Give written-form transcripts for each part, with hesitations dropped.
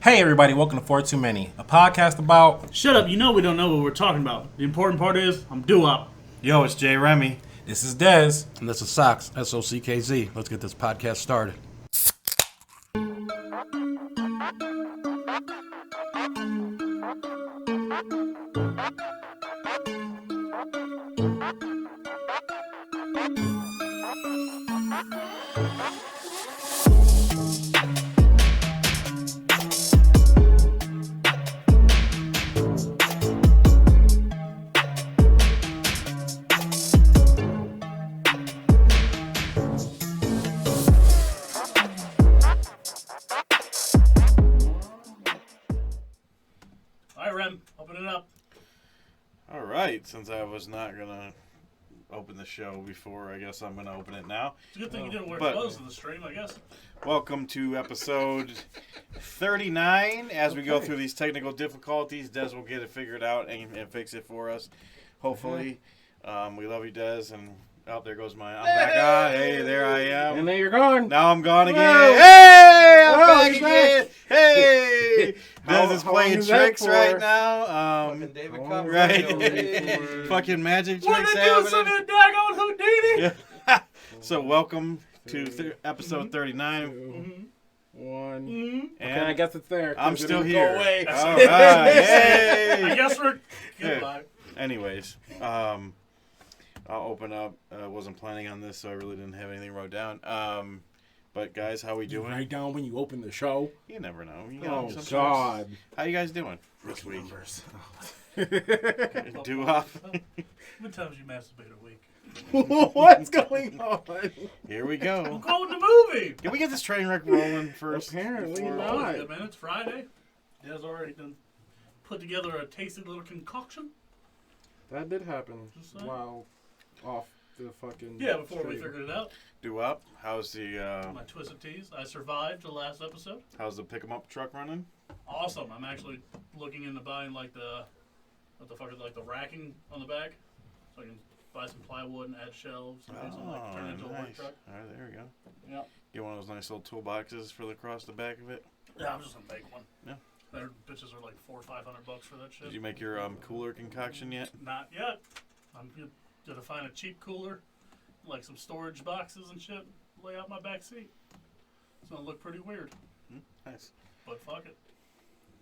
Hey everybody, welcome to 4 Too Many, a podcast about... Shut up, you know we don't know what we're talking about. The important part is, I'm due-up. Yo, it's Jay Remy. This is Dez. And this is Sox, S-O-C-K-Z. Let's get this podcast started. Alright, Rem, open it up. All right, since I was not going to open the show before, I guess I'm going to open it now. It's a good thing you didn't wear But- clothes in the stream, I guess. Welcome to episode 39. As we go through these technical difficulties, Des will get it figured out and fix it for us, hopefully. We love you, Des, and there goes my... I'm back on. Hey, there I am. And then you're gone. Now I'm gone again. Whoa. Hey, I'm Whoa, back he's again. Hey, How- Des is how playing long is that tricks for? right now. Fucking David oh, Right. for- Fucking magic What tricks did it do some happening. of the daggone Houdini? Yeah. So welcome to episode 39. Mm-hmm. One. Mm-hmm. And Okay, I guess it's there. 'cause I'm it still didn't here. Go away. All right. I Hey. guess we're... Goodbye. Anyways, I'll open up. I wasn't planning on this, so I really didn't have anything wrote down. But guys, how we You doing? write down when you open the show. You never know. You know, Oh, sometimes- God. How you guys doing this week? Numbers. Do up. How many times you masturbate a week? What's going on? Here we I'm go. calling the movie. Can we get this train wreck rolling first? Apparently before- not. Oh, wait a minute, it's Friday. Dad's already done put together a tasty little concoction. That did happen Just saying. while off the fucking... Yeah, before we stream. figured it out. Do up. How's the My twisted teas. I survived the last episode. how's the pick 'em up truck running? Awesome. I'm actually looking into buying like the like the racking on the back, so I can buy some plywood and add shelves and things and like turn it into a work Oh, nice. truck. All right, there we go. Yep. Get one of those nice little toolboxes for across the back of it. Yeah, I'm just gonna make one. Yeah. Their bitches are like $400 or $500 for that shit. Did you make your cooler concoction yet? Not yet. I'm gonna find a cheap cooler, like some storage boxes and shit. Lay out my back seat. It's gonna look pretty weird, Nice. but fuck it.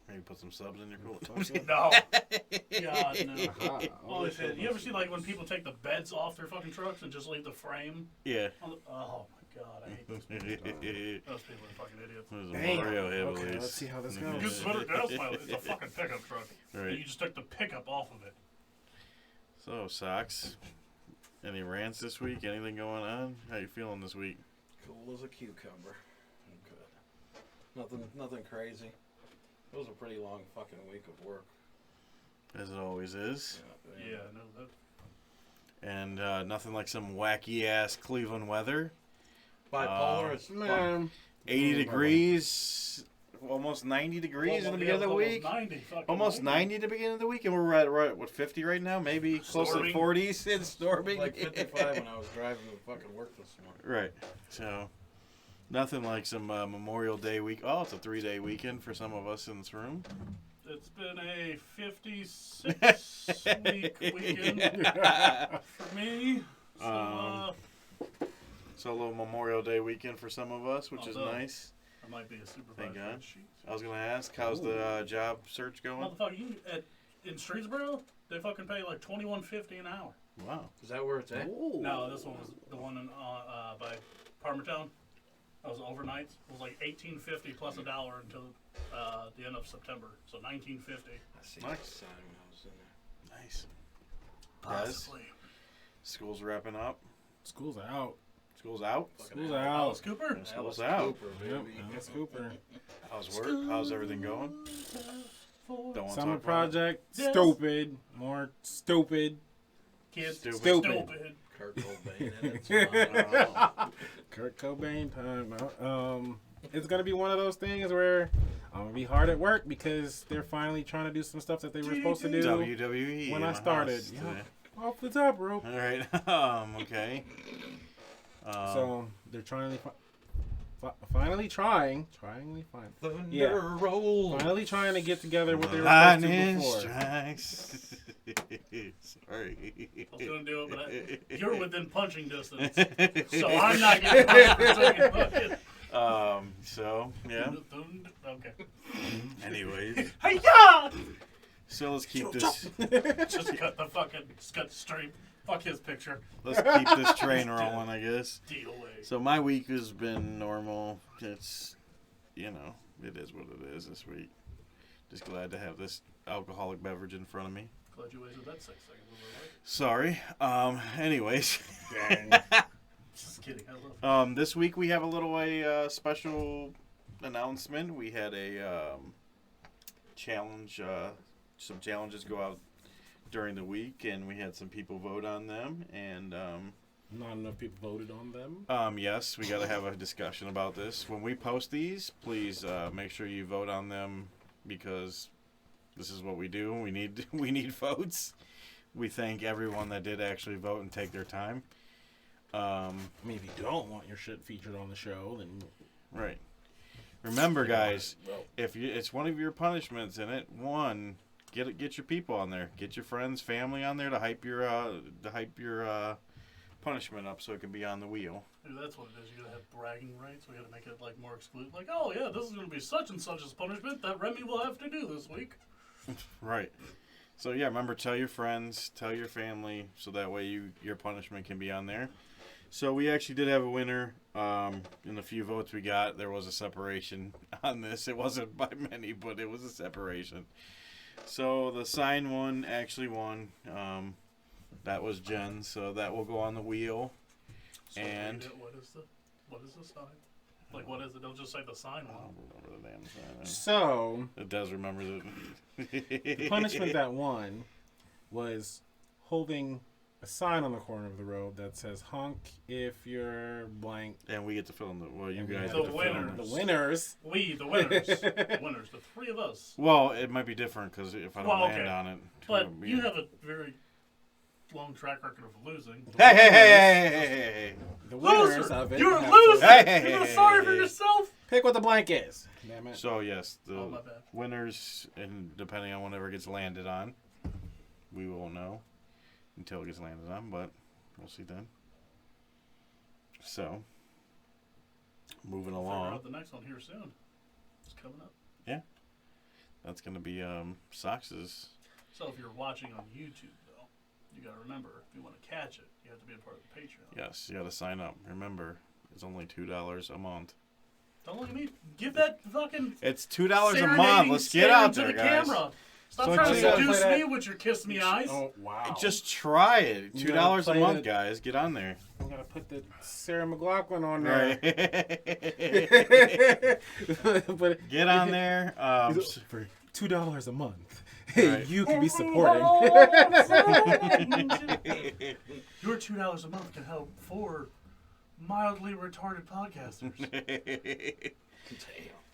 Maybe put some subs in your cooler. No. God no. Aha, Oh, shit. You ever see like when people take the beds off their fucking trucks and just leave the frame? Yeah. On the, oh my god, I hate those people. There's Those people are fucking idiots. a Damn. Mario Okay, Hillbillies. let's see how this You goes. put it down, smile. It's a fucking pickup truck. And Right. you just took the pickup off of it. So, Sox, any rants this week? Anything going on? How you feeling this week? Cool as a cucumber. I'm good. Nothing crazy. It was a pretty long fucking week of work. As it always is. Yeah, no, that. And nothing like some wacky ass Cleveland weather. Bipolar is fuck. Man. 80 degrees, almost 90 degrees in the beginning of the week. Almost 90 at the beginning of the week, and we're at what, 50 right now? Maybe close to Storming. 40s. It's storming. Like 55 when I was driving to fucking work this morning. Right. So, nothing like some Memorial Day week. Oh, it's a 3-day weekend for some of us in this room. It's been a 56-week weekend for me. So, So, a little Memorial Day weekend for some of us, which is Although- nice. I might be a supervisor. Thank God. at Sheetz. I was going to ask, how's the job search going? Motherfucker, in Streetsboro, they fucking pay like $21.50 an hour. Wow. Is that where it's at? No, this one was the one in, by Parmertown. That was overnights. It was like $18.50 plus $1 until the end of September. So $19.50. I see Nice. the sign when I was in there. Nice. Possibly. School's wrapping up. School's out. School's out. School's Alice out. Cooper? School's Alice out. Cooper, Yep, baby. Alice Cooper. How's work? How's everything going? Don't want to Summer talk about it. project. Yes. Stupid. More stupid. Kids. Stupid. Stupid. Kurt Cobain in it. Kurt Cobain time. It's gonna be one of those things where I'm gonna be hard at work because they're finally trying to do some stuff that they were supposed to do WWE. when in I the started. house Yeah. today. Off the top rope. All right. Okay. So they're trying to finally trying. Thunder Yeah. roll. Finally trying to get together what they were supposed to Lightning before. strikes. Sorry. I was gonna do it, but you're within punching distance, so I'm not gonna punch. So yeah. Okay. Anyways, Hey ya! so let's keep this. Just cut the stream. Fuck his picture. Let's keep this train rolling, I guess. Deal away. So my week has been normal. It's, it is what it is this week. Just glad to have this alcoholic beverage in front of me. Glad you waited that 6 seconds. Sorry. Anyways. Just kidding. I love This week we have a little special announcement. We had a challenge. Some challenges go out during the week, and we had some people vote on them. And Not enough people voted on them. yes, we got to have a discussion about this. When we post these, please make sure you vote on them because this is what we do. We need votes. We thank everyone that did actually vote and take their time. I mean, if you don't want your shit featured on the show, then Right. Remember, guys, if it's one of your punishments in it, get your people on there, get your friends, family on there to hype your punishment up so it can be on the wheel. Dude, that's what it is. You gotta have bragging rights. We gotta make it like more exclusive. Like, oh yeah, this is gonna be such and such as punishment that Remy will have to do this week. Right. So yeah, remember, tell your friends, tell your family, so that way your punishment can be on there. So we actually did have a winner. In the few votes we got, there was a separation on this. It wasn't by many, but it was a separation. So the sign one actually won. That was Jen, so that will go on the wheel. So And what is the sign? Like, what is it? Don't just say the sign I one. don't remember the damn sign. so It does remember the punishment that won was holding a sign on the corner of the road that says "honk if you're blank." And we get to fill in you guys The get to fill in winner. The winners. We, the winners. The winners. The three of us. Well, it might be different because if I don't Well, land okay. on it. But you have a very long track record of losing. Hey. The winners Loser! of it. You're a have loser! to Hey. You're sorry for yourself! Pick what the blank is. Damn it. So, yes, the Oh, my bad. winners, and depending on whenever it gets landed on, we won't know until it gets landed on, but we'll see then. So, moving Figure along, out the next one here soon. It's coming up. that's going to be Sox's. So if you're watching on YouTube, though, you got to remember, if you want to catch it, you have to be a part of the Patreon. Yes, you got to sign up. Remember, it's only $2 a month. Don't look at me. Give that fucking It's $2 a serenading month. Let's get stare out into there, the guys. camera. Stop So trying check to out- seduce play that- me with your kiss me eyes. Oh wow. Just try it. You $2 gotta a play month, it. guys. Get on there. I'm gonna put the Sarah McLachlan on there. Right. But Get on there. for $2 a month, hey, Right. you can be supporting. Your $2 a month can help 4 mildly retarded podcasters.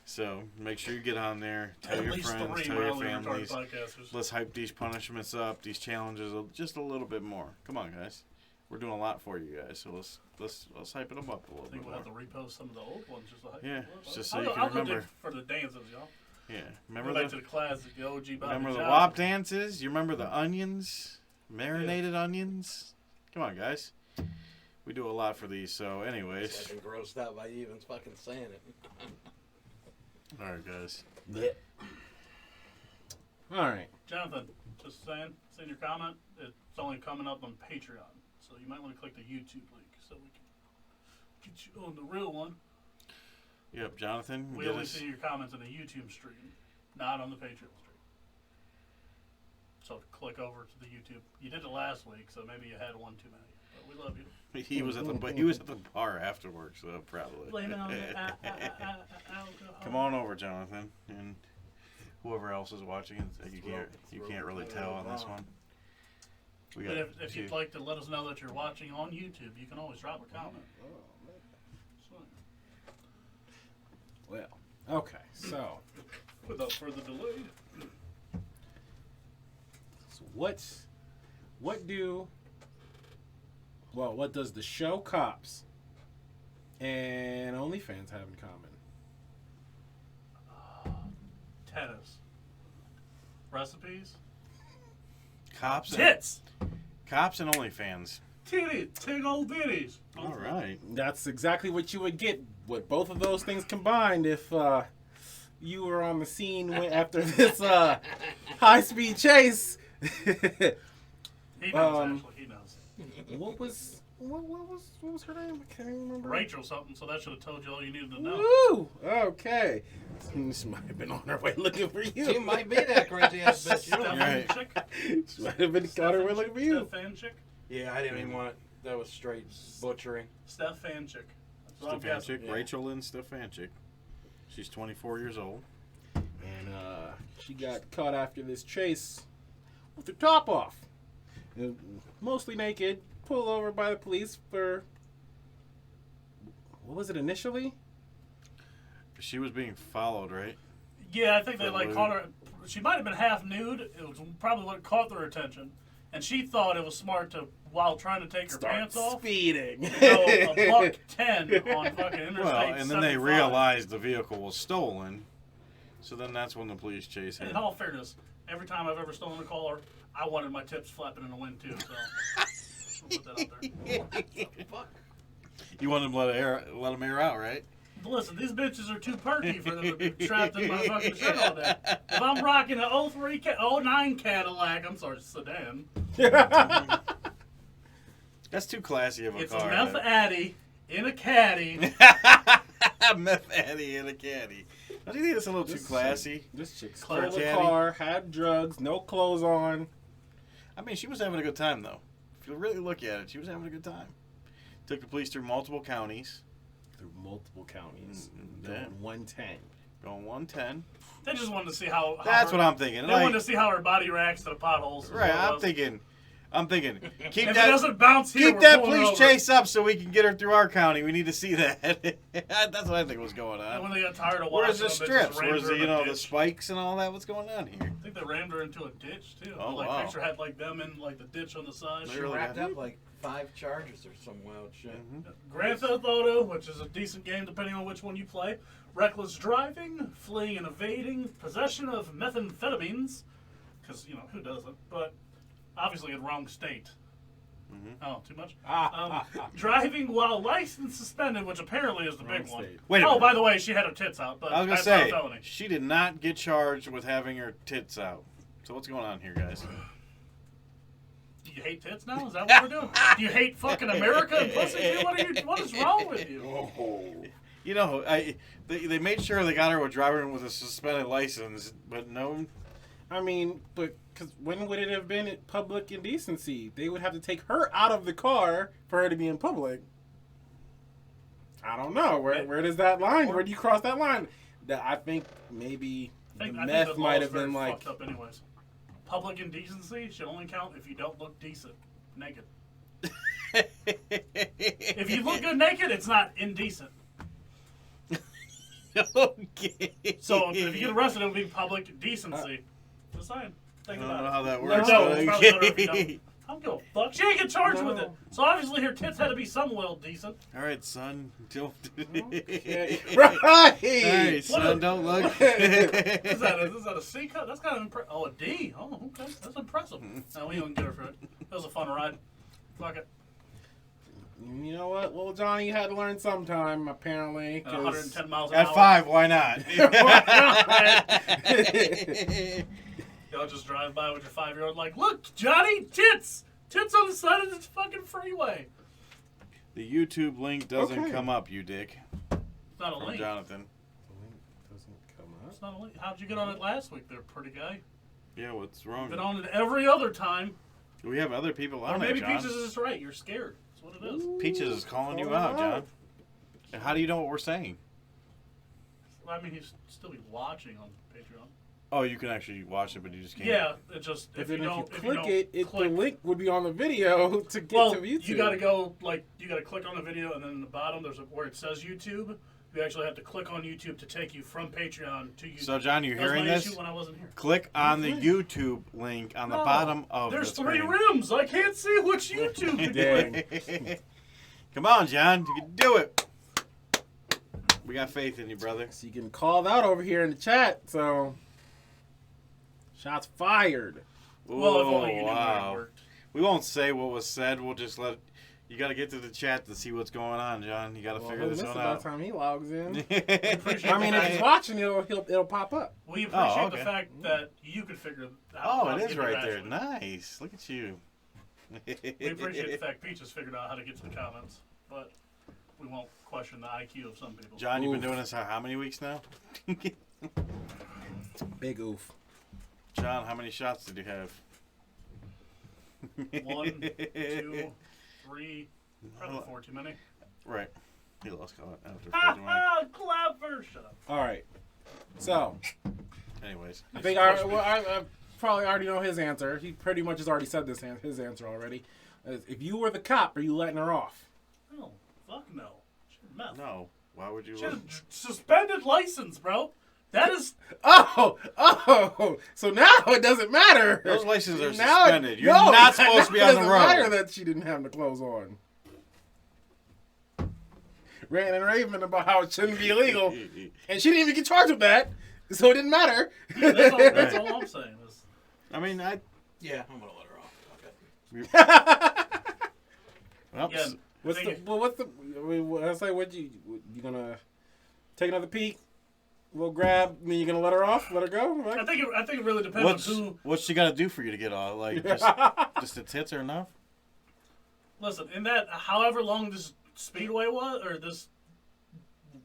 So make sure you get on there. Tell At your least friends. 3 Tell your mildly retarded families. podcasters. Let's hype these punishments up. These challenges just a little bit more. Come on, guys. We're doing a lot for you guys. So let's hype them up a little I bit think we'll more. have to repost some of the old ones just to hype Yeah, them up. just so you can I'll go remember. dig for the dances, y'all. Yeah. Remember Remember back to the the classic, the OG Bobby remember the Johnson. WAP dances? You remember the onions? Marinated onions? Come on, guys. We do a lot for these. So, anyways. I've been grossed out by you even fucking saying it. All right, guys. All right. Jonathan, just saying, seeing your comment, it's only coming up on Patreon. So you might want to click the YouTube link so we can get you on the real one. Yep, Jonathan. We get only us. see your comments in the YouTube stream, not on the Patreon stream. So click over to the YouTube. You did it last week, so maybe you had one too many. But we love you. He was at the bar afterwards, so probably. Blame it on the alcohol. Come on over, Jonathan, and whoever else is watching. You can't really tell on this one. We But got if you'd like to let us know that you're watching on YouTube, you can always drop a comment. Well. Okay. So Without further delay. what does the show Cops and OnlyFans have in common? Tennis. Recipes. Cops and Tits. OnlyFans. Titties. Tig old bitties. All right. That's exactly what you would get with both of those things combined if you were on the scene after this high-speed chase. He knows, actually. He knows. What was her name? I can't even remember. Rachel something, so that should have told you all you needed to know. Woo! Okay. She might have been on her way looking for you. She might be that crazy ass bitch. You know? Steph Right. Chick. She might have been on her way looking for you. Steph Fan Chick. Yeah, I didn't even want it. That was straight butchering. Steph Fan Chick. That's what I'm guessing. Stefanchik, yeah. Rachel Lynn Stefanchik. She's 24 years old. And she got caught after this chase with her top off. Mostly naked, pulled over by the police for, what was it initially? She was being followed, right? Yeah, I think they For like lewd. caught her. She might have been half nude. It was probably what caught their attention, and she thought it was smart to, while trying to take her pants off, speeding. go $110 on fucking interstate. Well, and then they 75. realized the vehicle was stolen. So then that's when the police chase him. In all fairness, every time I've ever stolen a car, I wanted my tips flapping in the wind too. So I'll put that out there. Fuck. You want them to let them air out, right? But listen, these bitches are too perky for them to be trapped in my fucking shirt all day. If I'm rocking an 09 Cadillac, I'm sorry, sedan. That's too classy of a It's a car. meth addy in a caddy. Meth Addy in a caddy. Don't you think that's a little too classy? This chick Clever stole a caddy. car, had drugs, no clothes on. I mean, she was having a good time, though. If you really look at it, she was having a good time. Took the police through multiple counties. Through multiple counties. Yeah. Going 110. Going 110. They just wanted to see how. That's what I'm thinking. They wanted to see how her body reacts to the potholes. Right, What it I'm was. thinking, keep If it that, doesn't bounce here, keep we're that pulling police over. chase up so we can get her through our county. We need to see that. That's what I think was going And when on. they got tired of Where's watching the them, they just strips? rammed Where's her the, in you a know, the ditch. spikes and all that? What's going on here? I think they rammed her into a ditch too. Oh, like wow. picture had like them in like the ditch on the side. They She really racked got up like 5 charges or some wild shit. Mm-hmm. Grand Theft Auto, which is a decent game depending on which one you play. Reckless driving, fleeing and evading, possession of methamphetamines, because you know who doesn't, but obviously in wrong state. Mhm. Oh, too much. Driving while license suspended, which apparently is the Wrong big one. state. Wait a Oh, minute. by the way, she had her tits out, but I was going to that's not a say, felony. she did not get charged with having her tits out. So what's going on here, guys? Do you hate tits now? Is that what we're doing? Do you hate fucking America and pussy? Dude? What is wrong with you? You know, they made sure they got her with driving with a suspended license, but no. I mean, but because when would it have been at public indecency? They would have to take her out of the car for her to be in public. I don't know. Where does that line? Where do you cross that line? I think maybe I the think meth the might law is have been very like. fucked up anyways. Public indecency should only count if you don't look decent naked. If you look good naked, it's not indecent. Okay. So if you get arrested, it would be public decency. Just saying. I Think don't know about how it. that No, works. no, but it's probably better if you okay. don't. I don't give a fuck. She didn't get charged with it. So obviously her tits had to be somewhat decent. All right, son. Don't. Okay. All Right. right, son. Don't look. Is that a C cut? That's kind of impressive. Oh, a D. Oh, okay. That's impressive. No, we don't get her for it. That was a fun ride. Fuck it. You know what? Well, Johnny, you had to learn sometime, apparently. At 'cause- 110 miles an At hour. 5, why not? Y'all just drive by with your 5-year-old like, look, Johnny, tits! Tits on the side of this fucking freeway. The YouTube link doesn't Okay. come up, you dick. It's not a From link. Jonathan. Doesn't come up. It's not a link. How'd you get on it last week there, pretty guy? Yeah, what's wrong? Been on it every other time. We have other people Or on there, maybe John. Peaches is just right. You're scared. That's what it is. Peaches is calling you Calling out, him John. out. And how do you know what we're saying? I mean, he's still be watching on Patreon. Oh, you can actually watch it, but you just can't. Yeah, it just, But if then you don't click click, it, the link would be on the video to get well, to YouTube. you gotta go, like, you gotta click on the video, and then in the bottom, there's where it says YouTube. You actually have to click on YouTube to take you from Patreon to YouTube. So, John, you That was hearing my this? issue when I wasn't here. Click on the Okay. YouTube link on the No, bottom of There's the 3 screen. rims. I can't see which YouTube to Dang. click. Come on, John. You can do it. We got faith in you, brother. So you getting called out over here in the chat. So shots fired. Well, if only you Oh, knew where it wow. worked. We won't say what was said. We'll just let. You got to get to the chat to see what's going on, John. You got to figure this By one the out. time he logs in. Appreciate I mean, the if he's fact- watching, it'll pop up. we appreciate okay. the fact that you could figure out. Oh, how it to is get right there. Ashley. Nice. Look at you. We appreciate the fact Peach has figured out how to get to the comments, but we won't question the IQ of some people. John, you've been Oof. doing this how many weeks now? Big oof. John, how many shots did you have? 1, 2, 3, probably 4 too many. Right. He lost count after Ha 41. ha! Clever! Shut up. All right. So Anyways. I think I probably already know his answer. He pretty much has already said his answer already. If you were the cop, are you letting her off? No. Fuck no. She had meth. No. Why would you? She had a suspended license, bro. That is... Oh, so now it doesn't matter. Those licenses are Now suspended. You're not supposed to be on the It doesn't matter road. that she didn't have the clothes on. Ranting and raving about how it shouldn't be illegal, and she didn't even get charged with that, so it didn't matter. Yeah, that's all I'm saying. Is, I mean, Yeah, I'm gonna let her off. Okay. well, again, What's the? I mean, I say, you gonna take another peek? We'll grab. I mean, you gonna let her off? Let her go? I think it really depends on who... what's she got to do for you to get off? Like, just the tits are enough? Listen, in that, however long this speedway was, or this,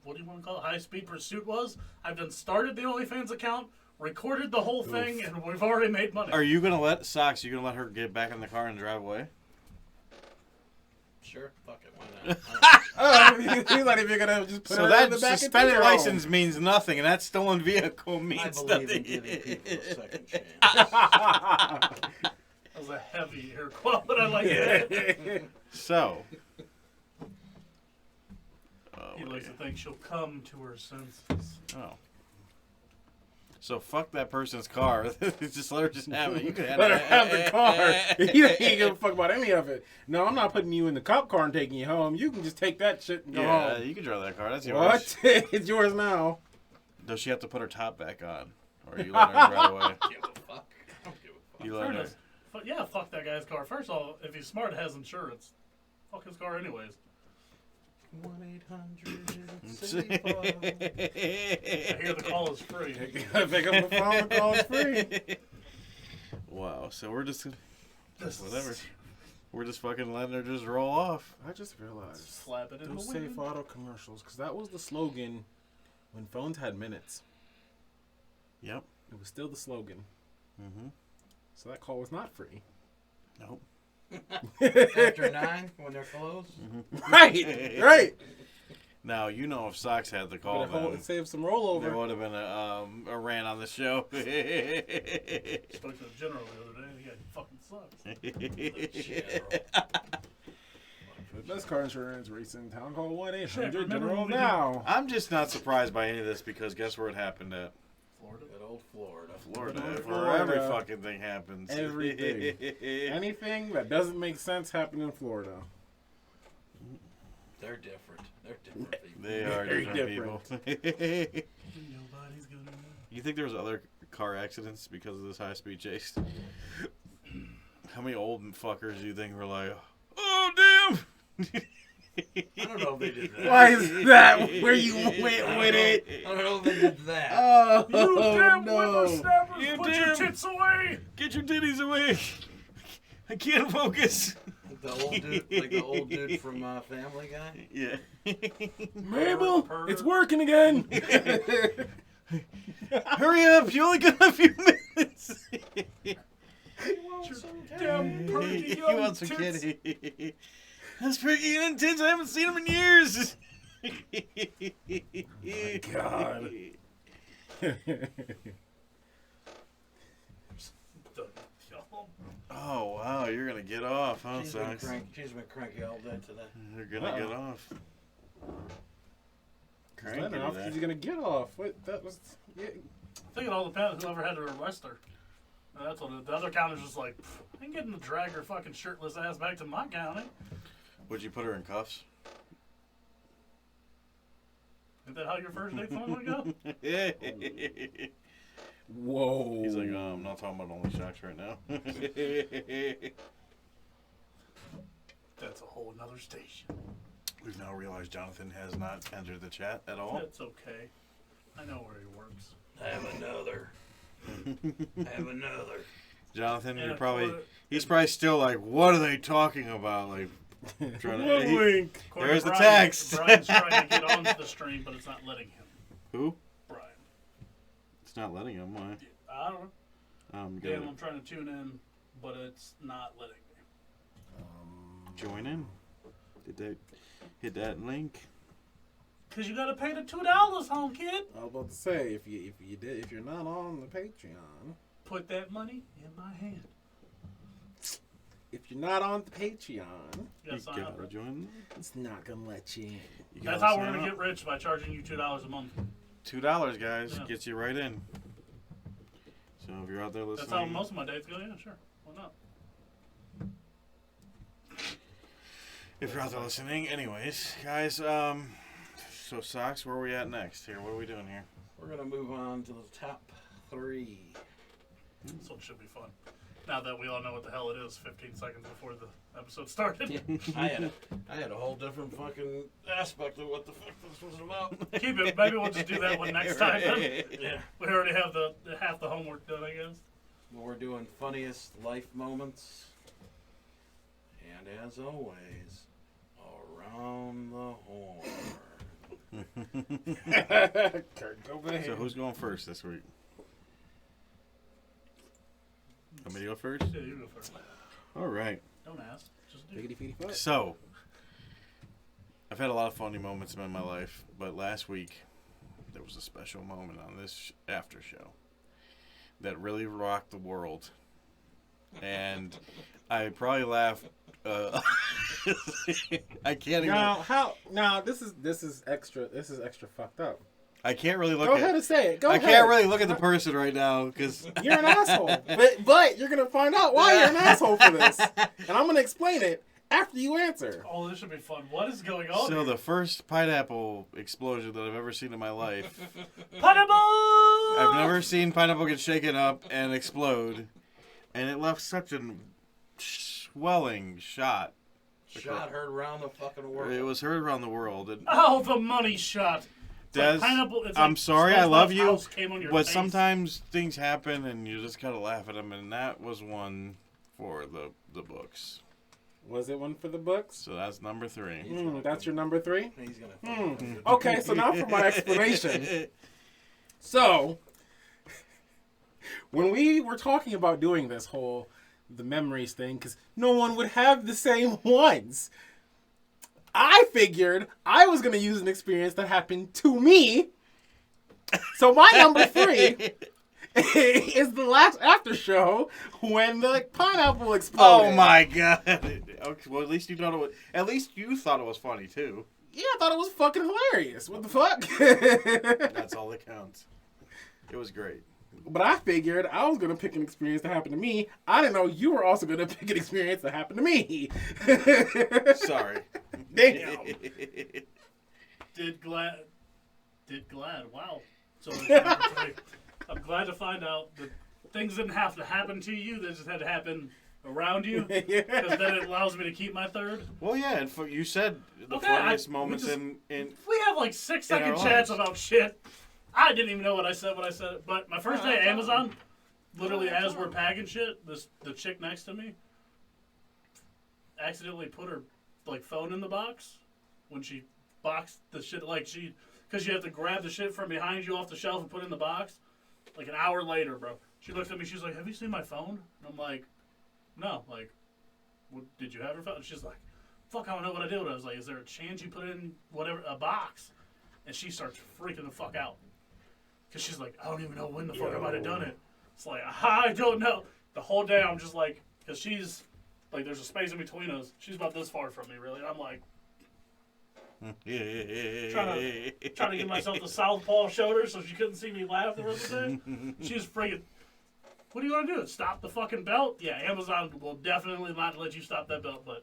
what do you want to call it, high-speed pursuit was, I've done started the OnlyFans account, recorded the whole thing, and we've already made money. Are you going to let, Socks, you going to let her get back in the car and drive away? Sure. Fuck it. Why not? He's not even gonna just put So her in that the back suspended and take her license means nothing, and that stolen vehicle I means believe in nothing. giving people a second chance. That was a heavy air quote, but I like that. home. So. He likes to think she'll come to her senses. Oh. So fuck that person's car. Just let her just have it. You can Let her have the car. He ain't give a fuck about any of it. No, I'm not putting you in the cop car and taking you home. You can just take that shit and go Yeah, home. you can drive that car. That's yours. What? It's yours now. Does she have to put her top back on? Or are you letting her drive away? Give a fuck. I don't give a fuck. You letting her... Fairness. Yeah, fuck that guy's car. First of all, if he's smart, has insurance. Fuck his car anyways. 1-800-SAVE-FILE. I hear the call is free. Pick up the phone, the call is free. Wow, so we're just... This is- Whatever. We're just fucking letting her just roll off. I just realized Slap it in the those wind. safe auto commercials, because that was the slogan when phones had minutes. Yep. It was still the slogan. Mm-hmm. So that call was not free. Nope. After 9, when they're closed. Right. Now, you know if Socks had the call, But then it saved some there rollover. would have been a rant on the show. Spoke to the general the other day. He fucking sucks. For the best car insurance race in town, call 1-800 Shit, remember General when we now. I'm just not surprised by any of this because guess where it happened at? Florida. Good old Florida. Florida. Good old Where every Florida. fucking thing happens. Everything. Anything that doesn't make sense happened in Florida. They're different. They're different people. They are Very different people. Nobody's gonna know. You think there was other car accidents because of this high-speed chase? How many old fuckers do you think were like, oh, damn! I don't know if they did that. Why is that where you went with it? I don't know if they did that. Oh, You damn no. whippersnappers! You Put your damn- tits away! Get your titties away! I can't focus! Like the old dude from Family Guy. Yeah. Mabel, Pervert. it's working again. Hurry up! You only got a few minutes! Damn perky He young wants some tits. kitty. That's pretty intense. I haven't seen him in years. God. Oh wow, you're gonna get off, huh, She's been, Socks? she's been cranky all day today. You're gonna get off. Let Cranky her off, today. she's gonna get off. What? That was. Yeah. I think it all depends whoever had to arrest her. That's what the other county's just like, I ain't getting to drag her fucking shirtless ass back to my county. Would you put her in cuffs? Is that how your first date's going to go? Whoa. He's like, I'm not talking about Only Shocks right now. That's a whole nother station. We've now realized Jonathan has not entered the chat at all. That's okay. I know where he works. I have another. Jonathan, And you're a probably quarter- he's probably still like, what are they talking about? Like, trying to, Wink. According there's to the Brian, text. Brian's trying to get onto the stream, but it's not letting him. Who? Brian. It's not letting him. Why? I don't know. Good. Damn, I'm trying to tune in, but it's not letting me. Join in. Did they hit that link? Cause you gotta pay the $2, home kid. I was about to say if you're not on the Patreon, Put that money in my hand. if you're not on the Patreon, You gotta sign up. gotta join. it's not gonna let you in. You That's gotta how we're sign gonna up. get rich, by charging you $2 a month. $2, guys, Yeah. gets you right in. So if you're out there listening, That's how most of my dates go. Yeah, sure. Why not? if you're out there listening, anyways, guys. So Socks, where are we at next? Here, what are we doing here? We're gonna move on to the top 3. This one should be fun. Now that we all know what the hell it is, 15 seconds before the episode started. I had a whole different fucking aspect of what the fuck this was about. Keep it. Maybe we'll just do that one next time. Then. Yeah. We already have the half the homework done, I guess. Well, we're doing funniest life moments. And as always, around the horn. Kurt Cobain. So who's going first this week? Want me to go first? Yeah, you go first. All right. Don't ask. Just do. Biggity feety foot. So, I've had a lot of funny moments in my life, but last week there was a special moment on this after show that really rocked the world, and I probably laughed. I can't even. Now this is extra fucked up. I can't really look Go at. ahead and say it. Go I ahead. can't really look at the person right now because You're an asshole. But you're gonna find out why you're an asshole for this, and I'm gonna explain it after you answer. Oh, this should be fun. What is going on? So here? the first pineapple explosion that I've ever seen in my life. Pineapple! I've never seen pineapple get shaken up and explode, and it left such a swelling shot. Shot heard around the fucking world. It was heard around the world. And Oh, the money shot. It's Des, like pineapple. It's I'm like sorry, I love SpongeBob's you, house came on your but face. sometimes things happen and you just gotta laugh at them, and that was one for the books. Was it one for the books? So that's number 3. That's your number 3? He's gonna Okay, so now for my explanation. So, when we were talking about doing this whole the memories thing, because no one would have the same ones, I figured I was going to use an experience that happened to me. So my number 3 is the last after show when the pineapple exploded. Oh my god! Okay, well, at least you thought it was. At least you thought it was funny too. Yeah, I thought it was fucking hilarious. What the fuck? That's all that counts. It was great. But I figured I was going to pick an experience that happened to me. I didn't know you were also going to pick an experience that happened to me. Sorry. Damn. Did glad. Wow. So that's number 3. I'm glad to find out that things didn't have to happen to you. They just had to happen around you. Because then it allows me to keep my 3rd. Well, yeah, and you said the Okay, funniest we moments just- in. We have like 6-second our chats lives. about shit. I didn't even know what I said when I said it. But my first day at Amazon, literally as we're packing shit, the chick next to me accidentally put her like phone in the box when she boxed the shit. Because you have to grab the shit from behind you off the shelf and put it in the box. Like an hour later, bro. She looks at me. She's like, "Have you seen my phone?" And I'm like, "No." Like, what, did you have your phone? And she's like, "Fuck, I don't know what I did." I was like, "Is there a chance you put it in a box?" And she starts freaking the fuck out. Because she's like, "I don't even know when the fuck I might have done it." It's like, I don't know. The whole day I'm just like, because she's, like, there's a space in between us. She's about this far from me, really. And I'm like, trying to give myself the southpaw shoulder so she couldn't see me laugh the rest of the day. She's freaking, "What are you going to do? Stop the fucking belt?" Yeah, Amazon will definitely not let you stop that belt, but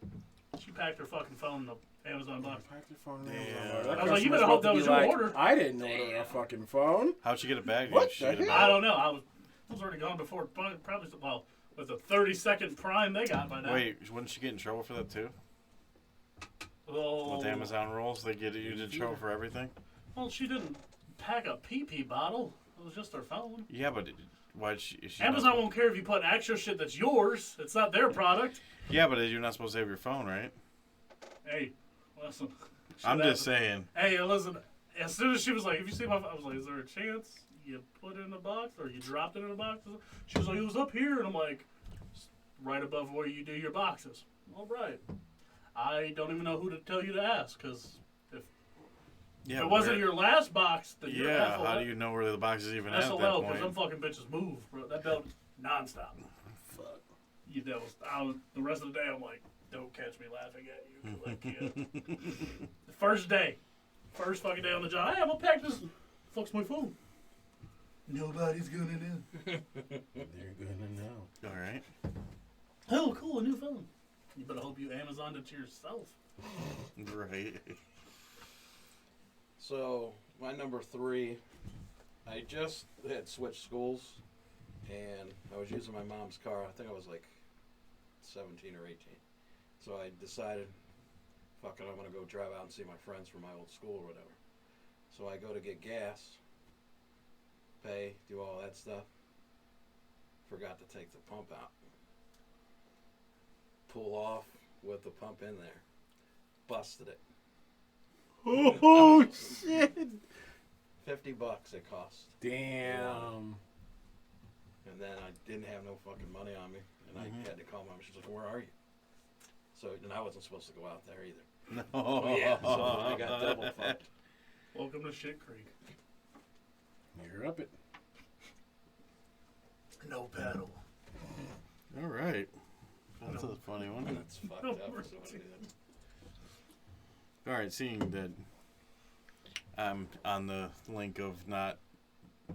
She packed her fucking phone in the Amazon box. Packed your phone in Damn. Amazon. That I was like, you customer's better hope about that to was be your like, order. I didn't order a fucking phone. How'd she get it back? What She the get it hell? I back? don't know. I was already gone before. Probably, well, with the 30-second prime they got by now. Wait, wouldn't she get in trouble for that too? Oh. With Amazon rules, they get you in trouble for everything. Well, she didn't pack a pee bottle. It was just her phone. Yeah, but why'd she? Is she Amazon not, won't care if you put extra shit that's yours. It's not their product. Yeah, but you're not supposed to have your phone, right? Hey, listen. I'm just saying. Hey, listen. As soon as she was like, "If you see my," phone, I was like, "Is there a chance you put it in a box or you dropped it in a box?" She was like, "It was up here," and I'm like, "Right above where you do your boxes." All right. I don't even know who to tell you to ask because if Yeah, it wasn't where- your last box, then you're Yeah, SOL. how do you know where the box is even at that SOL because them point? fucking bitches move, bro. That belt nonstop. Fuck. The rest of the day, I'm like, don't catch me laughing at you 'cause I can't. The first first fucking day on the job, hey, I'm gonna pack this. Fuck's my phone. Nobody's gonna know. They're gonna know. All right. Oh, cool, a new phone. You better hope you Amazoned it to yourself. Right. So, my number 3, I just had switched schools, and I was using my mom's car. I think I was like 17 or 18. So I decided, fuck it, I'm going to go drive out and see my friends from my old school or whatever. So I go to get gas, pay, do all that stuff. Forgot to take the pump out. Pull off with the pump in there. Busted it. Oh shit! $50 it cost. Damn. And then I didn't have no fucking money on me, and I had to call mom. She's like, "Where are you?" So, and I wasn't supposed to go out there either. No. Yeah, so I got double fucked. Welcome to Shit Creek. You're up it. No paddle. All right. That's a funny one. That's fucked up. So I did. All right, seeing that I'm on the link of not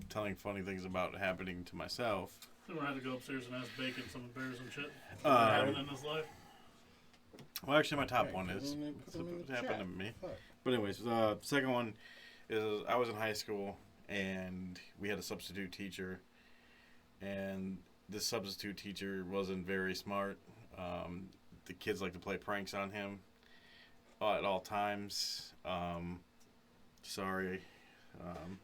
telling funny things about happening to myself. Then we're gonna have to go upstairs and ask Bacon some embarrassing shit Um, that happened in his life. Well, actually, my top Okay, one is put them in it the happened chat. to me. Fuck. But anyways, second one is I was in high school and we had a substitute teacher, and this substitute teacher wasn't very smart. The kids like to play pranks on him at all times. Sorry.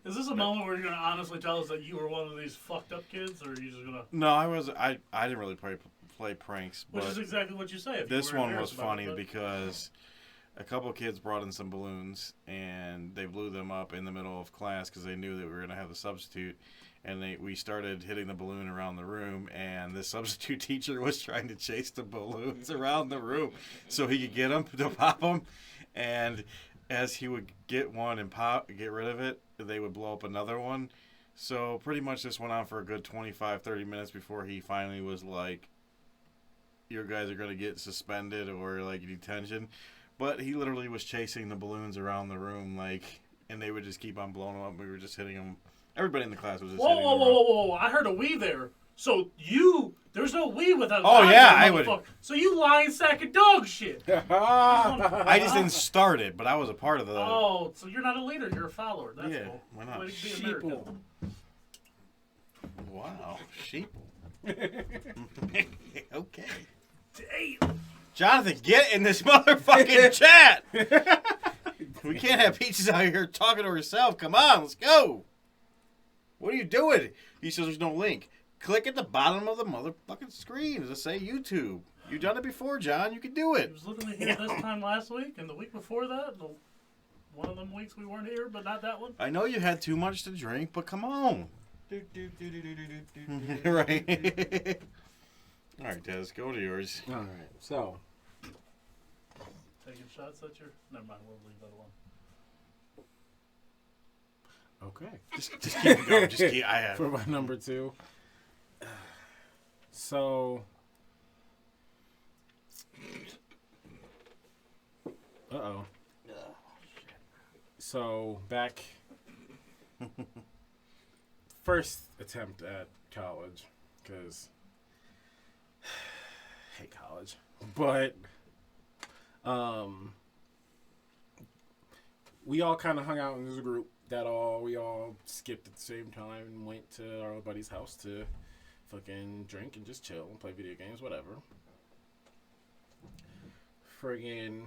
Is this a moment where you're gonna honestly tell us that you were one of these fucked up kids, or are you just gonna? No, I didn't really play pranks, Which but is exactly what you say. If this you were one was embarrassed about funny it, but- because a couple kids brought in some balloons and they blew them up in the middle of class because they knew that we were going to have the substitute, and we started hitting the balloon around the room, and the substitute teacher was trying to chase the balloons around the room so he could get them to pop them, and as he would get one and get rid of it, they would blow up another one. So pretty much this went on for a good 25-30 minutes before he finally was like, your guys are going to get suspended or like detention. But he literally was chasing the balloons around the room, like, and they would just keep on blowing them up. We were just hitting them. Everybody in the class was just hitting them. Whoa! I heard a "we" there. So there's no "we" without. Oh, I, yeah, I would- motherfucker. So you lying sack of dog shit. I just didn't start it, but I was a part of the. Oh, so you're not a leader. You're a follower. That's Yeah, cool. why not? Way to be American. Sheeple. Wow, sheep. Okay. Damn. Jonathan, get in this motherfucking chat. We can't have Peaches out here talking to herself. Come on, let's go. What are you doing? He says there's no link. Click at the bottom of the motherfucking screen to say YouTube. You've done it before, John. You can do He it. was literally here this time last week and the week before that. One of them weeks we weren't here, but not that one. I know you had too much to drink, but come on. Right. All right, Des, go to yours. All right, so Taking shots at your. Never mind. We'll leave that alone. okay. Just keep it going. Just keep. I have. For my number 2. So. Uh-oh. So, back. First attempt at college. Because. Hate college. But. We all kind of hung out in this group we all skipped at the same time and went to our buddy's house to fucking drink and just chill and play video games, whatever. Friggin'.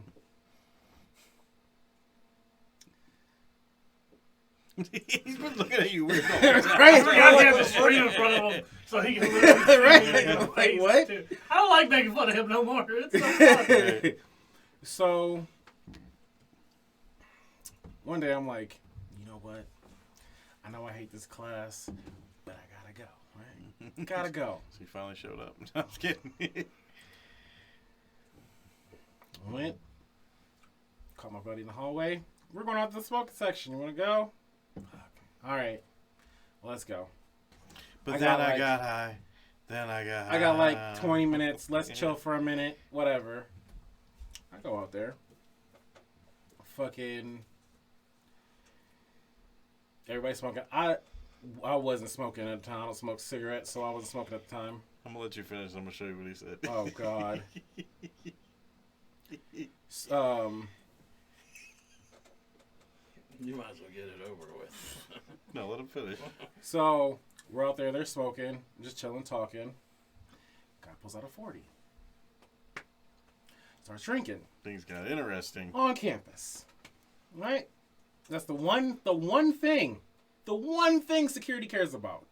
He's been looking at you weird. I forgot to have the screen in front of him so he can literally Right. see me. Like, what? Too. I don't like making fun of him no more. It's so fun. So one day I'm like, you know what? I know I hate this class, but I gotta go. Right? Gotta go. So he finally showed up. I'm just kidding. Went. Called my buddy in the hallway. We're going out to the smoking section. You want to go? All right. Let's go. But I then got, I like- got high. Then I got high. I got like 20 minutes. Let's chill for a minute. Whatever. I go out there. Fucking. Everybody smoking. I wasn't smoking at the time. I don't smoke cigarettes, so I wasn't smoking at the time. I'm gonna let you finish. I'm gonna show you what he said. Oh God. You might as well get it over with. No, let him finish. So we're out there. They're smoking, just chilling, talking. Guy pulls out a 40. Starts drinking Things got interesting. on campus. Right? That's the one thing security cares about.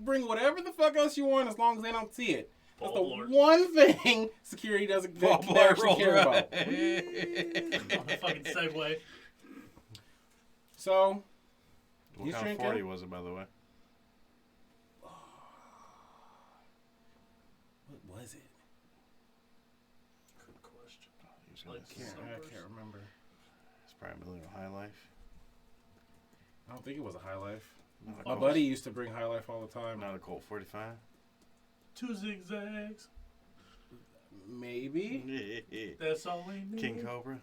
Bring whatever the fuck else you want as long as they don't see it. That's the Paul Blart. one thing security doesn't Paul they Blart actually rolled care around. about. On the fucking segue. So What he's kind drinking. of 40 was it, by the way? What was it? Good question. He was gonna Like- say- I can't remember. It's probably a little High Life. I don't think it was a High Life. Not a My Colt- buddy used to bring High Life all the time. Not a Colt 45. 2 zigzags. Maybe. That's all we need. King Cobra.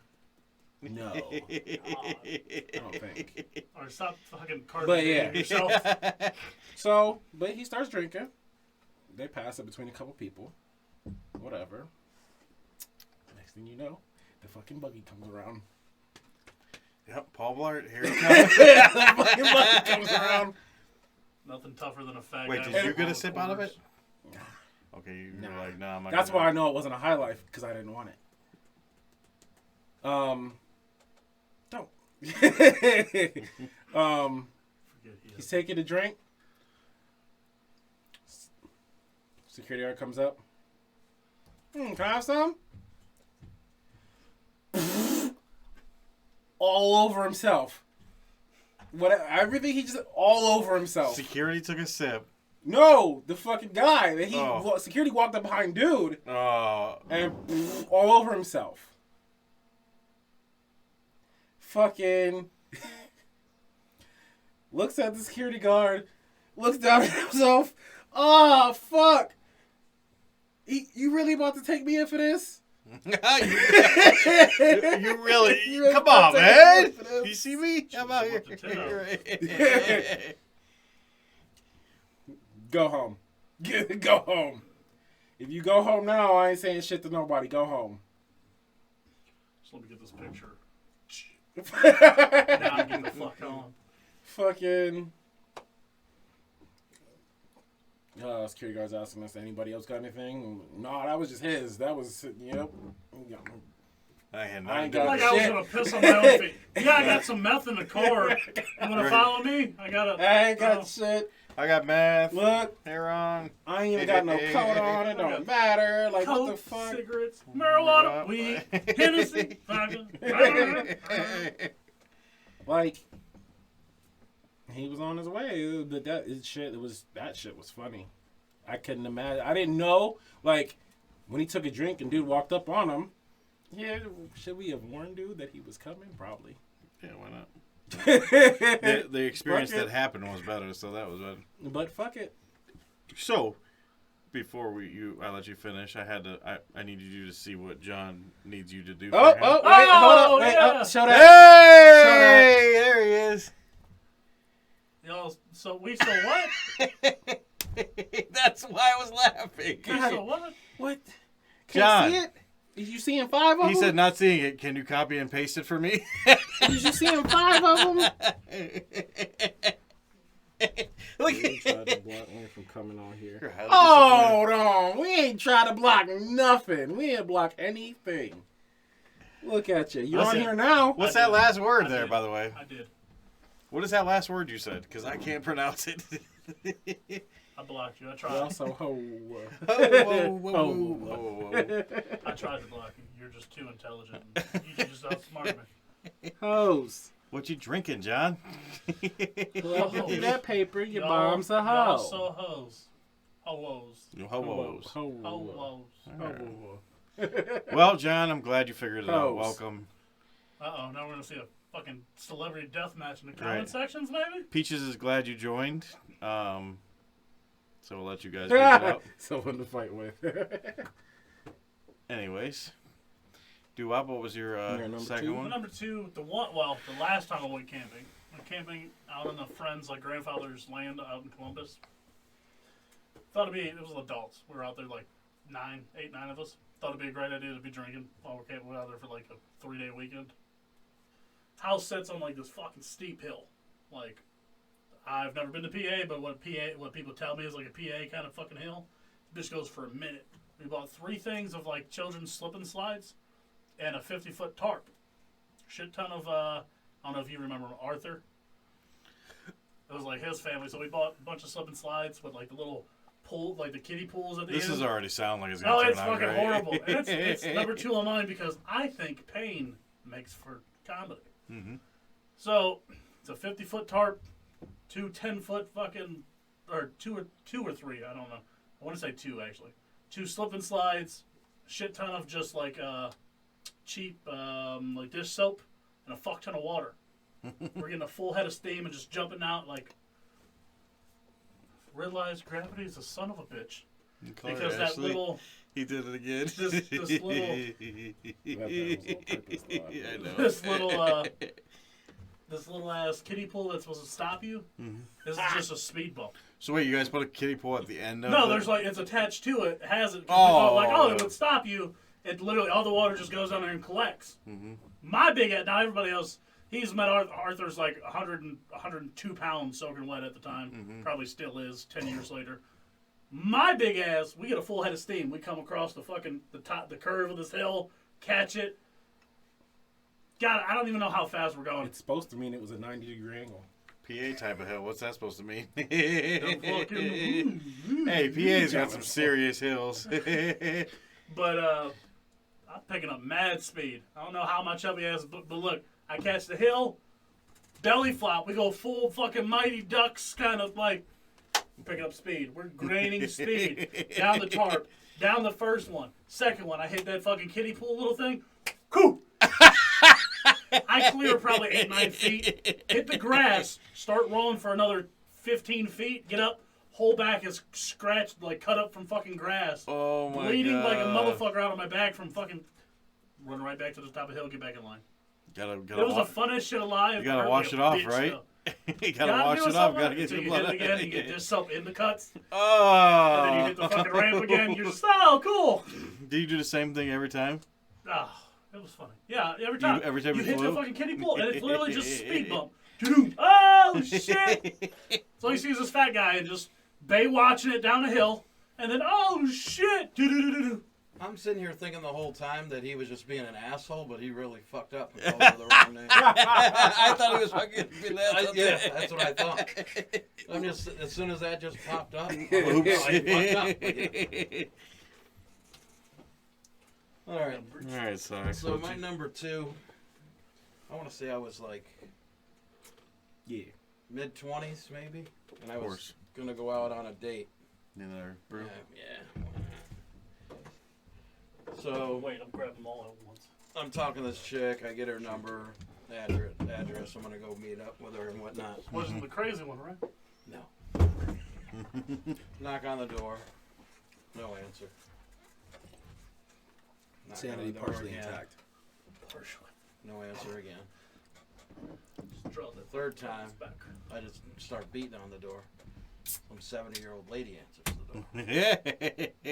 No. I don't think. Or stop fucking But yeah. carbonating yourself. So, but he starts drinking. They pass it between a couple people. Whatever. Next thing you know, the fucking buggy comes around. Yep, Paul Blart. Here he comes. The fucking buggy comes around. Nothing tougher than a fat Wait, guy. did you with get a all sip the out of corners. it? Okay, you were Nah. like, no, I'm not That's gonna why I know it wasn't a High Life, because I didn't want it. Don't. Forget he He's is. taking a drink. Security guard comes up. Can I have some? All over himself. Everything he just all over himself. Security took a sip. No, the fucking guy that Oh. security walked up behind dude Oh, and all over himself. Fucking looks at the security guard, looks down at himself. Oh fuck! You really about to take me in for this? you really? You really Come about on, to take me man. in for this? You see me? I'm out here. With the tail. Go home. Go home. If you go home now, I ain't saying shit to nobody. Go home. Just let me get this picture. Now I'm getting the fuck on. Fucking. Security guards asking us, anybody else got anything? No, that was just his. That was, yep. I had I ain't nothing got Like to do I was shit. gonna piss on my own feet. Yeah, I got some meth in the car. You wanna Right. follow me? I got a. I ain't got shit. I got math. Look, Heron. I ain't even got no coat on. It don't matter. Like, Coke, what the fuck? cigarettes, marijuana, weed, Hennessy, vodka. Like, he was on his way, but that shit was funny. I couldn't imagine. I didn't know. Like, when he took a drink and dude walked up on him. Yeah, should we have warned dude that he was coming? Probably. Yeah, why not? The experience Fuck it. that happened was better, so that was it. But fuck it. So, before I let you finish, I needed you to see what John needs you to do. Oh, for him. oh, wait, hold Oh, up, wait, yeah. oh, show that. Hey, there he is. You know, so what? That's why I was laughing. We so what? What? Can John. you see it? Did you see him 5 of them? He said, not seeing it. Can you copy and paste it for me? Did you see him 5 of them? Look We tried to block me from coming on here. You're highly Hold on. We ain't trying to block nothing. We ain't block anything. Look at you. You're on Listen, here now. What's I that did. last word I there, did. by the way? I did. What is that last word you said? Because I can't pronounce it. I blocked you. I You tried. also ho. Whoa. I tried to block you. You're just too intelligent. You just outsmarted me. Hose. What you drinking, John? Well, through that paper, your Y'all- bomb's a y'all hoe. so hoes. Ho-woes. Ho-woes. Ho-woes. Well, John, I'm glad you figured it out. Hoes. Welcome. Uh-oh, now we're going to see a fucking celebrity death match in the comment Right. sections, maybe? Peaches is glad you joined. So we'll let you guys figure it out. Someone to fight with. Anyways. Doo-wop, what was your Your number second two? Well, one? number two, the last time I went camping. Went camping out on a friend's, grandfather's land out in Columbus. Thought it was adults. We were out there, 8, 9 of us. Thought it'd be a great idea to be drinking while we're camping. We were out there for, a 3-day weekend. House sits on, this fucking steep hill. I've never been to PA, but what people tell me is, a PA kind of fucking hill. This goes for a minute. We bought 3 things of, children's slip and slides and a 50-foot tarp. Shit ton of, I don't know if you remember Arthur. It was his family, so we bought a bunch of slip and slides with the little pool, the kiddie pools at the This end. is already sound like it's No, going to it's turn out fucking great. horrible. And it's number 2 on mine because I think pain makes for comedy. Mm-hmm. So it's a 50-foot tarp, 2 10-foot fucking, or two or three, I don't know. I want to say 2 actually. 2 slip and slides, shit ton of just cheap dish soap, and a fuck ton of water. We're getting a full head of steam and just jumping out realize gravity is a son of a bitch. Because that Ashley, little he did it again. this little I know. this little ass kiddie pool that's supposed to stop you. Mhm. This is just a speed bump. So wait, you guys put a kiddie pool at the end of No, it? there's it's attached to it. It has it. 'Cause Oh. we thought, it would stop you. It literally all the water just goes down there and collects. Mm-hmm. My big now everybody else. He's met Arthur's 102 pounds soaking wet at the time. Mhm. Probably still is 10 years later. My big ass, we get a full head of steam. We come across the curve of this hill, catch it. God, I don't even know how fast we're going. It's supposed to mean it was a 90-degree angle. PA type of hill. What's that supposed to mean? Don't fucking- Hey, PA's got some serious hills. But I'm picking up mad speed. I don't know how my chubby ass, but look, I catch the hill, belly flop. We go full fucking Mighty Ducks kind of picking up speed. We're gaining speed down the tarp, down the first one, second one. I hit that fucking kiddie pool little thing. Coo! I clear probably 8, 9 feet. Hit the grass. Start rolling for another 15 feet. Get up. Whole back is scratched, cut up from fucking grass. Oh my Bleeding god. like a motherfucker out of my back from fucking running right back to the top of the hill, get back in line. Gotta It was the funnest shit alive. You gotta Hurt me wash a it off, bitch, right? though. You gotta wash do it off. something Gotta get until your you blood hit it again. You get out. dish soap in the cuts, and then you Oh. hit the fucking ramp again. You're just, oh, cool. Do you do the same thing every time? Oh, it was funny. Yeah, every time. every time you hit flew? the fucking kiddie pool, and it's literally just a speed bump. Doo-doo. Oh, shit. So he sees this fat guy and just Baywatching it down a hill, and then, oh, shit. Doo-doo-doo-doo-doo. I'm sitting here thinking the whole time that he was just being an asshole, but he really fucked up and called her the wrong name. I thought he was fucking being Yeah, that's what I thought. I'm just as soon as that just popped up, I'm like, Oops. oh, I fucked up. All right. All right, sorry. So my number 2, I want to say I was Yeah. mid-20s maybe, and I Of was course. gonna go out on a date. Another brew. Yeah. So Wait, I'm grabbing them all at once. I'm talking to this chick. I get her number, address. I'm gonna go meet up with her and whatnot. Wasn't the crazy one, right? No. Knock on the door. No answer. Knock on Sanity the door partially again. intact. Partially. No answer again. Just draw the Third time, back. I just start beating on the door. Some 70-year-old lady answers the door. Yeah.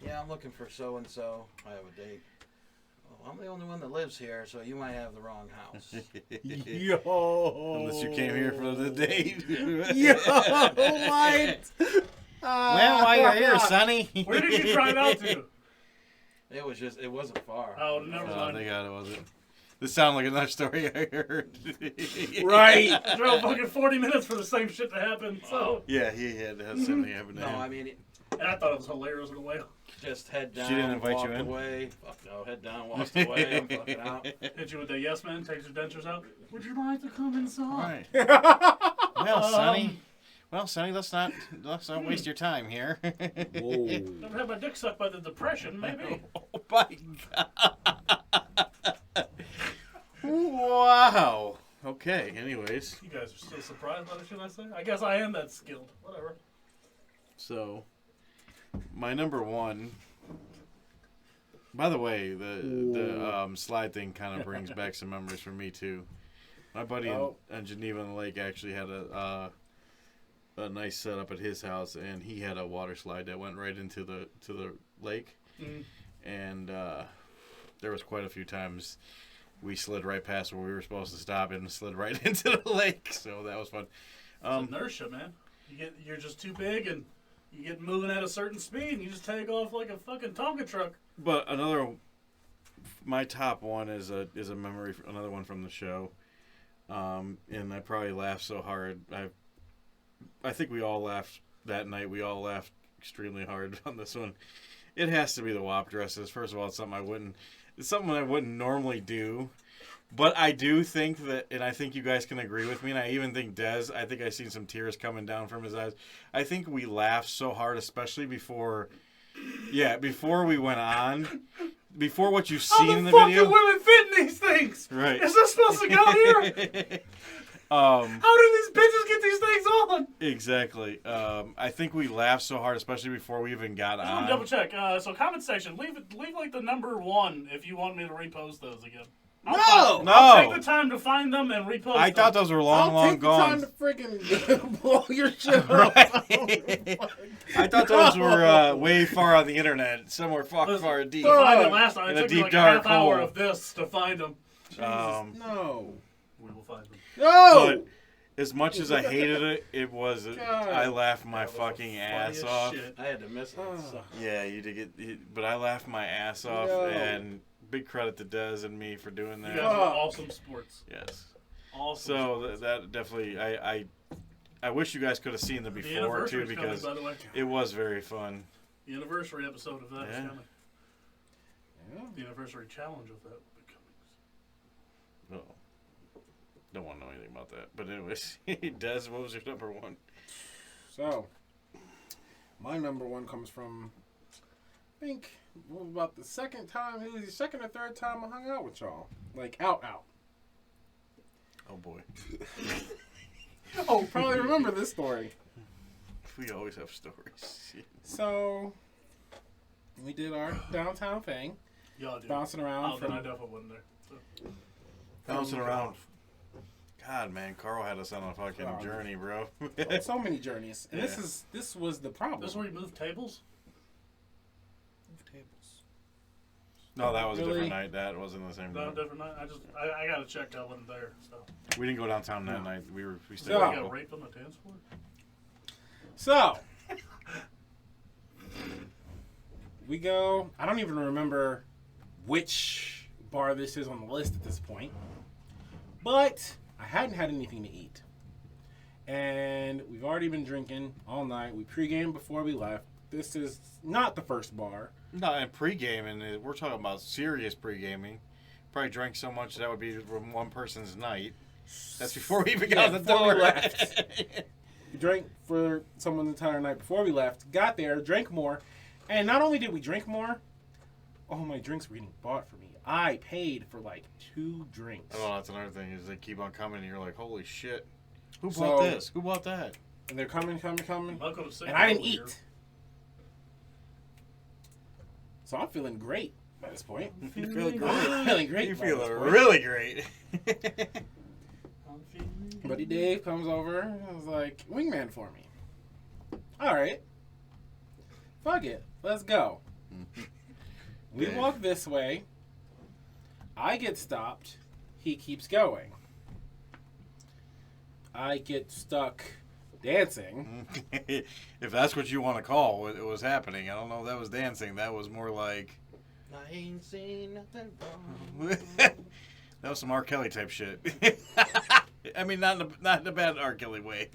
Yeah, I'm looking for so and so. I have a date. well, I'm the only one that lives here, so you might have the wrong house. Yo. Unless you came here for the date. Yo, what? Well, while you're here, Sonny. Where did you drive out to? It wasn't far. Oh, never Oh, mind. thank God it wasn't. This sounded like another story I heard. Right. I drove fucking 40 minutes for the same shit to happen. So, Yeah, he had something happen to No, him. I mean, and I thought it was hilarious in a way. just head down, She didn't invite walked you in? away. Fuck no, head down, walked away. I'm fucking out. Hit you with the yes man, takes your dentures out. Would you like to come inside? Right. Well, Sonny, let's not waste your time here. Whoa. Never had my dick sucked by the depression, maybe. Oh my God. Wow. Okay, anyways. You guys are still surprised by the shit I say? I guess I am that skilled. Whatever. So, my number one. By the way, the slide thing kind of brings back some memories for me too. My buddy in Geneva on the Lake actually had a nice setup at his house, and he had a water slide that went right into the lake, and there was quite a few times we slid right past where we were supposed to stop and slid right into the lake. So that was fun. It's inertia, man. You're just too big, and you get moving at a certain speed, and you just take off like a fucking Tonka truck. But my top one is a memory, another one from the show, and I probably laughed so hard. I think we all laughed that night. We all laughed extremely hard on this one. It has to be the WAP dresses. First of all, it's something I wouldn't normally do, but I do think that, and I think you guys can agree with me, and I even think Des, I think I seen some tears coming down from his eyes. I think we laughed so hard, especially before we went on, before what you've seen in the How the video. fuck do women fit in these things? Right. Is this supposed to go here? How do these bitches get these things on? Exactly. I think we laughed so hard, especially before we even got I just want on. to double check. So comment section, leave like the number 1 if you want me to repost those again. I'll take the time to find them and repost them. I thought those were long I'll take gone. the time to friggin' blow your shit up. Right. I thought those were way far on the internet, somewhere far deep. To find it last time, In it a took me deep like a half dark hour hole. of this to find them. No. We will find them. No! But as much as I hated it, I laughed my That was the fucking ass funniest off. shit. I had to miss it. So. Yeah, you did but I laughed my ass off, No. and big credit to Des and me for doing You that. guys are awesome sports. Yes. Awesome. So that definitely, I wish you guys could have seen the The before too, anniversary's because coming, by the way. it was very fun. The anniversary episode of that is Yeah. coming. Yeah. The anniversary challenge of that will be coming. Well, don't want to know anything about that. But anyways, Des, what was your number one? So, my number one comes from, I think, about the second or third time I hung out with y'all. Like, out. Oh boy, Oh, probably remember this story. we always have stories. So, we did our downtown thing, Y'all do. bouncing around. Oh, then I definitely wasn't there. So. Bouncing around. God, man, Carl had us on a fucking Oh. journey, bro. So many journeys. And Yeah. this was the problem. This is where you move tables? Move tables. No, that was a Really? different night. That wasn't the same No, night. different night. I gotta check. I wasn't there. So We didn't go downtown that No. night. We stayed So- you local. got raped on the dance floor. So, we go. I don't even remember which bar this is on the list at this point. But I hadn't had anything to eat. And we've already been drinking all night. We pre-gamed before we left. This is not the first bar. No, and pre-gaming, we're talking about serious pre-gaming. Probably drank so much that would be from one person's night. That's before we even got out the before door. we left. We drank for someone the entire night before we left. Got there, drank more. And not only did we drink more, all my drinks were getting bought for me. I paid for like 2 drinks. Oh, that's another thing is they keep on coming and you're like, holy shit. Who So- bought this? Who bought that? And they're coming. Welcome to And I didn't Singapore. eat. So I'm feeling great by this point. You feel great. I'm feeling great. You by feel this point. really great. I'm feeling good. Buddy Dave comes over and was like, wingman for me. Alright. Fuck it. Let's go. We Dave. walk this way. I get stopped. He keeps going. I get stuck dancing. If that's what you want to call what was happening, I don't know if that was dancing. That was more like I ain't seen nothing wrong. that was some R. Kelly type shit. I mean, not in the bad R. Kelly way,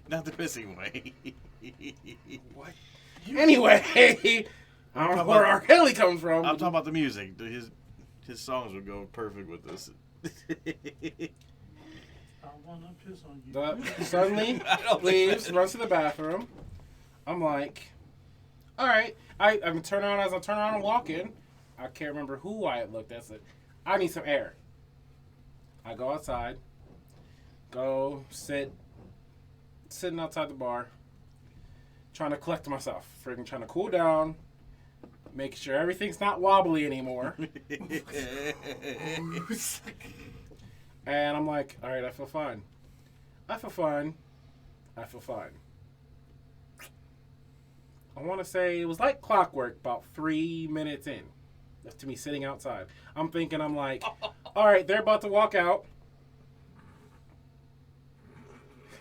not the pissing way. What? Anyway, I don't know where R. Kelly comes from. I'm talking about the music. His songs would go perfect with this. I wanna piss on you. But suddenly I don't think leaves, that- runs to the bathroom. I'm like, all right. I'm turning around as I turn around and walk in. I can't remember who I had looked at. Said, I need some air. I go outside. Go sitting outside the bar. Trying to collect myself. Freaking trying to cool down. Making sure everything's not wobbly anymore. And I'm like, all right, I feel fine. I feel fine. I want to say it was like clockwork about 3 minutes in. That's to me sitting outside. I'm like, all right, they're about to walk out.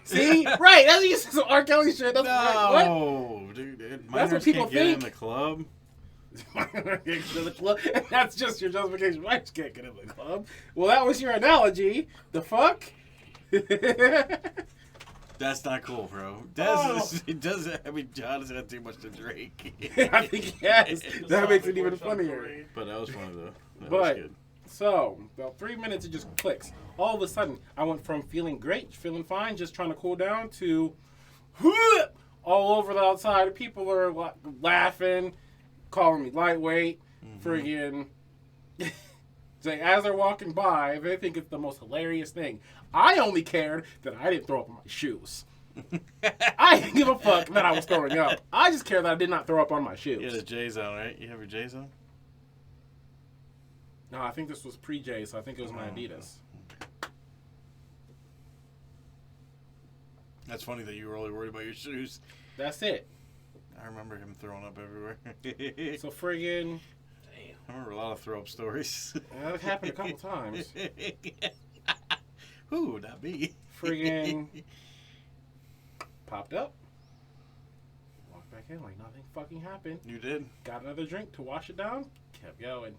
See? Right, that's just some R. Kelly shit. That's what? No, dude. That's Minors what people can't get in think. the club. To the club. That's just your justification. I just can't get in the club. Well, that was your analogy. The fuck? That's not cool, bro. I mean, John has had too much to drink. I think yes. That makes it even funnier. But that was funny, though. That was But good. so about 3 minutes, it just clicks. All of a sudden, I went from feeling great, feeling fine, just trying to cool down, to all over the outside. People are laughing, calling me lightweight, friggin'. So as they're walking by, they think it's the most hilarious thing. I only cared that I didn't throw up in my shoes. I didn't give a fuck that I was throwing up. I just care that I did not throw up on my shoes. You had a J's on, right? You have your J's on? No, I think this was pre-J, so I think it was my Adidas. That's funny that you were only worried about your shoes. That's it. I remember him throwing up everywhere. So friggin', I remember a lot of throw up stories. that happened a couple times. Who would that be? Friggin' popped up. Walked back in like nothing fucking happened. You did. Got another drink to wash it down. Kept going.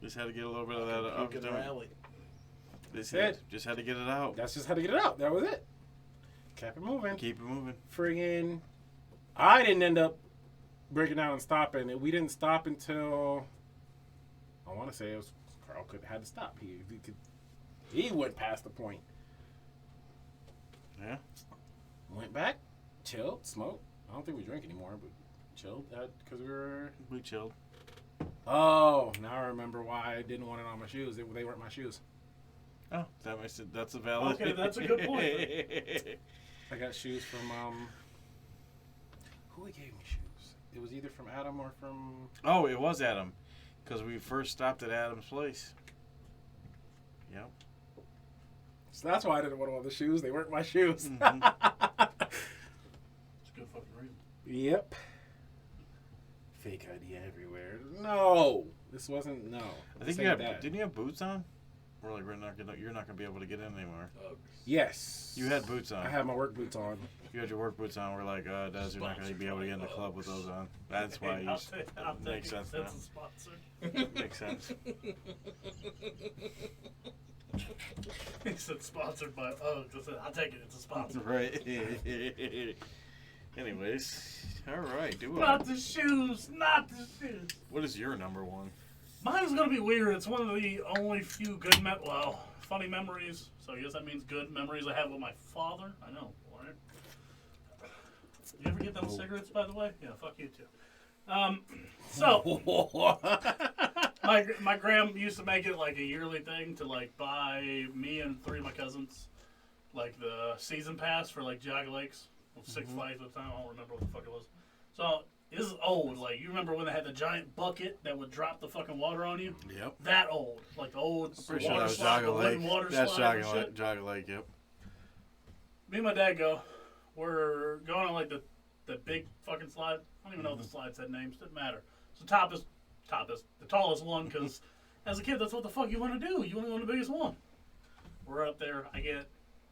Just had to get a little bit of that up. Puke in the alley. Just It. had to get it out. That's just how to get it out. That was it. Kept it moving. Keep it moving. Friggin', I didn't end up breaking down and stopping. We didn't stop until, I want to say it was Carl had to stop. He went past the point. Yeah. Went back, chilled, smoked. I don't think we drank anymore, but chilled because We chilled. Oh, now I remember why I didn't want it on my shoes. They weren't my shoes. Oh, that makes it. That's a valid. Okay, that's a good point. I got shoes from who gave me shoes? It was either from Adam or from. Oh, it was Adam, because we first stopped at Adam's place. Yep. So that's why I didn't want all the shoes. They weren't my shoes. It's a good fucking reason. Yep. Fake ID everywhere. No, this wasn't. No, I think this you ain't had. that. Didn't you have boots on? We're like, you're not gonna be able to get in anymore. Yes. You had boots on. I had my work boots on. You had your work boots on. We're like, Des, you're not gonna be able to get in the club with those on. That's why you. I'll Makes take it. sense now. That's a sponsor. Makes sense. He said sponsored by Uggs. I said, I'll take it. It's a sponsor. Right. Anyways, all right. Not the shoes. Not the shoes. What is your number one? Mine is gonna be weird. It's one of the only few good, funny memories. So I guess that means good memories I have with my father. I know, right? You ever get them cigarettes, by the way? Yeah, fuck you too. So my gram used to make it like a yearly thing to like buy me and 3 of my cousins like the season pass for like Jaga Lakes, Six Flags at the time. I don't remember what the fuck it was. So this is old. Like, you remember when they had the giant bucket that would drop the fucking water on you? Yep. That old. Like the old Pretty sure water that was slide, the Jaga wooden Lake. water That's slide and shit. Jaga Lake. Yep. Me and my dad we're going on like the big fucking slide. I don't even know if the slide said names. Didn't matter. So top is the tallest one because as a kid, that's what the fuck you want to do. You want to go on the biggest one. We're up there.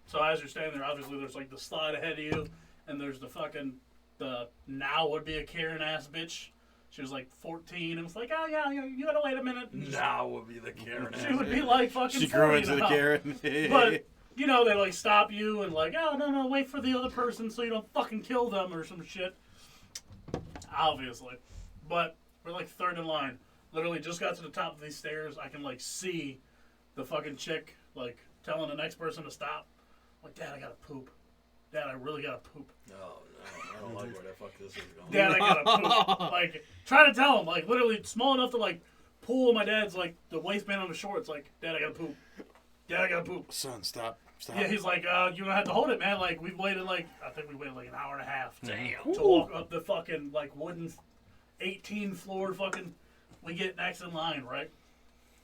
So as you're standing there, obviously there's like the slide ahead of you, and there's the now would be a Karen ass bitch. She was like 14 and was like, oh yeah, you gotta wait a minute. Now would be the Karen. She would be like fucking. She grew 40 into the now. Karen. But you know, they like stop you and like, oh no, wait for the other person so you don't fucking kill them or some shit. Obviously, but we're like third in line. Literally just got to the top of these stairs. I can like see the fucking chick like telling the next person to stop. I'm like, Dad, I gotta poop. Dad, I really gotta poop. No, I don't like where the fuck this is going. Dad, I gotta poop. Like, try to tell him, like, literally small enough to, like, pull my dad's, like, the waistband on the shorts, like, Dad, I gotta poop. Dad, I gotta poop. Son, stop. Yeah, he's like, you don't have to hold it, man. Like, we've waited, like, I think we waited, like, an hour and a half to walk up the fucking, like, wooden 18-floor fucking, we get next in line, right?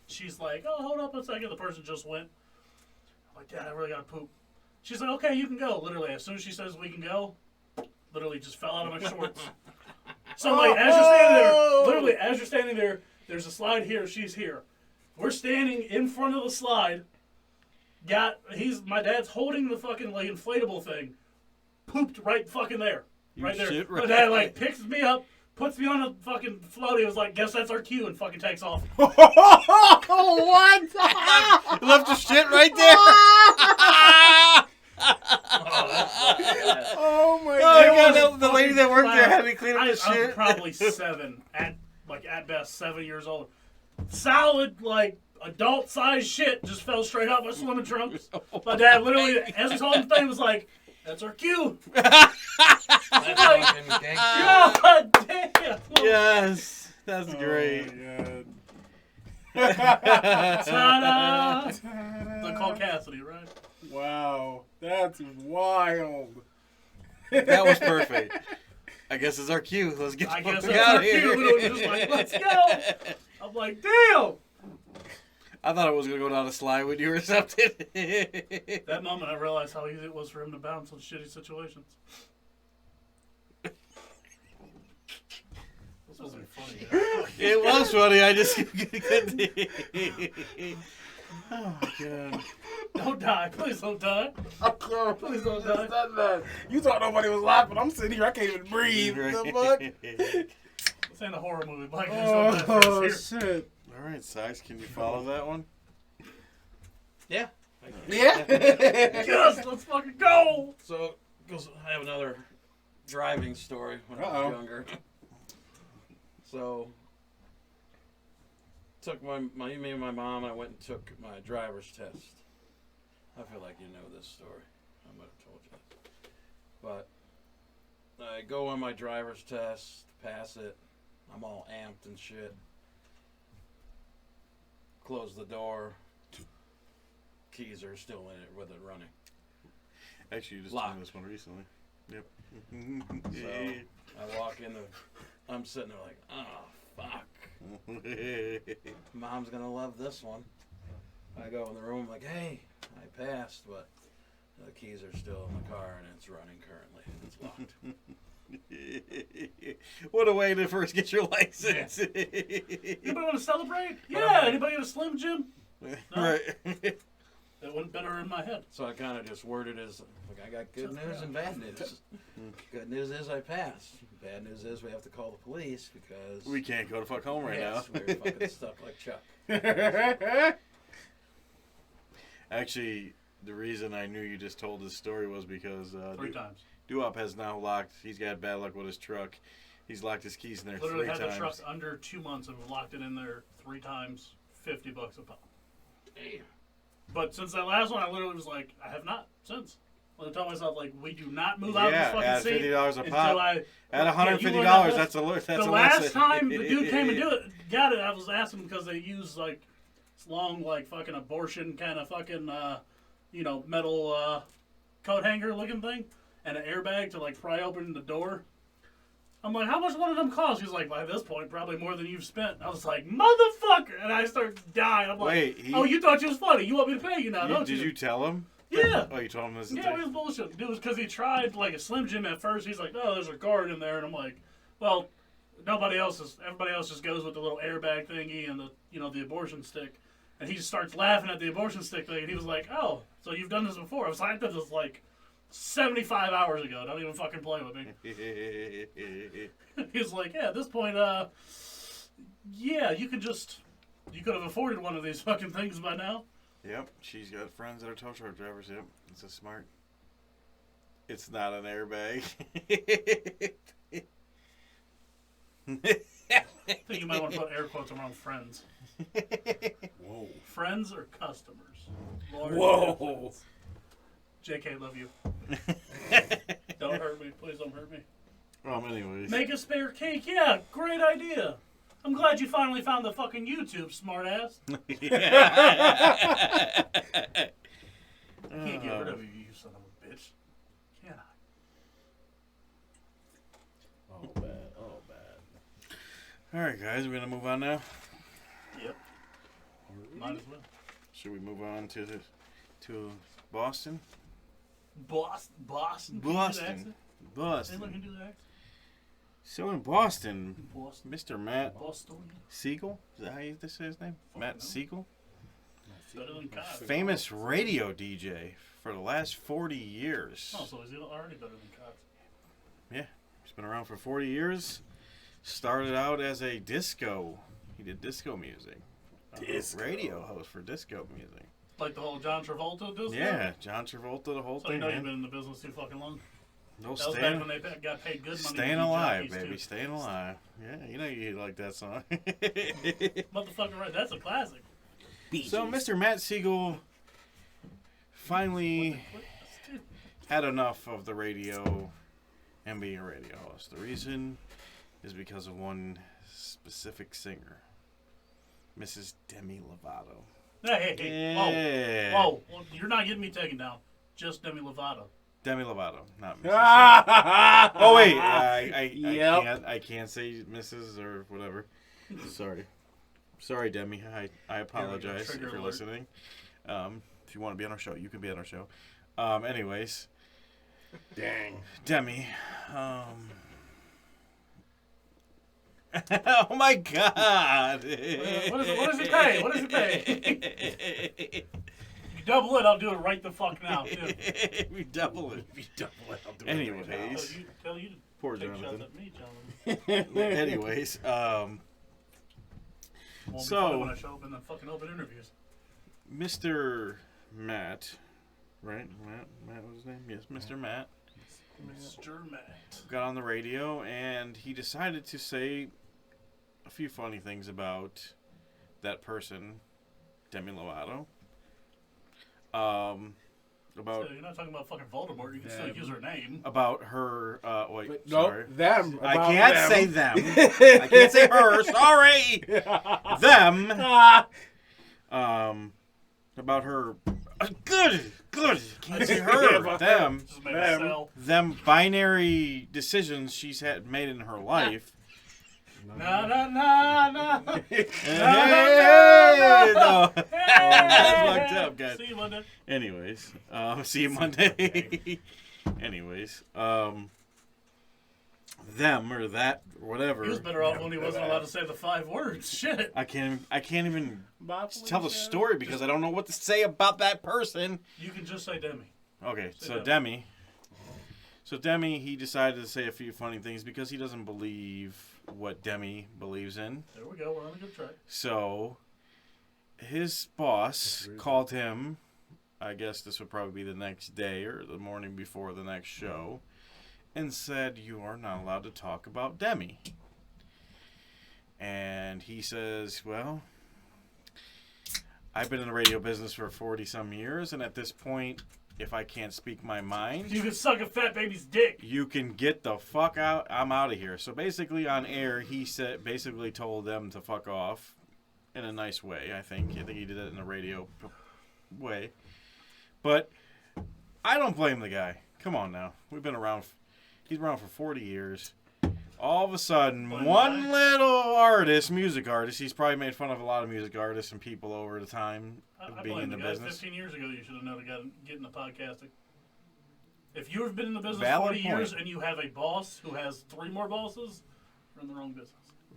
She's like, oh, hold up a second. The person just went. I'm like, Dad, I really gotta poop. She's like, okay, you can go. Literally, as soon as she says we can go, literally just fell out of my shorts. So, like, as you're standing there, literally, as you're standing there, there's a slide here, she's here. We're standing in front of the slide. My dad's holding the fucking, like, inflatable thing. Pooped right fucking there. Right there. Shit, right. My dad, like, picks me up, puts me on a fucking floaty, was like, guess that's our cue, and fucking takes off. What? Left the shit right there. Oh my Oh, god. God, the lady that worked there had me clean up the I'm shit. probably 7, at best 7 years old. Solid, like, adult-sized shit just fell straight out my swimming trunks. My dad literally, as he's holding the thing, was like, that's our cue. That's fucking gangster. God damn. Yes, that's Oh great. my god. Ta-da. They call Cassidy, right? Wow, that's wild. That was perfect. I guess it's our cue. Let's get I the guess fuck that's out our of here. cue. Literally just like, let's go. I'm like, damn. I thought it was gonna go down a slide with you or something. That moment, I realized how easy it was for him to bounce on shitty situations. This wasn't funny. It was funny. I just couldn't. Oh my god. Don't die. Please don't die. Please don't die. You thought nobody was laughing. I'm sitting here. I can't even breathe. The fuck? This ain't a horror movie. Mike, just don't die Oh first here. shit. All right, Sykes, can you follow that one? Yeah. Yeah. Yes, let's fucking go. So, I have another driving story when I was younger. So, took me and my mom, I went and took my driver's test. I feel like you know this story. I might have told you. But I go on my driver's test, pass it. I'm all amped and shit. Close the door. Keys are still in it with it running. Actually, you just Locked. told me this one recently. Yep. So I walk in I'm sitting there like, oh fuck. Mom's gonna love this one. I go in the room like, hey, I passed, but the keys are still in the car and it's running currently. It's locked. What a way to first get your license. Anybody want to celebrate? Yeah. Anybody got a Slim Jim? Right. That went better in my head. So I kind of just worded it as, like, I got good news and bad news. Good news is I passed. Bad news is we have to call the police because We can't go to fuck home right yes, now. we're fucking stuck like Chuck. Actually, the reason I knew you just told this story was because 3 times. Duop has now locked. He's got bad luck with his truck. He's locked his keys in there Literally 3 had times. the truck under 2 months and locked it in there 3 times, $50 a pop. Damn. But since that last one, I literally was like, I have not since. I told myself, like, we do not move out of this Yeah, fucking at seat $50 a until pop. I... At $150, you learned that's a that's the a last lesson. time the dude came and got it, I was asking because they use, like, long, like, fucking abortion kind of fucking, metal coat hanger looking thing and an airbag to, like, pry open the door. I'm like, how much one of them cost? He's like, by this point, probably more than you've spent. I was like, motherfucker! And I start dying. I'm like, Wait, oh, you thought you was funny. You want me to pay you now, don't you? Did you tell him? Yeah. Oh, you told him this? Yeah, it was bullshit. It was because he tried like a Slim Jim at first. He's like, oh, there's a guard in there. And I'm like, well, Everybody else just goes with the little airbag thingy and the abortion stick. And he just starts laughing at the abortion stick thing, and he was like, "Oh, so you've done this before?" I was like, "I did this like 75 hours ago. Don't even fucking play with me." He was like, "Yeah, at this point, yeah, you could have afforded one of these fucking things by now." Yep, she's got friends that are tow truck drivers. Yep, it's a smart. It's not an airbag. I think you might want to put air quotes around friends. Whoa. Friends or customers? Large Whoa. difference. JK, love you. Don't hurt me. Please don't hurt me. Anyways. Make a spare cake. Yeah, great idea. I'm glad you finally found the fucking YouTube, smartass. I can't get rid of you, you son of a bitch. Can I? Oh, bad. Oh, bad. All right, guys, we're gonna move on now. Yep. Might as well. Should we move on to Boston? Boston. Boston. Taylor Boston. can do that. So in Boston, Boston. Mr. Matt Boston. Siegel, is that how you say his name? Matt no. Siegel, Better than Cobb. famous radio DJ for the last 40 years. Oh, so is he already better than Cobb? He's been around for 40 years. Started out as a disco. He did disco music. Disco. Radio host for disco music. Like the whole John Travolta disco? Yeah, John Travolta, the whole So thing. you know man. you've been in the business too fucking long. No, That was back staying, when they got paid good money. staying to be alive, jockeys, baby. too. Staying alive. Yeah, you know you like that song. Motherfucker, right? That's a classic. So Mr. Matt Siegel finally had enough of the radio and being a radio host. The reason is because of one specific singer, Mrs. Demi Lovato. Hey. Yeah. Whoa. Well, you're not getting me taken down. Just Demi Lovato. Demi Lovato, not Mrs. Ah! Oh wait, I Yep. I can't say Mrs. or whatever. Sorry, Demi. I apologize if Trigger you're alert. listening. If you want to be on our show, you can be on our show. Anyways, Dang. Demi. Oh my God! What does it pay? What does it pay? You double it, I'll do it right the fuck now, too. We double it. If you double it, I'll do it Anyways. right now. Tell you to Poor take Jonathan. shots at me, Jonathan. Anyways, Won't be So- funny when I show up in the fucking open interviews. Mr. Matt, right? Matt was his name? Yes, Mr. Matt Mr. Matt. got on the radio and he decided to say a few funny things about that person, Demi Lovato. About So you're not talking about fucking Voldemort. You can still use her name. about her. Wait, But sorry. no, them. I about can't them. say them. I can't say her. Sorry. Them. About her. Good. Can't say her. About Them. Just made Them. a sell. Them binary decisions she's had made in her life. Nah. Hey, no. Hey! That's fucked up, guys. See you Monday. Anyways, see you Monday. Anyways, them or that or whatever. He was better off when he wasn't allowed to say the 5 words. Shit. I can't even Bye, tell the Felicia. story because I don't know what to say about that person. You can just say Demi. Okay, Say so Demi. So Demi, he decided to say a few funny things because he doesn't believe what Demi believes in. There we go. We're on a good track. So his boss called him. I guess this would probably be the next day or the morning before the next show, and said, "You are not allowed to talk about Demi." And he says, "Well, I've been in the radio business for 40-some years, and at this point, if I can't speak my mind, You can suck a fat baby's dick. you can get the fuck out. I'm out of here." So basically, on air, he basically told them to fuck off in a nice way. I think he did it in a radio way. But I don't blame the guy. Come on now, we've been around. He's been around for 40 years. All of a sudden, Blame one the guy? little music artist. He's probably made fun of a lot of music artists and people over the time of I being blame in the the guy. business. 15 years ago, you should have known to get into podcasting. If you've been in the business Valid 40 years point. and you have a boss who has 3 more bosses, You're in the wrong business.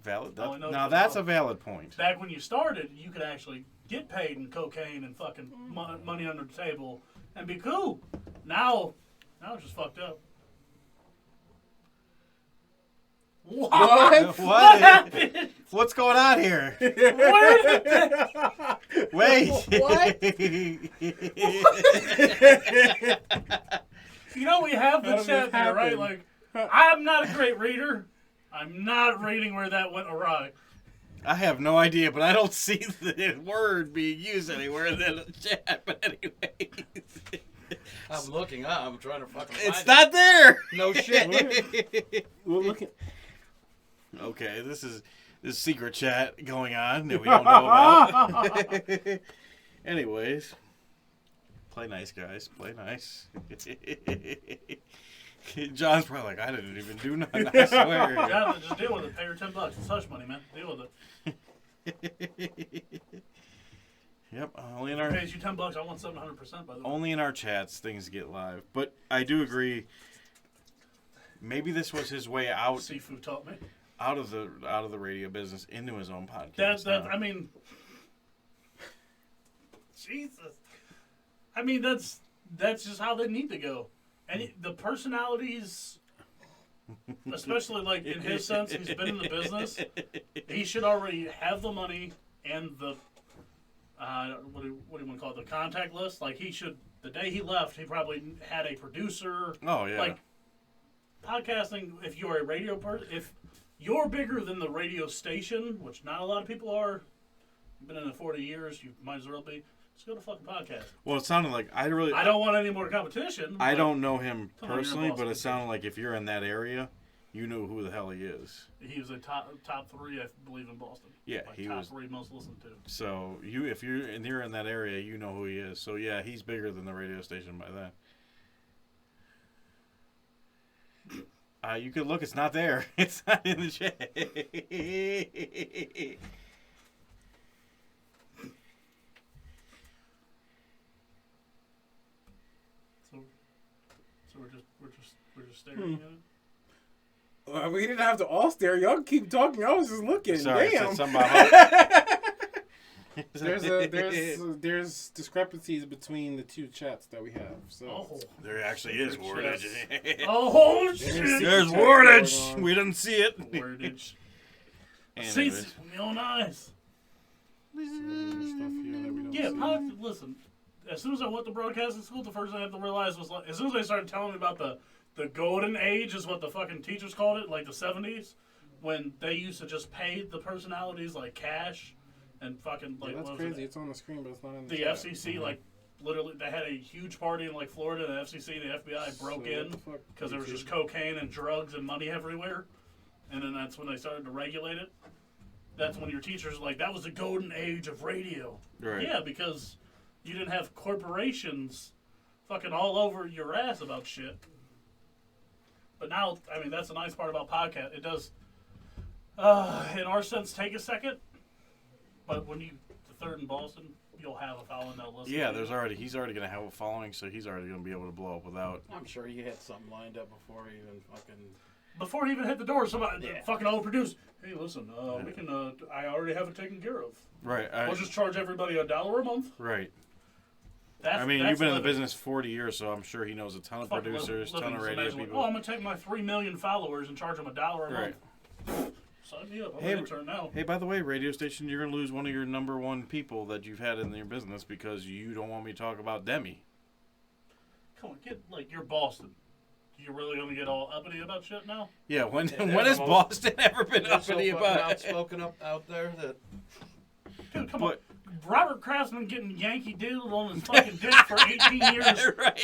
Valid. Oh, I know Now it's that's a wrong. valid point. Back when you started, you could actually get paid in cocaine and fucking money under the table and be cool. Now it's just fucked up. What? What happened? What's going on here? Where did that? Wait. What? You know, we have the How did chat this there, right? happen? Like, I'm not a great reader. I'm not reading where that went awry. I have no idea, but I don't see the word being used anywhere in the chat. But anyways, I'm looking up. I'm trying to fucking find it's not there. No shit. Well, look at. Okay, this is secret chat going on that we don't know about. Anyways, play nice, guys. Play nice. John's probably like, I didn't even do nothing. I swear. Yeah, just deal with it. Pay your $10. It's hush money, man. Deal with it. Yep. Only in our Pays you $10. I want 700%, by the way. only in our chats things get live. But I do agree. Maybe this was his way out Seafood taught me. out of the radio business into his own podcast. That's now. I mean, Jesus. I mean, that's just how they need to go. And the personalities, especially like in his sense, he's been in the business. He should already have the money and the what do you want to call it? The contact list. Like he should. The day he left, he probably had a producer. Oh yeah. Like podcasting. If you're a radio person, if you're bigger than the radio station, which not a lot of people are. You've been in it 40 years. You might as well be. Just go to fucking podcast. Well, it sounded like I don't want any more competition. I but don't know him Come on, you're a personally, boss. but it sounded like if you're in that area, you knew who the hell he is. He was a top 3, I believe, in Boston. Yeah, like he top was. 3 most listened to. So if you're in that area, you know who he is. So yeah, he's bigger than the radio station by that. You could look. It's not there. It's not in the chat. So we're just staring at it. We didn't have to all stare. Y'all keep talking. I was just looking. Sorry, I Damn. said something about There's discrepancies between the two chats that we have. So Oh, There actually is wordage. oh shit! There's What's wordage. going on? We didn't see it. Wordage. Anyways. Seats with my own eyes. there's stuff here that we don't Yeah, see. listen. As soon as I went to broadcasting school, the first thing I had to realize was like, as soon as they started telling me about the golden age, is what the fucking teachers called it, like the 70s, when they used to just pay the personalities like cash and fucking like Yeah, that's what was it? crazy. It's on the screen, but it's not in the The chat. FCC like literally they had a huge party in like Florida, and the FCC and the FBI broke So in what the fuck, because there was just YouTube? cocaine and drugs and money everywhere, and then that's when they started to regulate it. That's when your teachers like that was the golden age of radio. Right. Yeah, because you didn't have corporations fucking all over your ass about shit. But now, I mean, that's the nice part about podcast. It does, in our sense, take a second. But when the third in Boston, you'll have a following that'll listen. Yeah, to you. he's already going to have a following, so he's already going to be able to blow up without. I'm sure you had something lined up before you even fucking. Before he even hit the door, somebody Yeah. fucking all produced. Hey, listen, we can. I already have it taken care of. Right. We'll just charge everybody $1 a month. Right. That's, I mean, that's you've been in the living. business 40 years, so I'm sure he knows a ton of Fucking producers, living. ton of So radio imagine, people. oh, I'm gonna take my 3 million followers and charge them $1 a Right. month. Sign me up. I'm Hey, an intern now. Hey, by the way, radio station, you're going to lose one of your number one people that you've had in your business because you don't want me to talk about Demi. Come on, you're Boston. You really gonna get all uppity about shit now? Yeah, when Yeah, when has the most- Boston ever been They're so uppity fucking about it? outspoken out there that Dude, come But- on. Robert Craftsman getting Yankee Doodled on his fucking dick for 18 years, Right.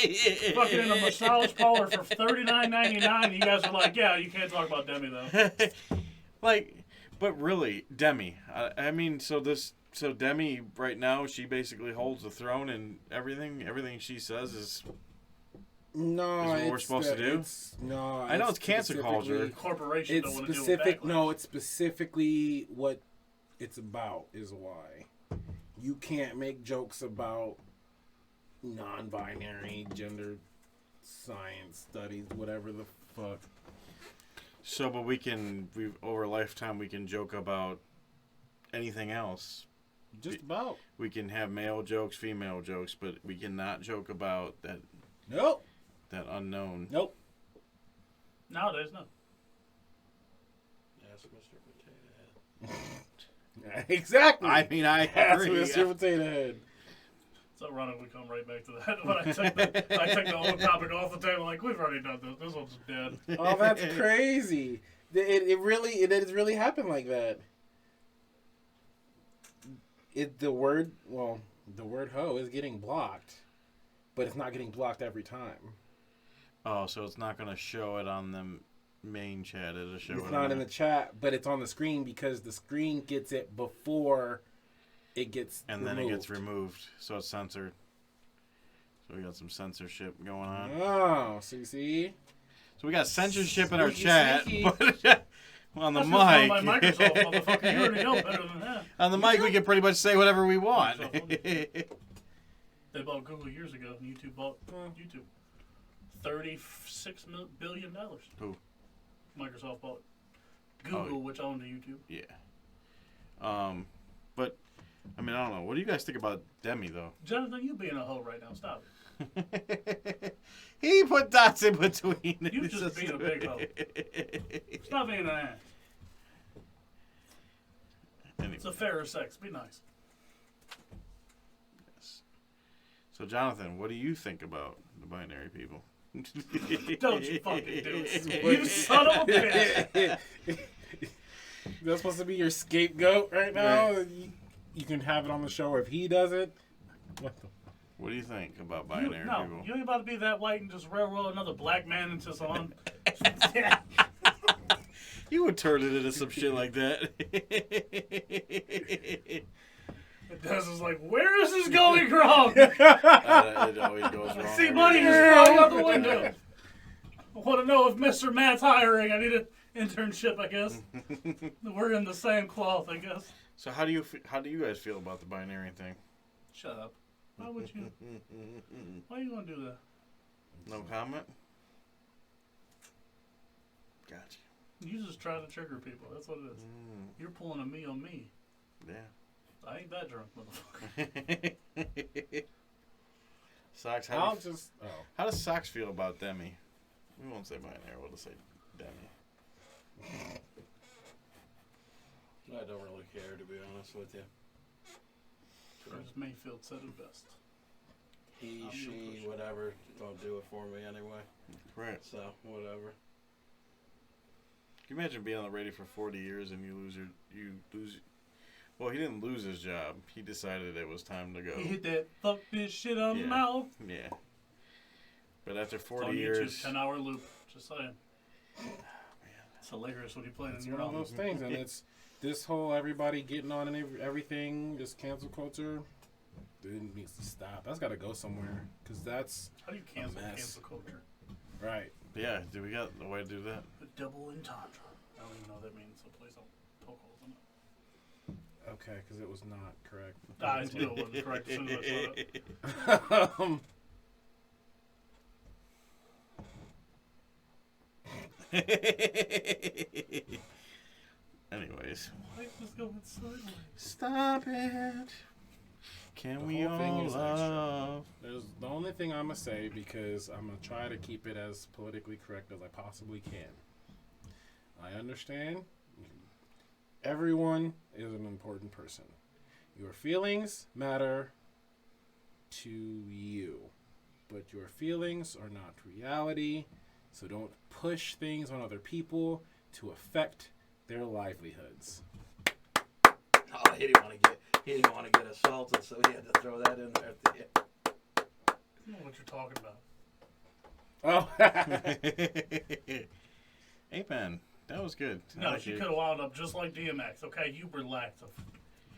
fucking in a massage parlor for $39.99. You guys are like, yeah, you can't talk about Demi though. Like, but really, Demi. I mean, so Demi right now, she basically holds the throne, and everything she says is. No, Is what we're it's supposed to do? No, I know it's cancer culture. Corporation don't It's want to specific. deal with No, it's specifically what it's about. Is why you can't make jokes about non-binary, gender, science studies, whatever the fuck. So, but over a lifetime, we can joke about anything else. Just about. We can have male jokes, female jokes, but we cannot joke about that. Nope. That unknown. Nope. Nowadays, no. Yes, Mr. Potato Head. Exactly. I mean, I That's agree. Mr. Potato Head. It's ironic we come right back to that. When I take the whole topic off the table, like, we've already done this. This one's dead. Oh, that's crazy. It has really happened like that. The word hoe is getting blocked, but it's not getting blocked every time. Oh, so it's not going to show it on the main chat. It'll show It's it not in the chat, but it's on the screen because the screen gets it before it gets and removed. then it gets removed, so it's censored. So we got some censorship going on. Oh, so you see? So we got censorship in our Sneaky, chat, sneaky. but on the That's just on mic, my Microsoft, motherfucker. You already know better than that. on the mic, we can pretty much say whatever we want. They bought Google years ago, and YouTube bought YouTube. $36 billion. Who? Microsoft bought Google, which owned YouTube. Yeah. But I mean, I don't know. What do you guys think about Demi, though? Jonathan, you being a hoe right now. Stop it. He put dots in between. You just being a big hoe. Stop being an ass. Anyway. It's a fairer sex. Be nice. Yes. So, Jonathan, what do you think about the binary people? Don't you fucking do it. You son of a bitch. That's supposed to be your scapegoat right now. Right. You can have it on the show if he does it. What the? What do you think about binary people? You ain't about to be that white and just railroad another black man into some. You would turn it into some shit like that. Des is like, where is this going wrong? It always goes wrong. See money just falling out the window. I want to know if Mr. Matt's hiring. I need an internship, I guess. We're in the same cloth, I guess. So how do you guys feel about the binary thing? Shut up. Why would you? Why are you going to do that? No comment? Gotcha. You just try to trigger people. That's what it is. You're pulling a me on me. Yeah. I ain't that drunk, motherfucker. Socks, how does Socks feel about Demi? We won't say binary, we'll just say Demi. I don't really care, to be honest with you. Curtis Mayfield said it best. He, she, whatever, don't do it for me anyway. Right. So, whatever. Can you imagine being on the radio for 40 years and you lose. Well, he didn't lose his job. He decided it was time to go. He hit that fuck this shit on the mouth. Yeah. But after 40 on years. YouTube, 10-hour loop. Just saying. Oh, man. It's hilarious when you play it in your one of those things, and it's this whole everybody getting on and everything, this cancel culture. It needs to stop. That's got to go somewhere, because that's how do you cancel culture? Right. Yeah. Do we got a way to do that? A double entendre. I don't even know what that means. So please don't poke holes in it. Okay, because it was not correct. I knew it wasn't correct as soon as I saw it. Anyways. Life is going sideways. Stop it. Can we all love? There's the only thing I'm going to say, because I'm going to try to keep it as politically correct as I possibly can. I understand. Everyone is an important person. Your feelings matter to you, but your feelings are not reality, so don't push things on other people to affect their livelihoods. Oh, he didn't want to get assaulted, so he had to throw that in there at the end. I don't know what you're talking about. Oh. Hey, man. That was good. No, she could have wound up just like DMX. Okay, you relax.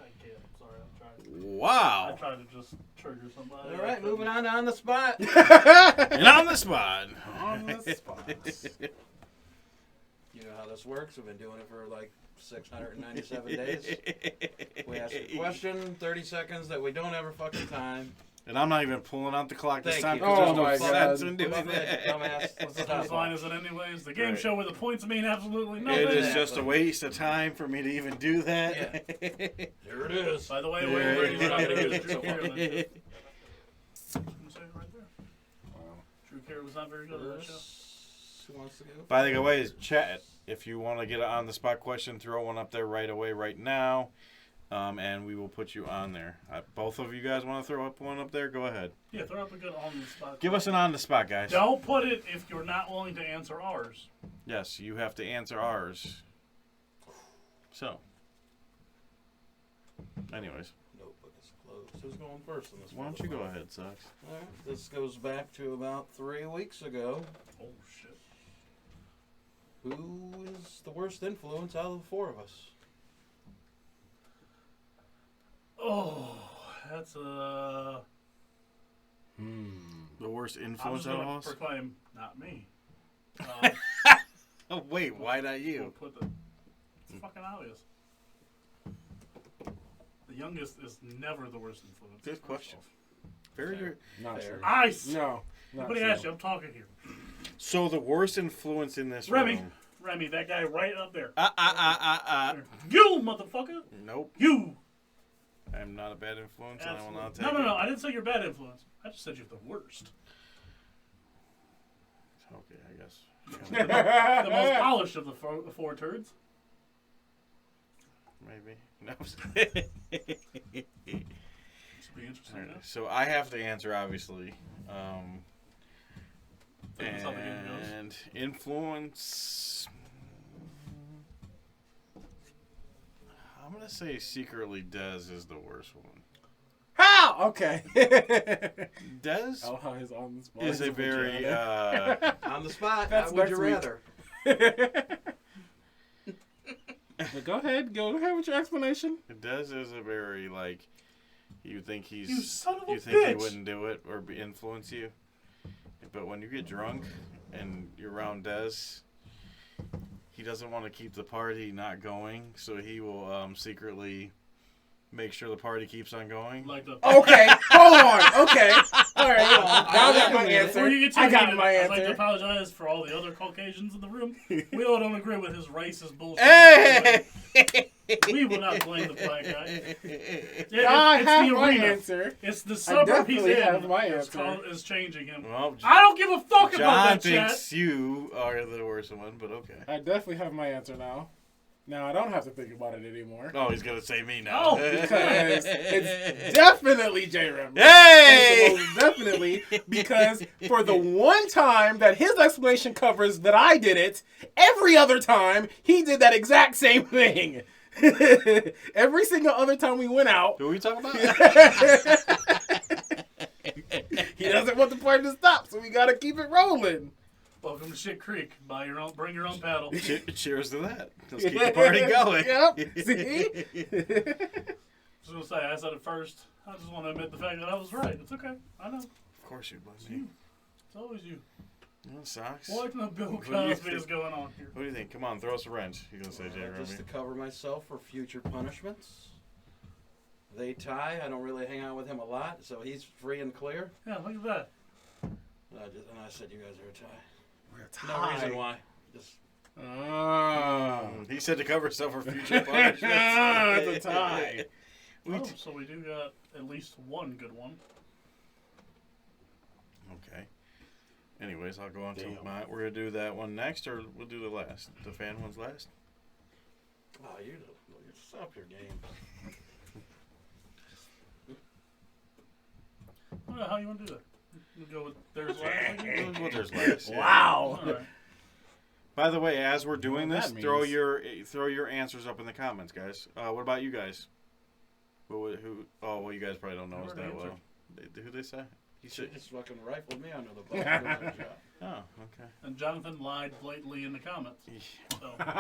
I can't. I'm sorry. I'm trying. Wow. I tried to just trigger somebody. All right, moving on the spot. And on the spot. On the spot. You know how this works. We've been doing it for like 697 days. We ask a question, 30 seconds that we don't ever fucking time. And I'm not even pulling out the clock this Thank time you. because Oh there's my no God. sense in doing that. Dumbass. What's the line is it anyways? The game Right. show where the points mean absolutely nothing. It is just a waste of time for me to even do that. Here it is. By the way, Wayne Brady's not very good at Drew Carey. I'm gonna say it right there. Drew Carey was not very good at that show. Who wants to go? By the way, chat. If you want to get an on-the-spot question, throw one up there right away, right now, and we will put you on there. Both of you guys want to throw up one up there? Go ahead. Yeah, throw up a good on the spot. Give us an on-the-spot, guys. Don't put it if you're not willing to answer ours. Yes, you have to answer ours. So, anyways, Notebook is closed. Who's going first in this? why don't you go ahead, Sox? All right. This goes back to about 3 weeks ago. Oh shit. Who is the worst influence out of the 4 of us? Oh, that's a. The worst I'm influence just out of gonna us? proclaim not me. Oh, wait, why not We'll you? put the. It's fucking obvious. The youngest is never the worst influence. Good question. Very good. Not Fair. true. Ice. No. Not Nobody true. asked you. I'm talking here. So, the worst influence in this Remy. room. Remy, that guy right up there. Nope. You motherfucker. Nope. You. I'm not a bad influence, and I will not take No, no, it. no. I didn't say you're bad influence. I just said you're the worst. Okay, I guess. The most polished of the four turds. Maybe. No. This will be interesting. Alright, Huh? so I have to answer, obviously. That's how the game goes. And influence. I'm gonna say secretly Dez is the worst one. How? Okay. Dez Oh, how he's on the spot. is a very On the spot. That's How would next you week. rather? But go ahead with your explanation. Dez is a very like you think he's You son of a you think he bitch. wouldn't do it or influence you, but when you get drunk and you're around Dez, he doesn't want to keep the party not going, so he will secretly make sure the party keeps on going. Like the. Okay, hold on. Okay, all right. Now I got my Before answer. Before you get too I got heated, my I'd like to answer. apologize for all the other Caucasians in the room. We all don't agree with his racist bullshit. Hey! We will not blame the black guy. I It's have the my arena. answer. It's the suburb he's definitely in. have my It's answer. is changing him. Well, I don't give a fuck about John that chat. thinks you are the worst one, but okay. I definitely have my answer now. Now I don't have to think about it anymore. Oh, he's gonna say me now. Oh, Because it's definitely J-Ram. Hey! It's most definitely because for the one time that his explanation covers that I did it, every other time he did that exact same thing. Every single other time we went out, Who are we talking about? he doesn't want the party to stop, so we gotta keep it rolling. Welcome to Shit Creek. Bring your own paddle. Cheers to that. Let's keep the party going. Yep. See? I was gonna say, I said it first. I just want to admit the fact that I was right. It's okay. I know. Of course you blame me. It's always you. No socks. What in the Bill What do you Cosby is going on here? What do you think? Come on, throw us a wrench. You're gonna say Jay Just to Remy. cover myself for future punishments. They tie. I don't really hang out with him a lot, so he's free and clear. Yeah, look at that. And I said, you guys are a tie. We're a No tie. reason why. Just He said to cover himself for future punishments. It's a tie. So we do got at least one good one. Okay. Anyways, I'll go on to Damn. my. We're gonna do that one next, or we'll do the last. The fan ones last. oh, you stop your game. How you want to do that? You go with theirs last. Well, there's last. yeah. Wow. All right. By the way, as we're doing What this, that throw means. your answers up in the comments, guys. What about you guys? Who? Oh, well, you guys probably don't know us that well. Who they say? He She said. just fucking rifled me under the bus. Doing her job. Oh, okay. And Jonathan lied blatantly in the comments. So, just gonna put that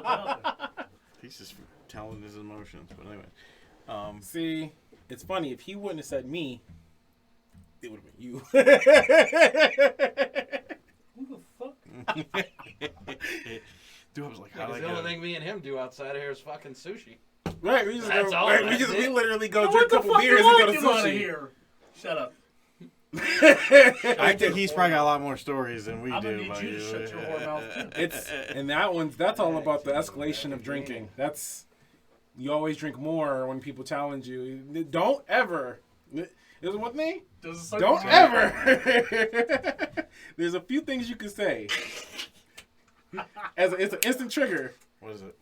out there. He's just telling his emotions. But anyway, See, it's funny. If he wouldn't have said me, it would have been you. Who the fuck? dude, I was like, how Because do I the get only him? thing me and him do outside of here is fucking sushi. Right, we just That's go, all right, I we did. literally go Now, drink what a the couple fuck beers do and I go to do out of sushi. here? Shut up. I think he's probably got a lot more stories than we I'm do. gonna about need you to shut your whore mouth too. And that's all about the escalation of drinking. You always drink more when people challenge you. Don't ever. Is it with me? Don't ever. There's a few things you can say. It's an instant trigger. What is it?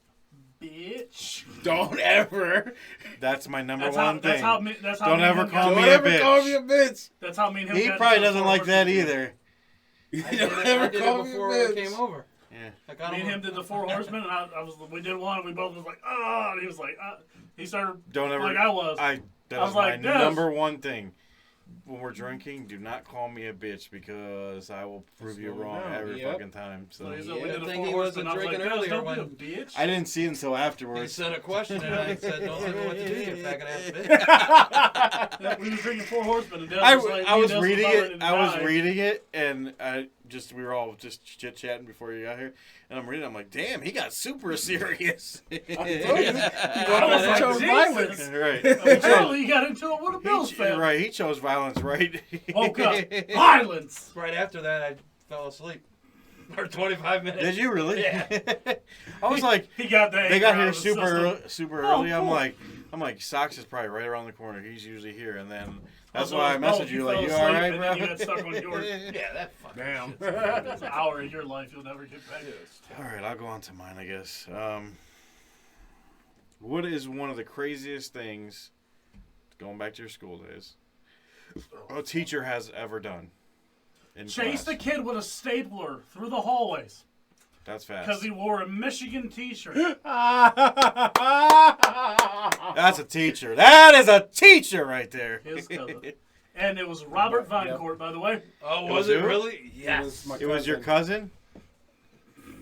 Bitch. Don't ever. That's my number one thing. That's how Don't me and ever him call got- me Don't a ever bitch. call me a bitch. That's how me and him He got probably into doesn't the like Four that Horsemen. either. I did it before I came over. Yeah. I got Me and him did the Four Horsemen, and we did one, and we both was like, ah, and he was like, he started Don't ever. like I was. That I was is my like, Des. number one thing. When we're drinking, do not call me a bitch because I will prove you wrong every fucking time. So So he's Yeah, we did I the think Four he Horsemen. wasn't I was like, drinking Des, earlier don't when- be a bitch. I didn't see it until He afterwards. said a question, and I said, "Don't tell me what to do, you faggot ass bitch." We were drinking Four Horsemen, and Des I was like, was me and Des reading about it. ready to I was die. reading it, and we were all just chit chatting before you got here. And I'm reading. I'm like, damn, he got super serious. I told you. I was like, chose Jesus. violence. Right. Apparently, he got into it with a Bills fan. Right. He chose violence. Right. Woke up. Violence. Right after that, I fell asleep for 25 minutes. Did you really? Yeah. I was like, He got that. they got out here of the super system. super Oh, early. cool. I'm like, Socks is probably right around the corner. He's usually here, and then that's Also, why I oh, messaged you like, fell you asleep, all right, and bro? then you got stuck on yours. Yeah, that fucking Damn. shit. It's an hour of your life you'll never get back. All right, I'll go on to mine, I guess. What is one of the craziest things, going back to your school days, a teacher has ever done in Chase class? the kid with a stapler through the hallways That's because fast. he wore a Michigan t-shirt. That's a teacher. That is a teacher right there. His cousin. And it was Robert Vinecourt, by the way. Oh, was was it? it really? Yes. It was your cousin?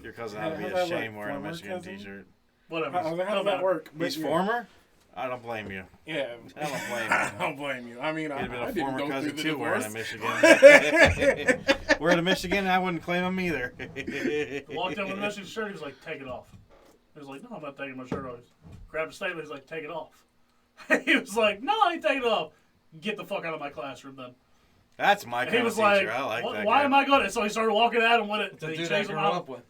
Your cousin had to be How does that ashamed work? wearing a Former Michigan cousin? t-shirt. Whatever. How does Doesn't that matter. work? He's former? I don't blame you. Yeah. I don't blame you. I don't blame you. I mean, He'd I have been a didn't former go cousin through the too wearing a divorce. Michigan. Wearing a Michigan, I wouldn't claim him either. Walked in with a Michigan shirt. He was like, take it off. He was like, no, I'm not taking my shirt off. Grabbed a stapler. He's like, take it off. He was like, no, I ain't taking it off. Get the fuck out of my classroom then. That's my And kind he of was teacher. like, I like that why guy. am I going to? So he started walking at him with it. The He dude I chased him grew out. up with.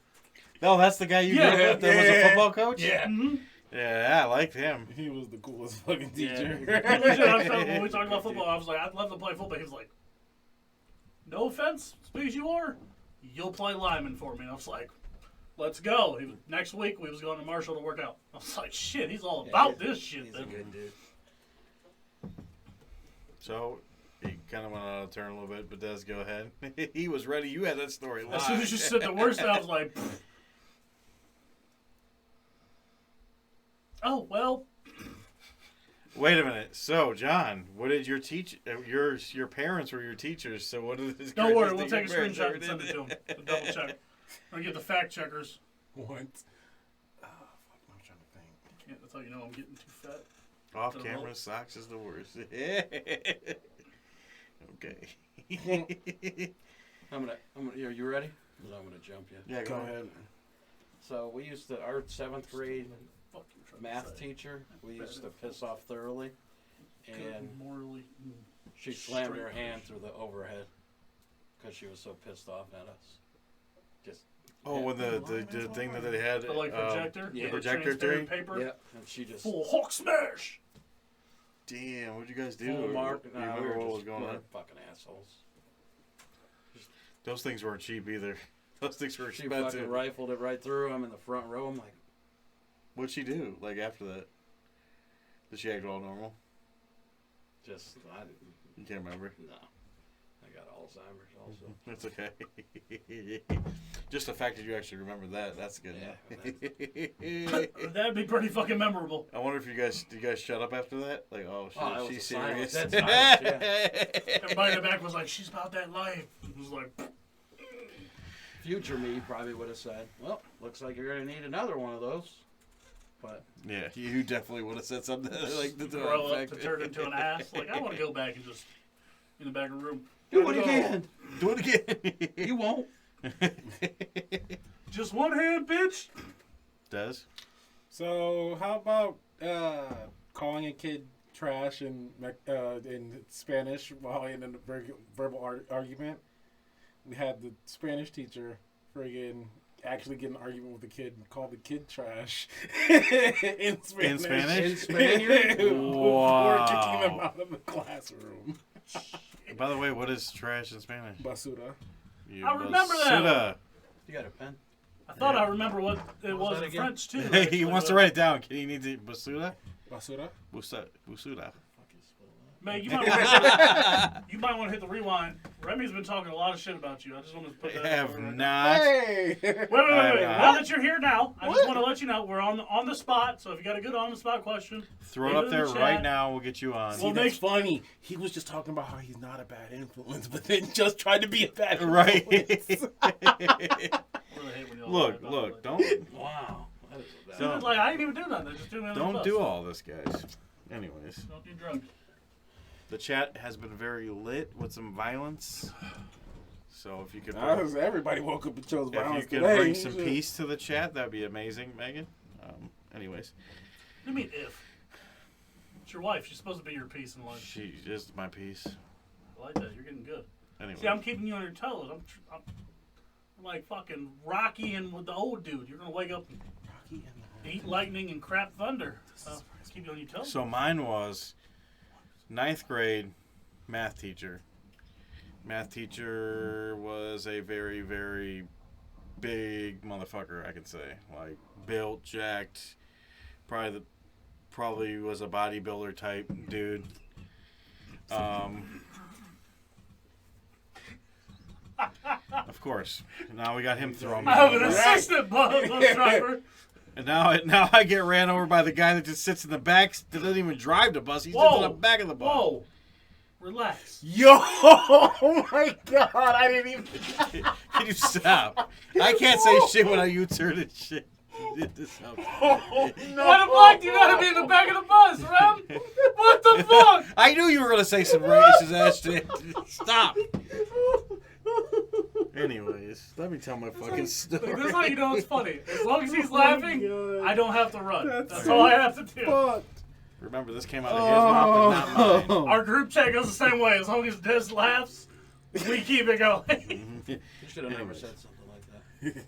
No, that's the guy you Yeah. grew up with that was a football coach? Yeah. Mhm. Yeah, I liked him. He was the coolest fucking Yeah. teacher. Legit, I said, when we talked about football, I was like, I'd love to play football. He was like, no offense, as big as you are, you'll play lineman for me. And I was like, let's go. Next week, we was going to Marshall to work out. I was like, shit, he's all about this shit. He's a Then. good dude. So, he kind of went out of turn a little bit, but Des, go ahead. He was ready. You had that story live. As soon as you said the worst, I was like, pfft. Oh, well, Wait a minute. So, John, what did your your parents were your teachers, so what did this don't worry, craziest we'll thing take a your parents screenshot ever and send it did? to him to double check. I'm going to get the fact checkers. What? Oh, fuck, I'm trying to think. Yeah, that's how you know I'm getting too fat. Off The camera vote. Socks is the worst. Okay. I'm gonna. Are you ready? 'Cause I'm gonna jump you. Yeah, go ahead. So we used to, our 7th grade Fuck you, trying to math say. teacher, we used to piss off thoroughly, Good and morally. she slammed her straight hand through the overhead because she was so pissed off at us. Just Oh, when the thing that they had, The like projector, yeah. the projector transparent thing. paper, yeah, and she just full Hulk smash. Damn, what'd you guys do? full Or mark. you Nah, remember we were what just was going on? fucking assholes. Those things weren't cheap either. Those things were She expensive. fucking rifled it right through. I'm in the front row. I'm like, What'd she do? Like after that, did she act all normal? just I didn't. You can't remember. No, I got Alzheimer's also. That's okay. Just the fact that you actually remember that—that's good enough. That'd be pretty fucking memorable. I wonder if you guys shut up after that? Like, oh shit, Oh, it was she's a silence. serious. Dead silence, Everybody in the back was like, she's about that life. It was like, Future me probably would have said, "Well, looks like you're gonna need another one of those." But Yeah, you definitely would have said something like the grow up to turn into an ass. Like, I want to go back and just, in the back of the room. do it again. Do it again. You won't. Just one hand, bitch. Des? So, how about calling a kid trash in Spanish while in a verbal argument. We had the Spanish teacher friggin' actually get an argument with the kid and call the kid trash in Spanish. In Spanish? In Spanish? Before kicking them out of the classroom. By the way, what is trash in Spanish? Basura. You I remember that basura. You got a pen? I thought I remember what it What was was that in again? French too. He actually, wants to but- write it down. He needs it. Basura? Basura? Basura. Man, you might want to hit the rewind. Remy's been talking a lot of shit about you. I just want to put I that. have on the record. not. Hey! Wait. I Now that you're here now, I just What? want to let you know we're on the spot. So if you got a good on the spot question, Throw it leave up in there the right chat. now. We'll get you on. See, Well, that's funny. He was just talking about how he's not a bad influence, but then just tried to be a bad Right. influence. I really hate when y'all lie about Look, it. don't Wow. That is a bad Don't- Like I didn't even do nothing. They just threw me on the don't bus. do all this, guys. Anyways, Don't do drugs. the chat has been very lit with some violence. So if you could, Everybody woke up and chose if you violence could today. bring some peace to the chat, that'd be amazing, Megan. Anyways, What do you mean if? It's your wife. She's supposed to be your peace in life. she is my peace. I like that. You're getting good. Anyway, See, I'm keeping you on your toes. I'm like fucking Rocky and with the old dude. You're gonna wake up and eat lightning and crap thunder. Keep you on your toes. so mine was 9th grade math teacher. Math teacher was a very, very big motherfucker, I can say. Like, built, jacked, probably was a bodybuilder type dude. Of course. Now we got him throwing me. I have an under the bus. assistant bus driver. And now I get ran over by the guy that just sits in the back, that doesn't even drive the bus. He sits in the back of the bus. Whoa. Relax. Yo! Oh my god, I didn't even. Can you stop? I can't say shit when I U-turn and shit. Oh, no. Why the fuck do you gotta be in the back of the bus, Rem? What the fuck? I knew you were gonna say some racist ass shit. Stop. Anyways, let me tell my fucking story. This is how you know it's funny. As long as he's laughing, God. I don't have to run. That's That's all I have to do. Fuck. Remember, this came out of his mouth and not mine. Our group chat goes the same way. As long as Des laughs, we keep it going. You should have never Anyways. said something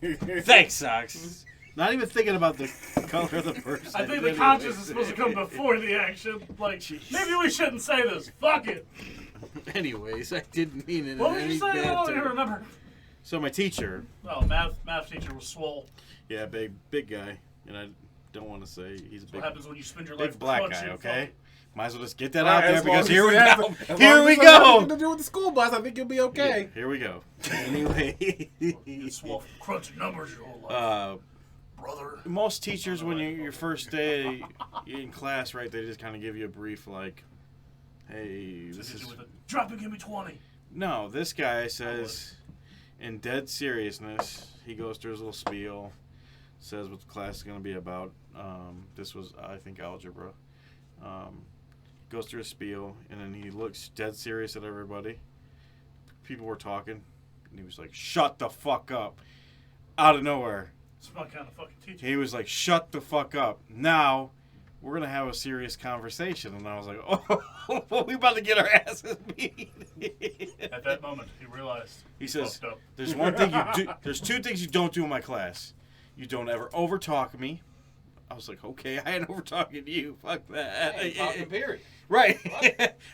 like that. Thanks, Sox. Not even thinking about the color of the person. I think the conscious is supposed to come before the action. Like, maybe we shouldn't say this. Fuck it. Anyways, I didn't mean it What in would any you say? I bad don't even term. remember. So my teacher, Oh, math teacher was swole. yeah, big guy, and I don't want to say he's a What big happens when you spend your life big black crunchy guy, and okay? fucking- Might as well just get that out there As long because as here we it has- go. as long Here as we it has nothing go. to do with the school bus, I think you'll be okay. Yeah, here we go. Anyway, You swole from crunching numbers your whole life, brother. most teachers, when you're your first day in class, right, they just kind of give you a brief, like, hey, this Hit is... you with a, drop and give me 20. No, this guy says, in dead seriousness, he goes through his little spiel, says what the class is going to be about. This was, I think, algebra. Goes through a spiel, and then he looks dead serious at everybody. People were talking, and he was like, shut the fuck up. Out of nowhere. It's my kind of fucking teacher. He was like, shut the fuck up. Now, we're going to have a serious conversation. And I was like, oh, we about to get our asses beat. At that moment, he realized. He says, fucked up. there's one thing you do. There's two things you don't do in my class. You don't ever overtalk me. I was like, okay, I ain't overtalking you. Fuck that. Hey, talking period. Right.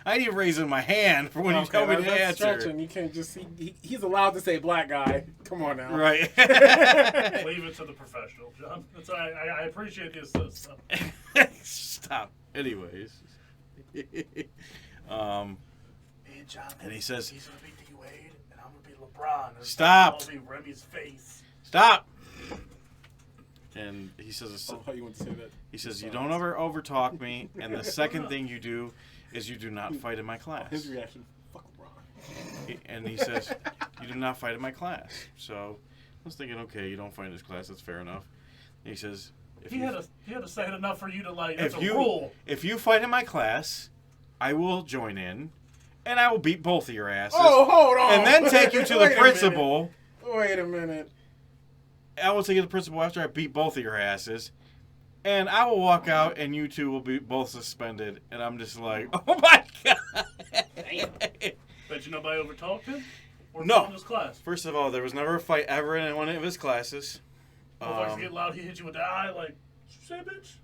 I ain't even raising my hand for when you tell me to that's answer. stretching. You can't just see. He's allowed to say black guy. Come on now. Right. Leave it to the professional, John. That's I appreciate the assist. So. Stop. Anyways. Me and John. And he says, he's gonna be D Wade, and I'm gonna be LeBron. And Stop. I'll be Remy's face. Stop. And he says, Oh, how you want to say that? he says, you don't ever overtalk me. And the second thing you do is you do not fight in my class. His reaction. Fuck LeBron. And he says, you do not fight in my class. So I was thinking, okay, you don't fight in his class. That's fair enough. And he says, He had to say it enough for you to like. That's a rule. if you fight in my class, I will join in, and I will beat both of your asses. Oh, hold on. And then take you to the Wait a principal. minute. Wait a minute. I will take you to the principal after I beat both of your asses. And I will walk out, and you two will be both suspended. And I'm just like, oh my God. Bet you nobody ever talked to him? Or No. in his class? First of all, there was never a fight ever in one of his classes. Motherfuckers get loud, he hit you with the eye, like, say, bitch.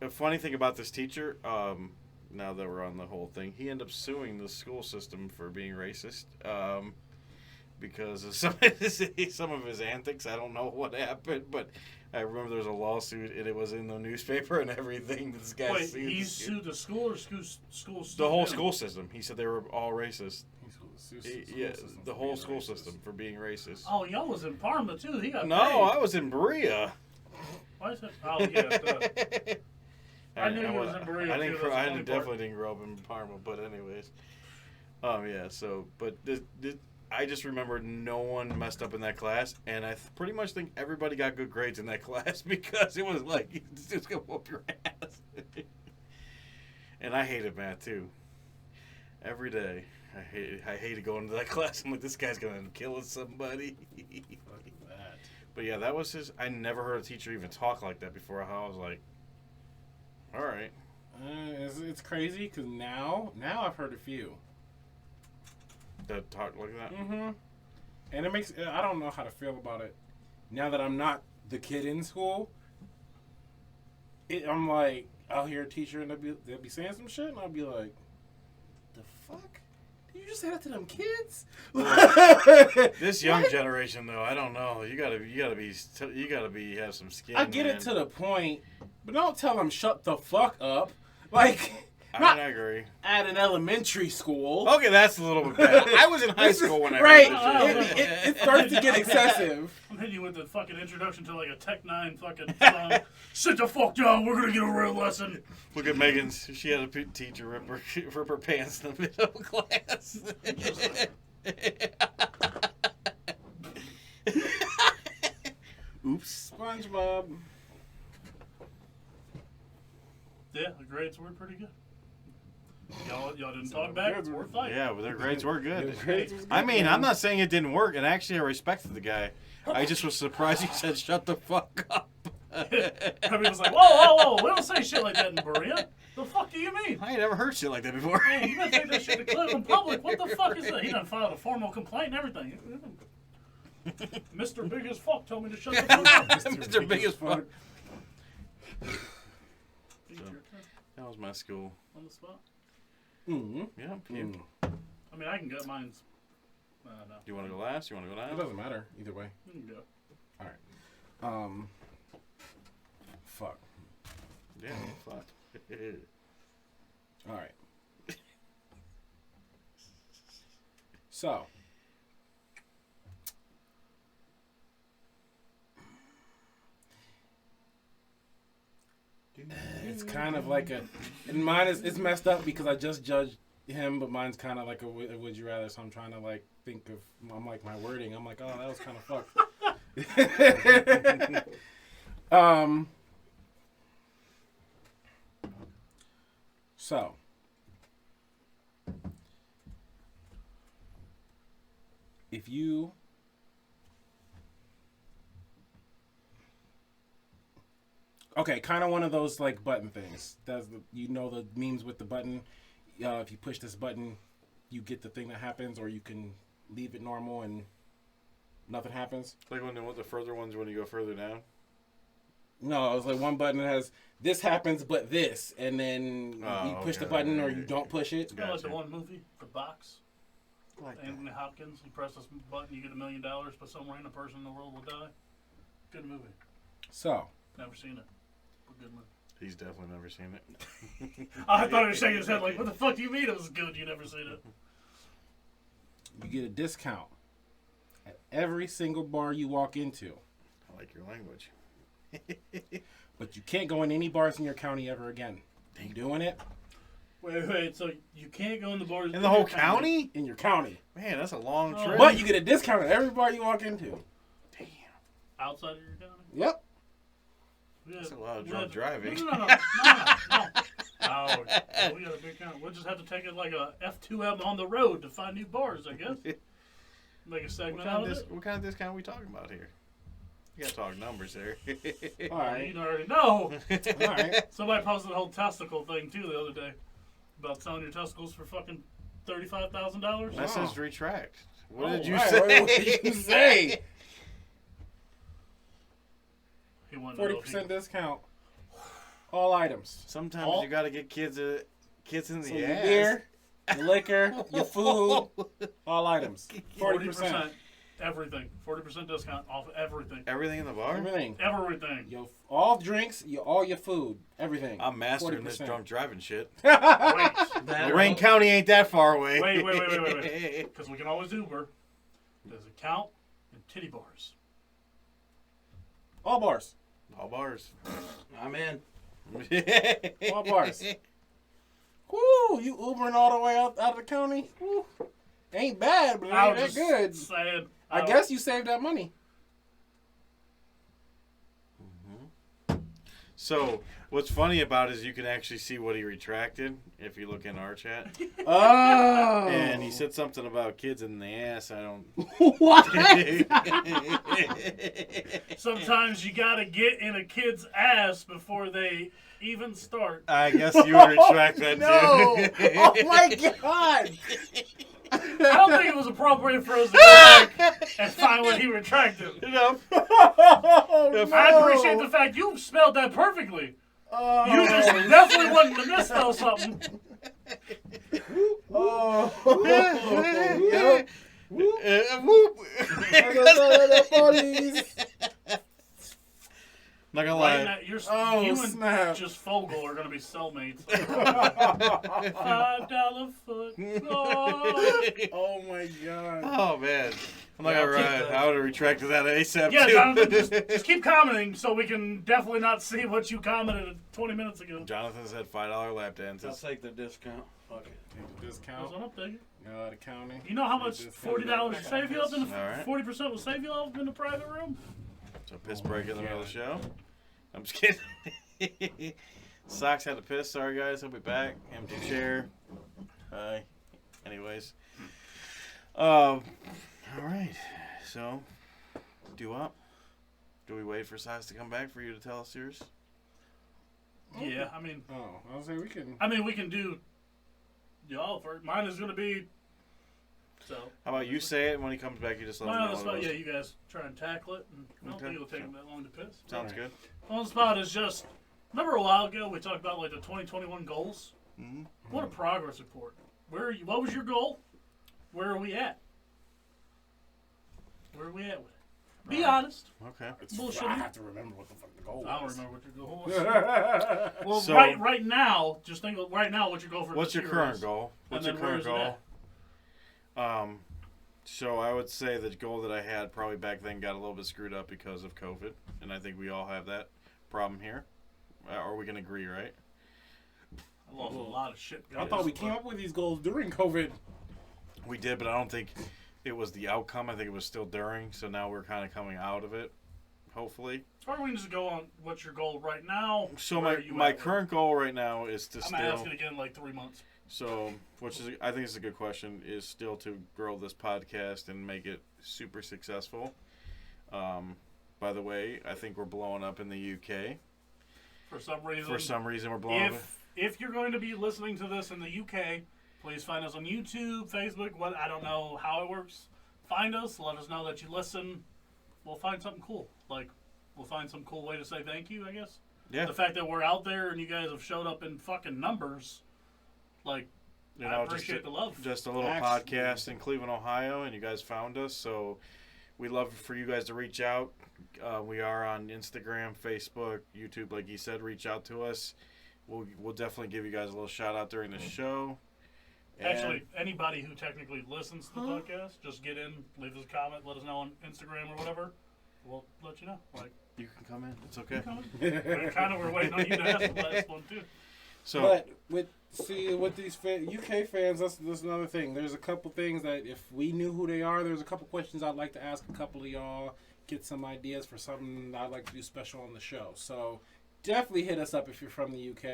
The funny thing about this teacher, now that we're on the whole thing, he ended up suing the school system for being racist because of some of his antics. I don't know what happened, but I remember there was a lawsuit and it was in the newspaper and everything. This guy Wait, sued he this kid. sued the school or school The whole him? school system. He said they were all racist. Yeah, the whole school racist. system for being racist. Oh, y'all was in Parma, too. He got No, paid. I was in Berea. Why is that? Oh, yeah. I knew he was in Berea, I too, didn't. that's the I funny part. definitely didn't grow up in Parma, but anyways, yeah. So, but I just remember no one messed up in that class, and I pretty much think everybody got good grades in that class because it was like it's just gonna whoop your ass. And I hated math too. Every day, I hated going to that class. I'm like, this guy's gonna end up killing somebody. Fuck that. But yeah, that was his. I never heard a teacher even talk like that before. I was like, all right. It's crazy because now I've heard a few. That talk like that. Mm-hmm. And it makes I don't know how to feel about it now that I'm not the kid in school. I'm like, I'll hear a teacher and they'll be saying some shit, and I'll be like, the fuck? Did you just say that to them kids? This young generation, though, I don't know. You gotta have some skin. I get man. it to the point, but don't tell them shut the fuck up. Like, I agree. at an elementary school. Okay, that's a little bit bad. I was in high school when I Right. heard this shit. It starts to get excessive. I'm hitting you with the fucking introduction to, like, a Tech 9 fucking song. Sit the fuck down, we're gonna get a real lesson. Look at Megan's. She had a teacher rip her pants in the middle of class. Oops. SpongeBob. Yeah, the grades were pretty good. Y'all didn't talk back or fight. Yeah, but their grades were good. Grades was good, I mean, man. I'm not saying it didn't work, and actually I respected the guy. I just was surprised he said, shut the fuck up. Everybody was like, whoa, we don't say shit like that in Berea. The fuck do you mean? I ain't never heard shit like that before. Man, you better take that shit to clip in public. What the fuck is that? He done filed a formal complaint and everything. Mr. Big as Fuck told me to shut the fuck up. Mr. Big as Fuck. Your turn That was my school. on the spot. Mm-hmm. Yeah. Mm. I mean, I can get mine's. No. Do you want to go last? You want to go It last? doesn't matter either way. You can go. Fuck. Yeah, fuck. All right. So. It's kind of like and mine it's messed up because I just judged him, but mine's kind of like a would you rather, so I'm trying to like think of, I'm like my wording, I'm like, oh, that was kind of fucked. So if you kind of one of those like button things. That's the the memes with the button. If you push this button, you get the thing that happens, or you can leave it normal and nothing happens. Like when the further ones when you go further down. No, it's like one button that has this happens, but this, and then you push the button or you don't push it. It's kind of like Gotcha. the one movie, The Box. Like Anthony Hopkins. You press this button, you get $1 million, but some random person in the world will die. Good movie. So Never seen it. But good movie. He's definitely never seen it. I thought he was shaking his head like, what the fuck do you mean it was good? You never seen it. you get a discount at every single bar you walk into, I like your language. but you can't go in any bars in your county ever again. You doing it? Wait, so you can't go in the bars In the whole county? In your county. Man, that's a long Oh. trip. But you get a discount at every bar you walk into. Damn. outside of your county? Yep. Yeah. That's a lot of drunk driving. No. Oh, we got a big count. We'll just have to take it like a F2M on the road to find new bars, I guess. Make a segment out of it. What kind of discount are we talking about here? You gotta talk numbers there. All You right. already know. All right. Somebody posted a whole testicle thing too the other day about selling your testicles for fucking $35,000. That says retract. What Oh, did you All right, say? what did you say? He wanted to know if he 40% discount. All items. Sometimes All- you gotta get kids in So the your ass. beer, your liquor, your food, all items. 40%. Everything. 40% discount off everything. Everything in the bar? Everything. Everything. All drinks, all your food, everything. I'm mastering this 40%. drunk driving shit. Wait. Lorraine County ain't that far away. Wait. Because we can always Uber. There's a count and titty bars. All bars. All bars. I'm in. All bars. Woo! You Ubering all the way out of the county? Woo. Ain't bad, but it I ain't that was good. just saying. I guess you saved that money. So, what's funny about it is you can actually see what he retracted if you look in our chat. Oh. And he said something about kids in the ass. I don't. What? Sometimes you gotta get in a kid's ass before they even start. I guess you would retract that No. too. Oh my God. I don't think it was appropriate for us to go back and find what he retracted. Oh, I no. appreciate the fact you spelled that perfectly. Oh. You just definitely wasn't to misspell something. Oh. Yep. Whoop. Not gonna Right lie. now, Oh, you snap. and just Fogel are gonna be cellmates. $5 foot. Oh my God. Oh man. I'm not Yeah, gonna I'll take ride. that. I would have retracted that ASAP Yeah, too. Jonathan, just keep commenting so we can definitely not see what you commented 20 minutes ago. Jonathan said $5 lap I'll dances. take the discount. Fuck it. Take the That's discount. what I'm thinking. The county. You know how much $40 will save you up in the All right. 40% will save you up in the private room? So piss break in the middle of the show. I'm just kidding. Socks had to piss. Sorry guys, he'll be back. Empty chair. Hi. Anyways. All right. So, do up. Do we wait for Socks to come back for you to tell us yours? Yeah, I was saying we can. we can do y'all first. Mine is gonna be so. How about you say it when he comes back? You just let Mine him on know the what spot. it Yeah, was. you guys try and tackle it. And I don't Okay. think it'll take them that long to piss. Sounds Alright. good. On the spot is just. Remember a while ago we talked about like the 2021 goals. Mm-hmm. What a progress report. Where are you? What was your goal? Where are we at? Where are we at with it? Be honest. Okay. Bullshit. I have to remember what the fuck the goal I don't was. remember what your goal was. Well, So- right now, just think of right now what your goal for What's this your year current is. goal? What's And your then current where is goal? So I would say the goal that I had probably back then got a little bit screwed up because of COVID, and I think we all have that problem here. Or we can agree, right? I lost a lot of shit. I thought we came up with these goals during COVID. We did, but I don't think it was the outcome. I think it was still during. So now we're kind of coming out of it, hopefully. Or we can just go on what's your goal right now. So where are you my at with it? current goal right now is to I'm gonna ask still. it again in like 3 months. So, which is I think is a good question, is still to grow this podcast and make it super successful. By the way, I think we're blowing up in the UK. For some reason. For some reason, we're blowing up. If you're going to be listening to this in the UK, please find us on YouTube, Facebook. What I don't know how it works. Find us. Let us know that you listen. We'll find something cool. Like we'll find some cool way to say thank you. I guess. Yeah. The fact that we're out there and you guys have showed up in fucking numbers, like You I know, appreciate the love. just a little Excellent. podcast in Cleveland, Ohio, and you guys found us. So we'd love for you guys to reach out. We are on Instagram, Facebook, YouTube. Like you said, reach out to us. We'll definitely give you guys a little shout out during the show. And Actually, anybody who technically listens to the podcast, just get in, leave us a comment, let us know on Instagram or whatever. We'll let you know. Like, you can come in. It's okay. we're waiting on you to ask the last one too. So But with these UK fans, that's another thing. There's a couple things that if we knew who they are, there's a couple questions I'd like to ask a couple of y'all. Get some ideas for something I'd like to do special on the show. So definitely hit us up if you're from the UK.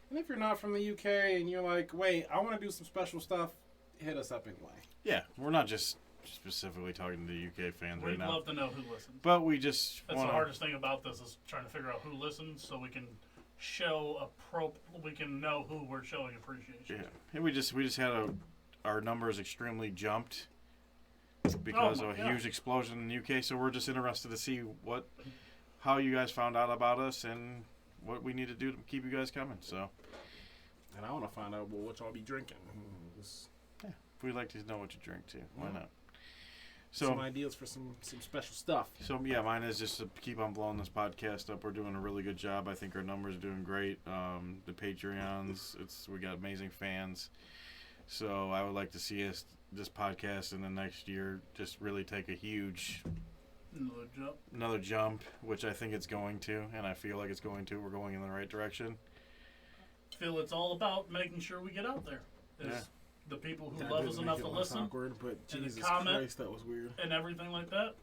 And if you're not from the UK and you're like, wait, I want to do some special stuff, hit us up anyway. yeah, we're not just specifically talking to the UK fans right We'd now. love to know who listens. But we just That's want the hardest thing about this is trying to figure out who listens so we can we can know who we're showing appreciation. Yeah, and we just had our numbers extremely jumped because of a huge explosion in the UK. So we're just interested to see how you guys found out about us and what we need to do to keep you guys coming. So, And I want to find out what y'all be drinking. we'd like to know what you drink too. Why not? Some So, ideas for some special stuff. yeah, mine is just to keep on blowing this podcast up. We're doing a really good job. I think our numbers are doing great. The Patreons, we got amazing fans. So I would like to see this podcast in the next year just really take a huge another jump, which I think it's going to, and I feel like it's going to. We're going in the right direction. I feel it's all about making sure we get out there. The people who That love did us make enough it to less listen awkward, but and Jesus comment. Christ, that was weird. and everything like that,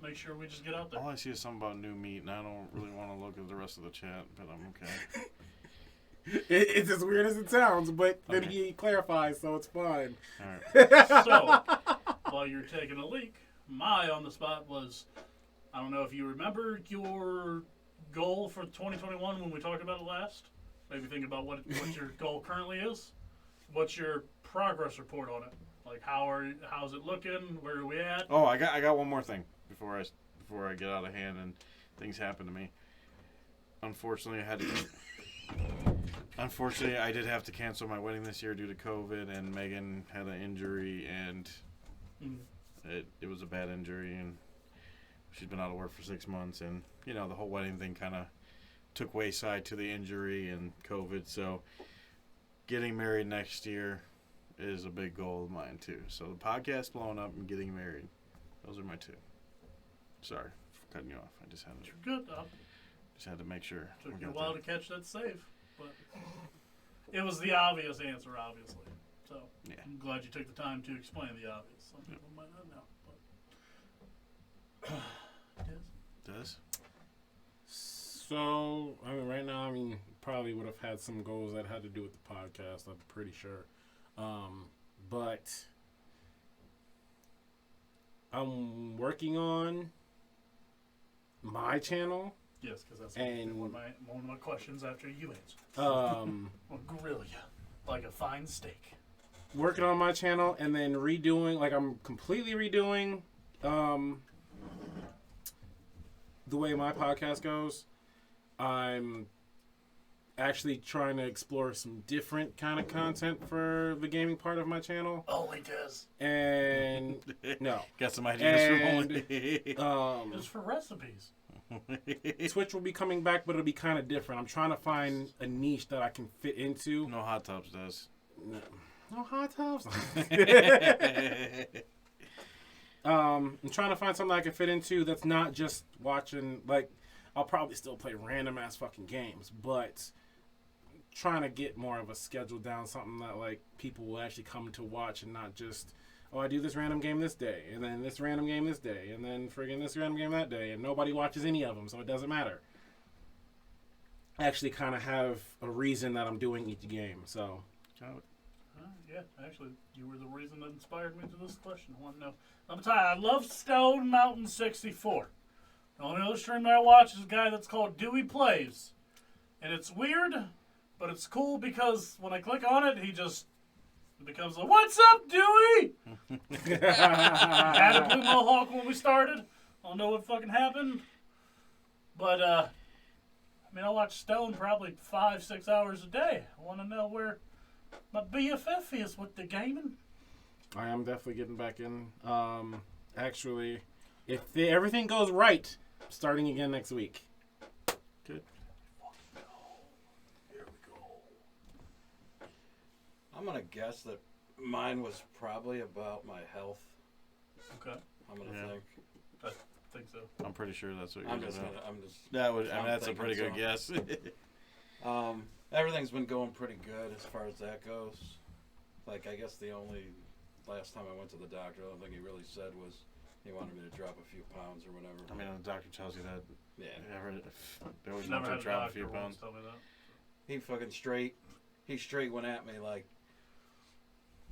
make sure we just get out there. All I see is something about new meat, and I don't really want to look at the rest of the chat, but I'm okay. It's as weird as it sounds, but then Okay. he clarifies, so it's fine. All right. So, while you're taking a leak, my on the spot was, I don't know if you remember your goal for 2021 when we talked about it last. Maybe think about what your goal currently is. What's your progress report on it? Like how's it looking? Where are we at? Oh, I got one more thing before I get out of hand and things happen to me. Unfortunately, I did have to cancel my wedding this year due to COVID, and Megan had an injury, and it was a bad injury, and she's been out of work for 6 months, and the whole wedding thing kind of took wayside to the injury and COVID. So getting married next year is a big goal of mine too. So the podcast blowing up and getting married, those are my two. Sorry for cutting you off. I just You're good. had to make sure. Took we you a got while that. to catch that save, but it was the obvious answer, obviously. So Yeah. I'm glad you took the time to explain the obvious. Some people might not know, but Does? So, right now, probably would have had some goals that had to do with the podcast, I'm pretty sure. But I'm working on my channel. yes, because that's And- one of my questions after you answer. I'll grill you like a fine steak. working on my channel and then I'm completely redoing the way my podcast goes. I'm actually trying to explore some different kind of content for the gaming part of my channel. Oh, he does. And no. Got some ideas for And, only. It's for recipes. Twitch will be coming back, but it'll be kind of different. I'm trying to find a niche that I can fit into. No hot tubs does. No hot tubs. I'm trying to find something I can fit into that's not just watching. I'll probably still play random ass fucking games, but trying to get more of a schedule down, something that people will actually come to watch and not just, oh, I do this random game this day, and then this random game this day, and then friggin' this random game that day, and nobody watches any of them, so it doesn't matter. I actually kind of have a reason that I'm doing each game, so. Yeah, actually, you were the reason that inspired me to this question. I want to know. I'm tired. I love Stone Mountain 64. The only other stream that I watch is a guy that's called Dewey Plays. And it's weird, but it's cool because when I click on it, he just becomes like, "What's up, Dewey?" Had a blue mohawk when we started. I don't know what fucking happened. But, I watch Stone probably 5-6 hours a day. I want to know where my BFF is with the gaming. I am definitely getting back in. Actually, if everything goes right, starting again next week. Good. Here we go. I'm gonna guess that mine was probably about my health. Okay, I'm gonna Yeah. think. I think so. I'm pretty sure that's what you're I'm doing. just gonna. I'm just. That's a thinking pretty good so. guess. Everything's been going pretty good as far as that goes. I guess the only last time I went to the doctor, the only thing he really said was he wanted me to drop a few pounds or whatever. The doctor tells you that. Yeah. They always want Never you had to a drop a doctor few once pounds. tell me that. He fucking straight went at me like,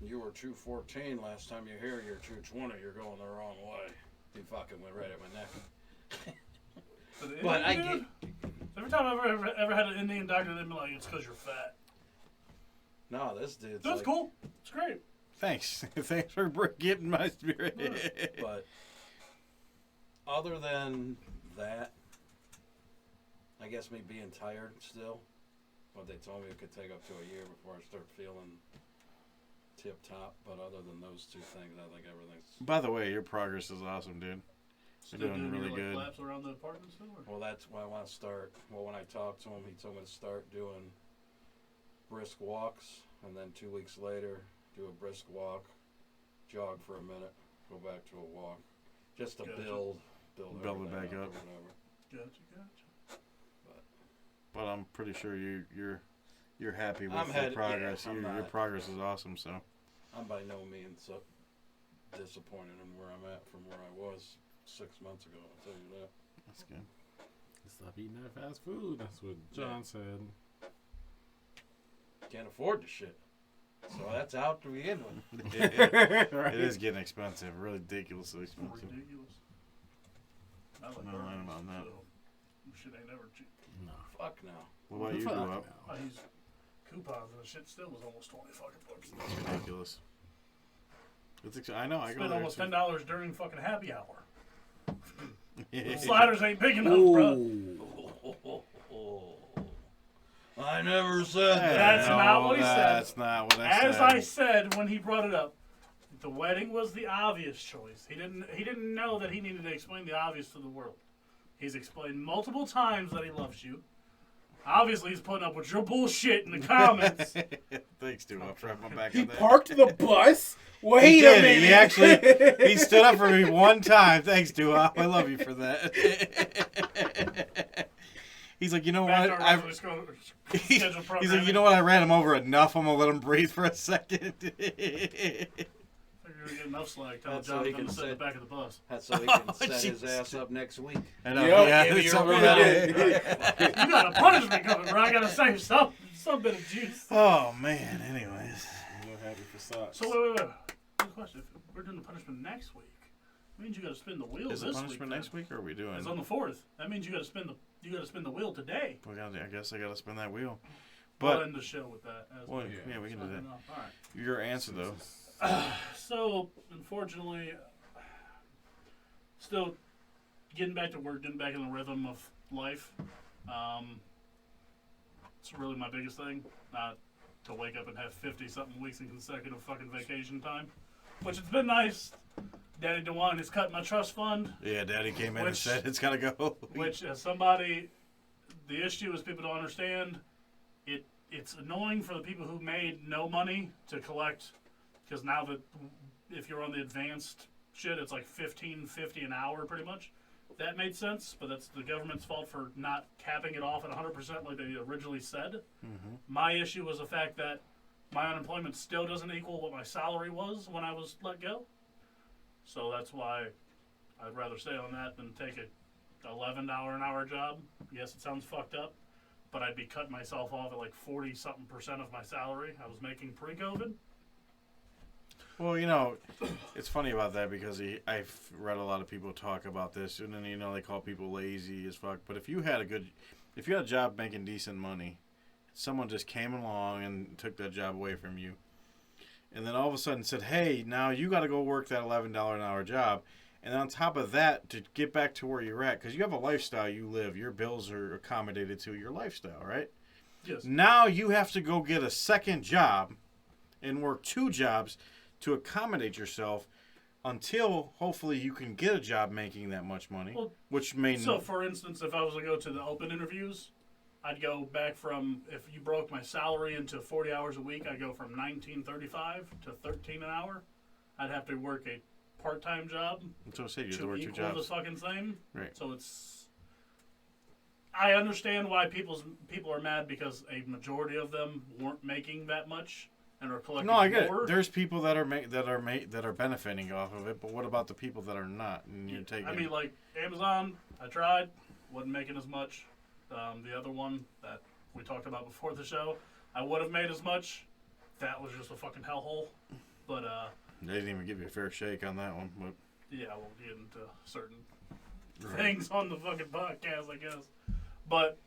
You were 214 last time you here. You're 220. You're going the wrong way. He fucking went right at my neck. But I get. Every time I've ever had an Indian doctor, they'd be like, "It's because you're fat." No, this dude's. That's like, cool. It's great. Thanks. Thanks for getting my spirit. But other than that, I guess me being tired still. But they told me it could take up to a year before I start feeling tip top. But other than those two things, I think everything's. By the way, your progress is awesome, dude. You're doing really your, good. Laps around the apartment still? Or? Well, that's why I want to start. Well, when I talked to him, he told me to start doing brisk walks, and then 2 weeks later, do a brisk walk, jog for a minute, go back to a walk, just to build it back up. Or whatever. Gotcha. But I'm pretty sure you're happy with I'm the headed- progress. yeah, I'm Your not. progress is awesome. So I'm by no means so disappointed in where I'm at from where I was 6 months ago. I'll tell you that. that's good. Stop eating that fast food. That's what John said. Can't afford the shit. So that's out to begin with. It is getting expensive, ridiculously expensive. Ridiculous. I like No burgers, line about that. so shit ain't ever cheap. No. Fuck no. What about you, Fuck Go no. Up? I use coupons and the shit still was almost 20 fucking bucks. It's ridiculous. I know. I go Spent there. almost $10 during fucking happy hour. Yeah. Sliders ain't big enough, bro. I never said that. That's not what he said. That's not what I said. As I said when he brought it up, the wedding was the obvious choice. He didn't know that he needed to explain the obvious to the world. He's explained multiple times that he loves you. Obviously, he's putting up with your bullshit in the comments. Thanks, dude. I'll wrap my back He on that. parked the bus? He Wait did. a minute. He actually he stood up for me one time. Thanks, Duop. I love you for that. He's like, you know Back what? to our regular scheduled He's programming. like, you know what? I ran him over enough. I'm gonna let him breathe for a second. You're gonna get enough slack. Tell That's so John he to come can sit in the sit. back of the bus. That's so he can Oh, set his Jesus. ass up next week. I know. Yep. Yeah, Give me it's your something medal. about it. You got a punishment coming, bro. I gotta save some bit of juice. Oh man. Anyways. I'm not happy for socks. So wait. Good question. If we're doing the punishment next week, it means you gotta spin the wheel Is this it punishment week. next week, or are we doing? It's on the 4th. That means you gotta spin the wheel today. I guess I gotta spin that wheel. We'll But end the show with that. As well, we yeah, we can do that. All right. Your answer though. So, unfortunately, still getting back to work, getting back in the rhythm of life. It's really my biggest thing. Not to wake up and have 50-something weeks in consecutive fucking vacation time. Which it's been nice. Daddy DeWine has cut my trust fund. Yeah, Daddy came in and Which- said it's gotta go. Which, as somebody, the issue is people don't understand. It's annoying for the people who made no money to collect, because now that if you're on the advanced shit, it's like $15.50 an hour, pretty much. That made sense, but that's the government's fault for not capping it off at 100% like they originally said. Mm-hmm. My issue was the fact that my unemployment still doesn't equal what my salary was when I was let go. So that's why I'd rather stay on that than take a $11 an hour job. Yes, it sounds fucked up, but I'd be cutting myself off at like 40-something% of my salary I was making pre-COVID. Well, you know, it's funny about that because I've read a lot of people talk about this, and then they call people lazy as fuck. But if you had a job making decent money, someone just came along and took that job away from you, and then all of a sudden said, "Hey, now you got to go work that $11 an hour job," and on top of that, to get back to where you're at, because you have a lifestyle you live, your bills are accommodated to your lifestyle, right? Yes. Now you have to go get a second job and work 2 jobs to accommodate yourself until hopefully you can get a job making that much money, Well, which may So, for instance, if I was to go to the open interviews, I'd go back from, if you broke my salary into 40 hours a week, I'd go from $19.35 to $13 an hour. I'd have to work a part-time job so say you have to to work 2 equal the jobs. fucking same. Right. So I understand why people are mad because a majority of them weren't making that much and are collecting No, I get more. it. There's people that are benefiting off of it, but what about the people that are not? And you're taking. I mean, like Amazon, I tried, wasn't making as much. The other one that we talked about before the show, I would have made as much. That was just a fucking hellhole. But They didn't even give you a fair shake on that one. But yeah, I won't get into certain things on the fucking podcast, I guess. But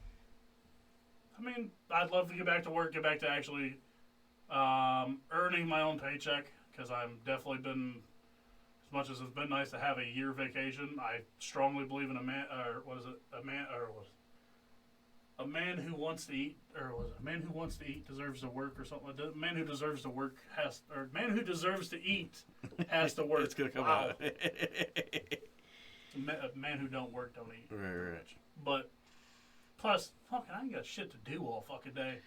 I mean, I'd love to get back to work, get back to actually earning my own paycheck, because I've definitely been, as much as it's been nice to have a year vacation, I strongly believe in a man who wants to eat, or was it a man who wants to eat deserves to work, or something like that. A man who deserves to work man who deserves to eat has to work. it's gonna come Wow. out. A man who don't work don't eat. Right. But plus, fucking, I ain't got shit to do all fucking day.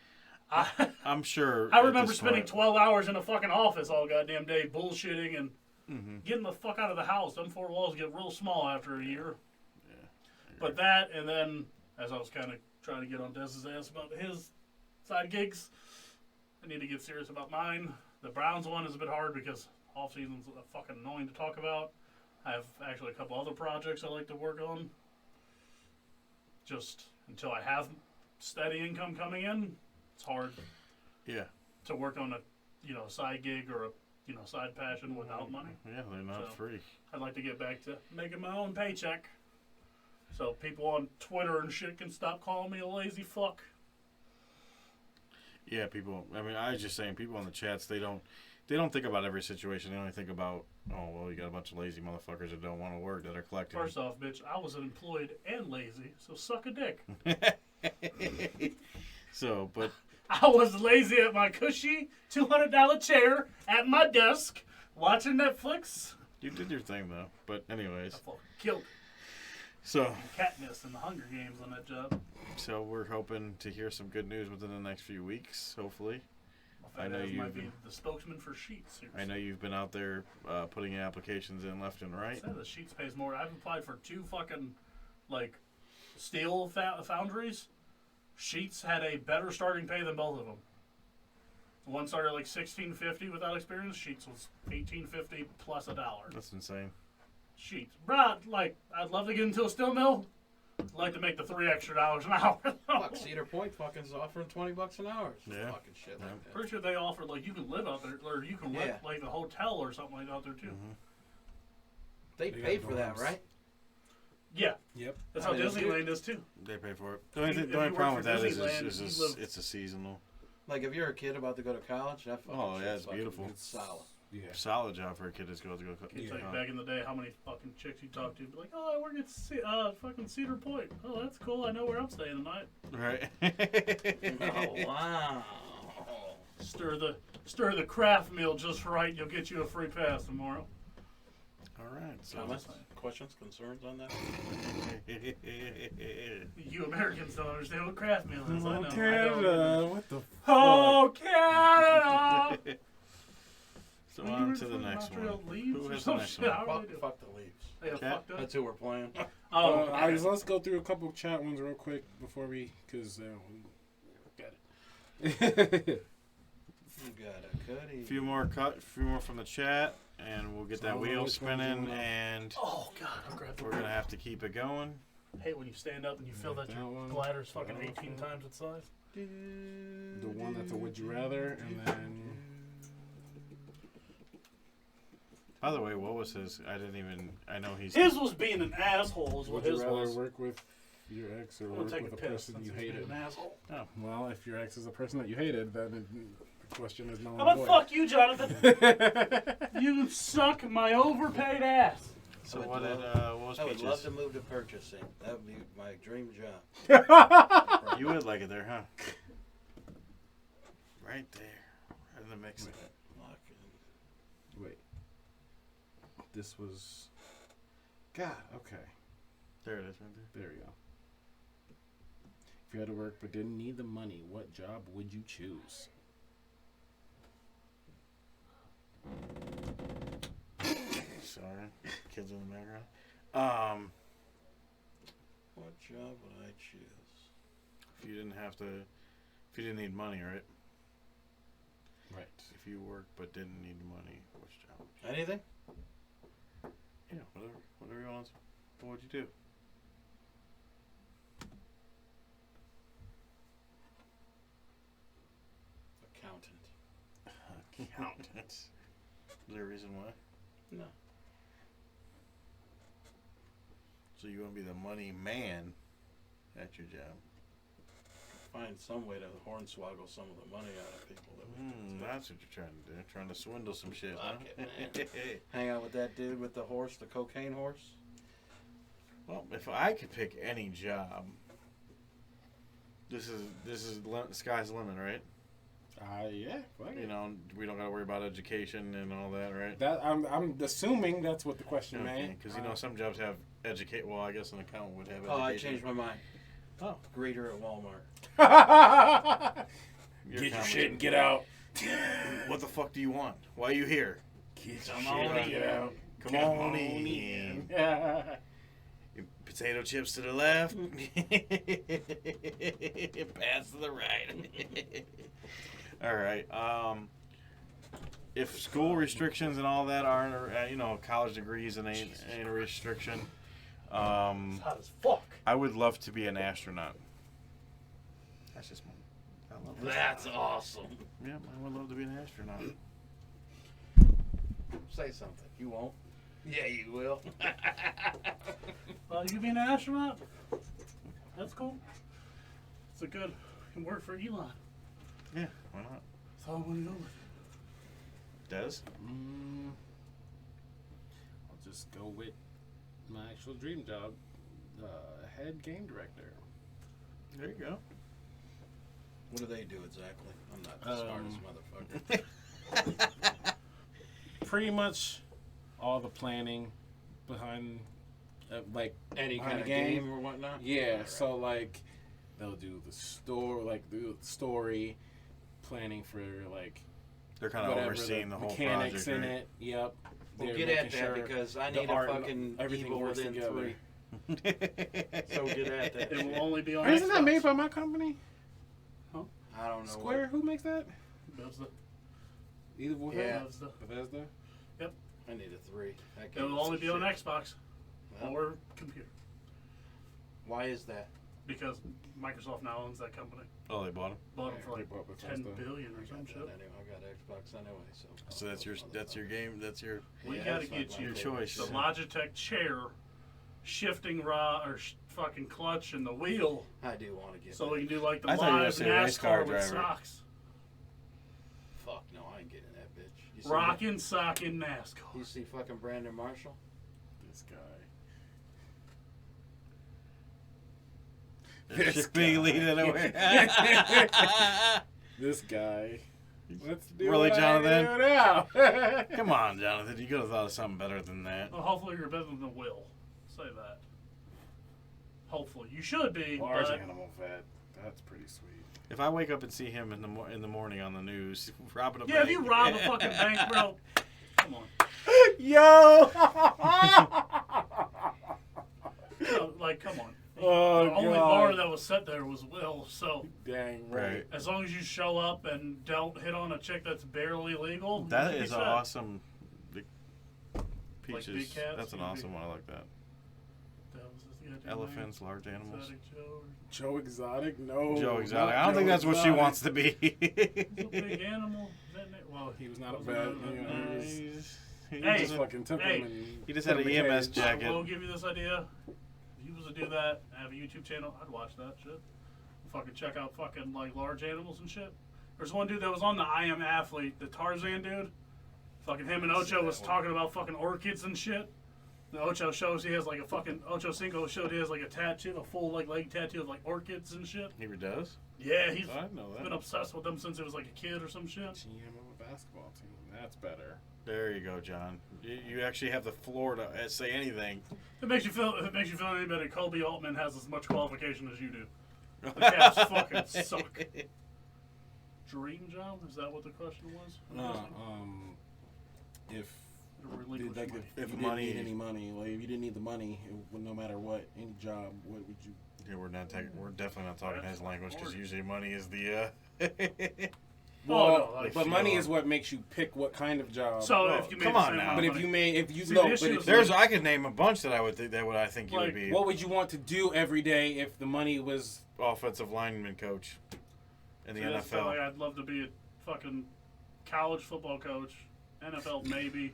I'm sure. I at remember this spending point- 12 hours in a fucking office all goddamn day, bullshitting and Mhm. getting the fuck out of the house. Them four walls get real small after a year. Yeah. But that, and then, as I was kind of trying to get on Dez's ass about his side gigs, I need to get serious about mine. The Browns one is a bit hard because off season's fucking annoying to talk about. I have actually a couple other projects I like to work on. Just until I have steady income coming in, it's hard Yeah. to work on a side gig or a side passion without money. Yeah, they're not So- free. I'd like to get back to making my own paycheck, so people on Twitter and shit can stop calling me a lazy fuck. Yeah, people. I mean, I was just saying, people in the chats, they don't think about every situation. They only think about, oh well, you got a bunch of lazy motherfuckers that don't want to work that are collecting. First off, bitch, I was unemployed and lazy, so suck a dick. So, but I was lazy at my cushy $200 chair at my desk watching Netflix. you did your thing though. But I anyways, fucking killed so Katniss and the Hunger Games on that job. we're hoping to hear some good news within the next few weeks, hopefully. My I know fat ass you've might be been- the spokesman for Sheets. I know you've been out there putting applications in left and right. The Sheets pays more. I've applied for 2 fucking steel foundries. Sheets had a better starting pay than both of them. One started like $16.50 without experience. Sheets was $18.50 plus $1. That's insane. Sheets, bruh, I'd love to get into a steel mill. I'd like to make the $3 extra an hour. Fuck, Cedar Point fucking is offering $20 an hour. Yeah. Fucking shit like that. Pretty sure they offer you can live out there, or you can rent Yeah. a hotel or something like that out there too. Mm-hmm. They They pay got for that, dorms. right? Yeah, Yep. that's I how mean, if you- Disneyland is too. They pay for it. The only, If the only you problem work with for that is Disneyland, it's, you live- it's a seasonal. Like if you're a kid about to go to college, that fucking Oh, yeah, shit's it's fucking beautiful. solid. Yeah. Solid job for a kid that's going to go. Can you Yeah. tell you back in the day how many fucking chicks you talked to? Be like, oh, I work at fucking Cedar Point. Oh, that's cool. I know where I'm staying tonight. Right. Oh wow. Stir the craft meal just right. You'll get you a free pass tomorrow. All right. So Comments, questions, concerns on that? You Americans don't understand what craft meal is. I know. I Canada, don't. what the Oh, Canada! So on to the next one. Who has the next one? Fuck the Leafs. They Cat? fucked up. That's who we're playing. Oh, let's go through a couple chat ones real quick before because we got it. You got a cutty. Few more from the chat, and we'll get So that I don't know wheel which ones you spinning, wanna- and oh God! I'll grab the we're gonna have to keep it going. I hate when you stand up and you feel that That your one. bladder's fucking That 18 one. times its size. The one that's a would you rather, and then By the way, what was his? I know he's. His was being an asshole. Is what would you his rather was. work with your ex or I'm gonna work take with a a piss person since you he's being hated? an asshole. Oh. Well, if your ex is a person that you hated, then the question is no. How about fuck you, Jonathan? You suck my overpaid ass. So I would what did love- what was I would love Peaches? to move to purchasing. That would be my dream job. You would like it there, huh? Right there, right in the mix. Fucking- Wait. This was. God. Okay. There it is, right there. There we go. If you had to work but didn't need the money, what job would you choose? Sorry, kids in the background. What job would I choose? If you didn't need money, right? Right. If you worked but didn't need money, which job? Would you Anything? Yeah, whatever you want. What would you do? Accountant. Accountant. Is there a reason why? No. So you want to be the money man at your job? Find some way to hornswoggle some of the money out of people. That's what you're trying to do. Trying to swindle some shit, huh? Fuck it, man. Hang out with that dude with the horse, the cocaine horse. Well, if I could pick any job, this is sky's the limit, right? Yeah. Fuck it. You know, we don't got to worry about education and all that, right? That I'm assuming that's what the question meant. Because you know some jobs have educate. Well, I guess an accountant would have education. Oh, I changed my mind. Oh, Greeter at Walmart. Your Get your comedy. shit and get out. What the fuck do you want? Why are you here? Get Come your on shit and in. get out. Come on in. Your potato chips to the left. Pass to the right. All right. If school restrictions and all that aren't, college degrees and ain't a restriction, It's hot as fuck. I would love to be an astronaut. That's just I love that. That's awesome. Yeah, I would love to be an astronaut. Say something. You won't. Yeah, you will. You being an astronaut? That's cool. It's a good. Can work for Elon. Yeah, why not? That's all I'm gonna go with. Des? I'll just go with my actual dream job, head game director. There you go. What do they do exactly? I'm not the smartest motherfucker. Pretty much all the planning behind, Any behind kind the of game. game or whatnot? Yeah, Right. so they'll do the story, planning for They're kind of whatever overseeing the whole mechanics project, in right? it. Yep. Well, They're get at making that sure because I the need a art and fucking everything evil works within together. 3. So get at that. It will only be on. Isn't that Xbox. made by my company? I don't know. Square? Who makes that? Bethesda. Either one. Yeah. Bethesda. I need a 3. That It game will is only some be on shit. Xbox Well, or computer why is that? because Microsoft now owns that company. Oh, they bought them. Bought them for They like bought 10 Bethesda. billion I or some got shit. that anyway. I got Xbox anyway, so. So that's your game. That's your. We Yeah, gotta that's get like you Your choice. the Logitech chair, shifting fucking clutch and the wheel, I do want to get so that. we can do like the I thought you were live gonna say race car NASCAR with driver. socks. Fuck, no, I ain't getting that bitch. You see Rockin' sockin' NASCAR. You see fucking Brandon Marshall? This guy. This big guy. leading away. This guy. Let's do Really, what I Jonathan? do now. Come on, Jonathan. You could have thought of something better than that. Well, hopefully you're better than Will. Say that. Hopefully you should be. Large but animal vet. That's pretty sweet. If I wake up and see him in the morning on the news robbing a yeah, bank, if you rob a fucking bank, bro, come on. Yo! No, like, come on. Oh, the only God. bar that was set there was Will, so Dang right. Right. as long as you show up and don't hit on a chick that's barely legal, that you can is be an set. awesome. The Like peaches. big cats, That's an you can awesome be- one. I like that. That was his goddamn Elephants, large name. animals. Exotic Joe. Joe Exotic? No. Joe not Exotic. I don't Joe think that's what she Exotic. wants to be. He's a big animal. Is that name? Well, He was not a wasn't bad. a- You know, uh, He Hey, just fucking took hey, him and he just put had him an in a EMS cage. jacket. I will give you this idea. If you was to do that, have a YouTube channel, I'd watch that shit. Fucking check out fucking like large animals and shit. There's one dude that was on the I Am Athlete, the Tarzan dude. Fucking him and Ocho was talking about fucking orchids and shit. The Ocho shows he has like a fucking Ocho Cinco showed he has like a tattoo, a full like leg tattoo of like orchids and shit. He does. Yeah, he's I didn't know been that. obsessed with them since he was like a kid or some shit. GM of a basketball team. That's better. There you go, John. You actually have the floor to say anything. If it makes you feel any better, Kobe Altman has as much qualification as you do. The Cavs fucking suck. Dream job? Is that what the question was? If Relinquish like money. if you Money. didn't need any money, like if you didn't need the money, no matter what, any job, what would you? Yeah, we're definitely not talking his language because Or- usually money is the. Oh, no, like, but you money know. is what makes you pick what kind of job. So Well, if you made come the on same now. amount but of if money- you made, if you See, know, the but issue if, is There's I could name a bunch that I would think I think you Like, would be what would you want to do every day if the money was? offensive lineman coach in the See, that's kinda NFL. like I'd love to be a fucking college football coach NFL maybe.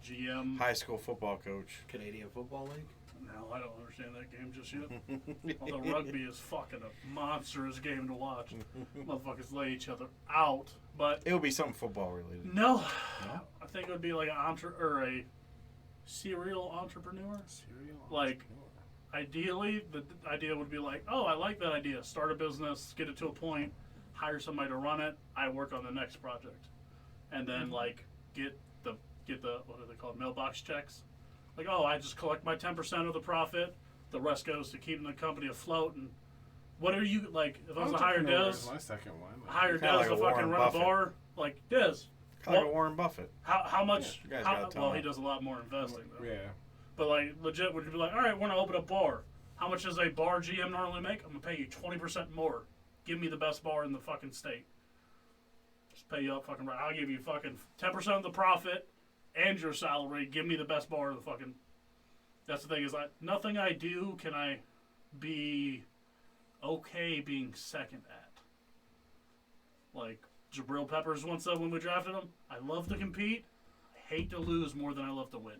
GM. High school football coach. Canadian Football League. No, I don't understand that game just yet. Although rugby is fucking a monstrous game to watch. Motherfuckers lay each other out. But It would be something football related. no, No? I think it would be like a serial entrepreneur. Like, ideally, the idea would be like, oh, I like that idea. Start a business, get it to a point, hire somebody to run it. I work on the next project, and then like get the what are they called, mailbox checks. Like, oh, I just collect my 10% of the profit. The rest goes to keeping the company afloat. And what are you like? If I was to hire Entrepreneur Des, is my second one. hire Kinda Des like to a fucking Warren run Buffett. a bar, like Des. Kind of like Warren Buffett. How much? you guys gotta tell Well, me. he does a lot more investing though. Yeah. But like legit, would you be like, all right, we're gonna open a bar. How much does a bar GM normally make? I'm gonna pay you 20% more. Give me the best bar in the fucking state. Just pay you up fucking right. I'll give you fucking 10% of the profit and your salary. Give me the best bar in the fucking. That's the thing is, nothing I do can I be okay being second at. Like Jabril Peppers once said when we drafted him, I love to compete. I hate to lose more than I love to win.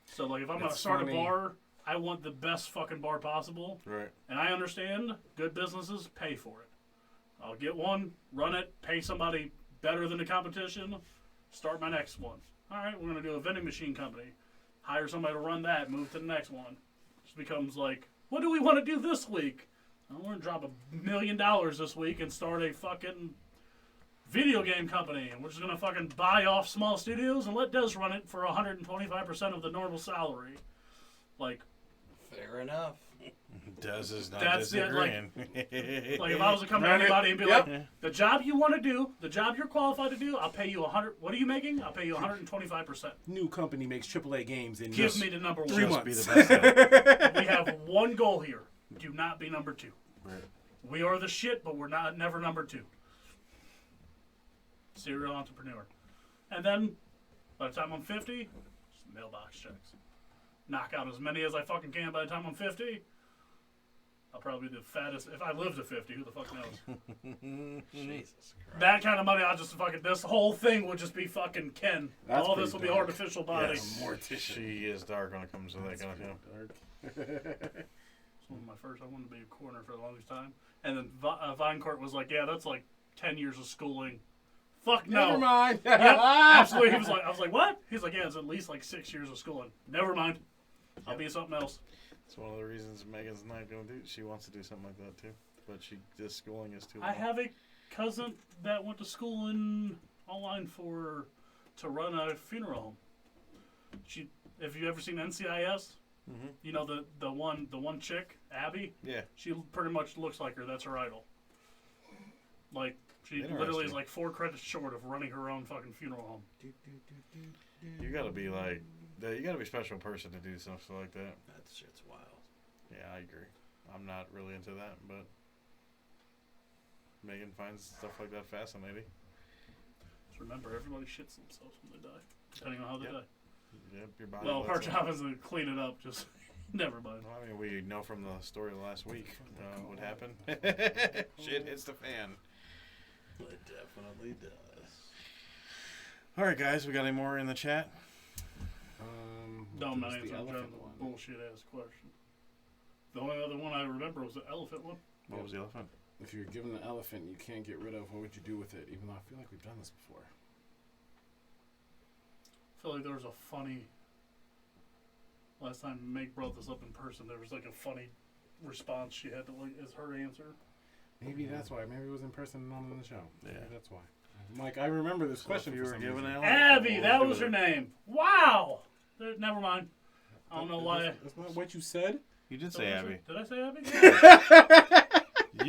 So, like, if I'm going to It's start funny. a bar, I want the best fucking bar possible. Right. And I understand good businesses pay for it. I'll get one, run it, pay somebody better than the competition, start my next one. All right, we're going to do a vending machine company. Hire somebody to run that, move to the next one. Just becomes like, what do we want to do this week? I want to drop $1 million this week and start a fucking video game company, and we're just gonna fucking buy off small studios and let Des run it for 125% of the normal salary. Like, Fair enough. Des is not That's it, like- disagreeing. like if I was to come to Run it. anybody and be Yep. like, the job you want to do, the job you're qualified to do, I'll pay you 100. What are you making? I'll pay you 125%. New company makes AAA games in Give just me the number 3 one. Just be months. the best at it. We have one goal here: do not be number 2. Right. We are the shit, but we're not never number 2. Serial entrepreneur. And then, by the time I'm 50, just mailbox checks. Knock out as many as I fucking can by the time I'm 50. I'll probably be the fattest. If I live to 50, who the fuck knows? Jesus Christ. That kind of money, I'll just fucking, this whole thing would just be fucking Ken. That's All this pretty will be dark. artificial body. Yes. She is dark when it comes to that kind of thing. It's one of my first. I wanted to be a corner for the longest time. And then Vinecourt was like, yeah, that's like 10 years of schooling. Fuck no. Never mind. Yep, absolutely. He was like, I was like, what? He's like, yeah, it's at least like 6 years of schooling. Never mind. I'll be something else. It's one of the reasons Megan's not going to do. She wants to do something like that too, but this schooling is too. I long. have a cousin that went to school in online to run a funeral home. Have you ever seen NCIS? Mhm. You know the one chick, Abby. Yeah. She pretty much looks like her. That's her idol. Like she literally is Interesting. like 4 credits short of running her own fucking funeral home. You got to be like, you got to be a special person to do something like that. That shit's wild. Yeah, I agree. I'm not really into that, but Megan finds stuff like that fascinating. Just remember, everybody shits themselves when they die, depending on how they Yep. die. Yep, your body. Well, our lets it. job is to clean it up. Just never mind. Well, I mean, we know from the story last week what happened. Shit hits the fan. It definitely does. All right, guys, we got any more in the chat? Dumb what was answer. the I'm trying elephant to one? bullshit ass question. The only other one I remember was the elephant one. What was the elephant? If you're given an elephant you can't get rid of, what would you do with it? Even though I feel like we've done this before. I feel like there was a funny. Last time Meg brought this up in person, there was like a funny response she had to like as her answer. Maybe that's why. Maybe it was in person and not on the show. Yeah. Maybe that's why. Mike, I remember this So question. if you for were some given reason. an elephant, Abby, what that would was you her do? name. Wow. Never mind. I don't know why. That's not what you said. You did say Abby. Did I say Abby?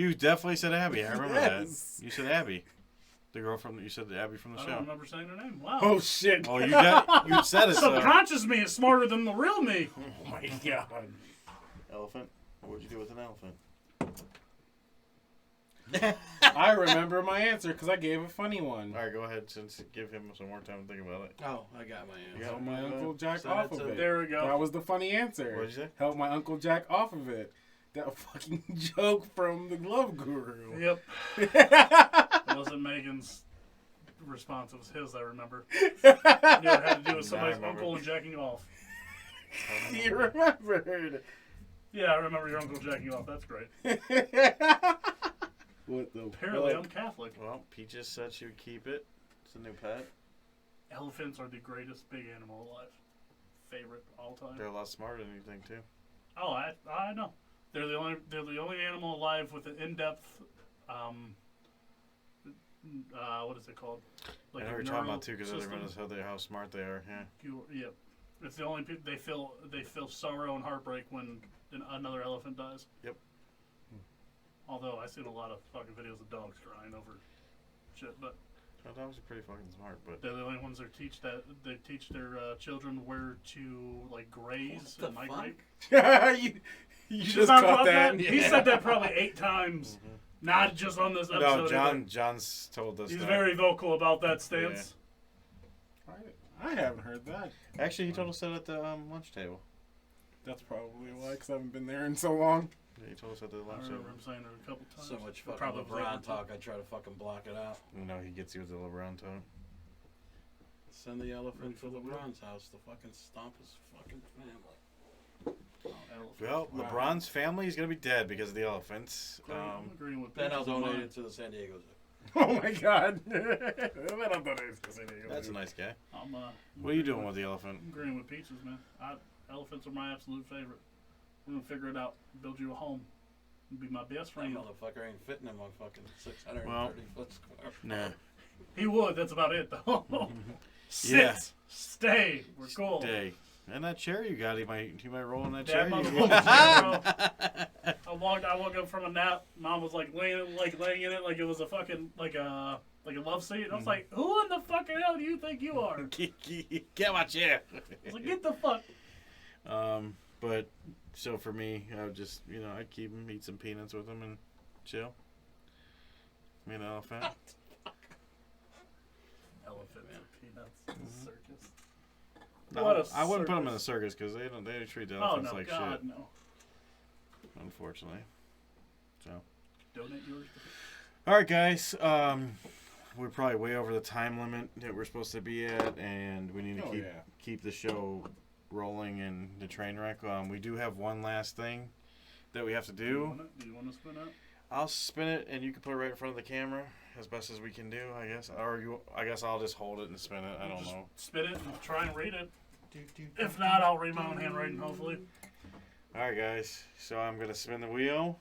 You definitely said Abby. I remember Yes. that. You said Abby. The girl you said Abby from the I show. don't remember saying her name. Wow. Oh shit! Oh, you said it. So. Subconscious me is smarter than the real me. Oh my god! Elephant. What'd you do with an elephant? I remember my answer because I gave a funny one. All right, go ahead. Since give him some more time to think about it. Oh, I got my answer. Yeah. Help my Uncle Jack So off that's of a- it. There we go. That was the funny answer. What'd you say? Help my Uncle Jack off of it. That fucking joke from the Glove Guru. Yep. It wasn't Megan's response. It was his, I remember. You know, it had to do with somebody's remember. uncle and jacking you off. You remembered. Yeah, I remember your uncle jacking you off. That's great. What the Apparently, fuck? I'm Catholic. Well, Peaches said she would keep it. It's a new pet. Elephants are the greatest big animal alive. Favorite all time. They're a lot smarter than you think too. Oh, I know. They're the only animal alive with an in-depth what is it called? I know what you're talking about too, because everyone knows how smart they are. Yeah. Yeah, it's the only people they feel sorrow and heartbreak when another elephant dies. Yep. Although I've seen a lot of fucking videos of dogs crying over shit, but Well, dogs are pretty fucking smart, but they're the only ones that teach their children where to like graze What and the migrate. you Did just not caught caught that. He said that probably 8 times, not just on this episode. No, John's told us He's that. very vocal about that stance. I haven't heard that. Actually, he told us that at the lunch table. That's probably why, because I haven't been there in so long. Yeah, he told us at the I lunch remember table. him saying it a couple times. So much But fucking probably was LeBron able to. talk. I try to fucking block it out. No, he gets you with the LeBron talk. Send the elephant to LeBron's house to fucking stomp his fucking family. Oh, elephants. Well, Wow. LeBron's family is gonna be dead because of the elephants. I'm agreeing with Then I'll Peaches on donate mine. it to the San Diego Zoo. Oh my god. That's a nice guy. I'm, What are you doing with the elephant? I'm agreeing with Peaches, man. Elephants are my absolute favorite. We're gonna figure it out. Build you a home. Be my best That friend. motherfucker ain't fitting in my fucking 630 Well, foot square. Nah. He would. That's about it, though. Sit. Yeah. Stay. We're cool. Stay. And that chair you got, he might roll in that That chair. motherfucker. I woke up from a nap. Mom was like laying in it like it was a fucking like a love seat. And I was like, who in the fucking hell do you think you are? Get my chair. I was like, get the fuck. But so for me, I would just I'd keep him, eat some peanuts with him, and chill. Me and elephant. Elephant and peanuts. Circus. No, What a I wouldn't put them in the circus. circus because they treat the Oh elephants no, like God shit. no. Unfortunately. So. Donate yours. All right, guys. We're probably way over the time limit that we're supposed to be at, and we need to keep the show rolling in the train wreck. We do have one last thing that we have to do. Do you want to spin it? I'll spin it, and you can put it right in front of the camera as best as we can do, I guess. I guess I'll just hold it and spin it. I don't know. Spin it and try and read it. If not, I'll read my own handwriting, hopefully. All right, guys. So I'm gonna spin the wheel.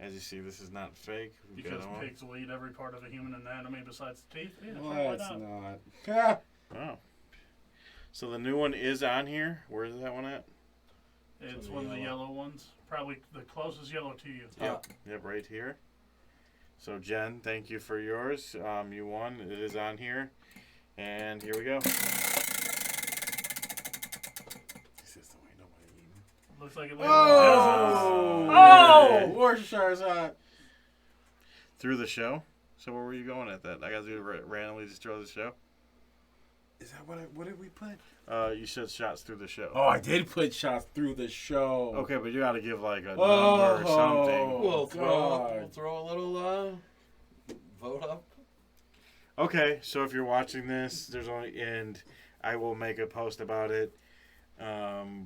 As you see, this is not fake. We've Because got one. pigs will eat every part of a human anatomy besides the teeth. Yeah, Well, why that's not? not. Oh. So the new one is on here. Where is that one at? It's one of the yellow ones. Probably the closest yellow to you. Yep, right here. So Jen, thank you for yours. You won. It is on here. And here we go. Looks like it. Oh! Oh! Worcestershire hot. Through the show. So where were you going at that? I got to randomly just throw the show. Is that what did we put? You said shots through the show. Oh, I did put shots through the show. Okay, but you got to give like a number Oh, or something. We'll God. throw a little vote up. Okay, so if you're watching this, and I will make a post about it.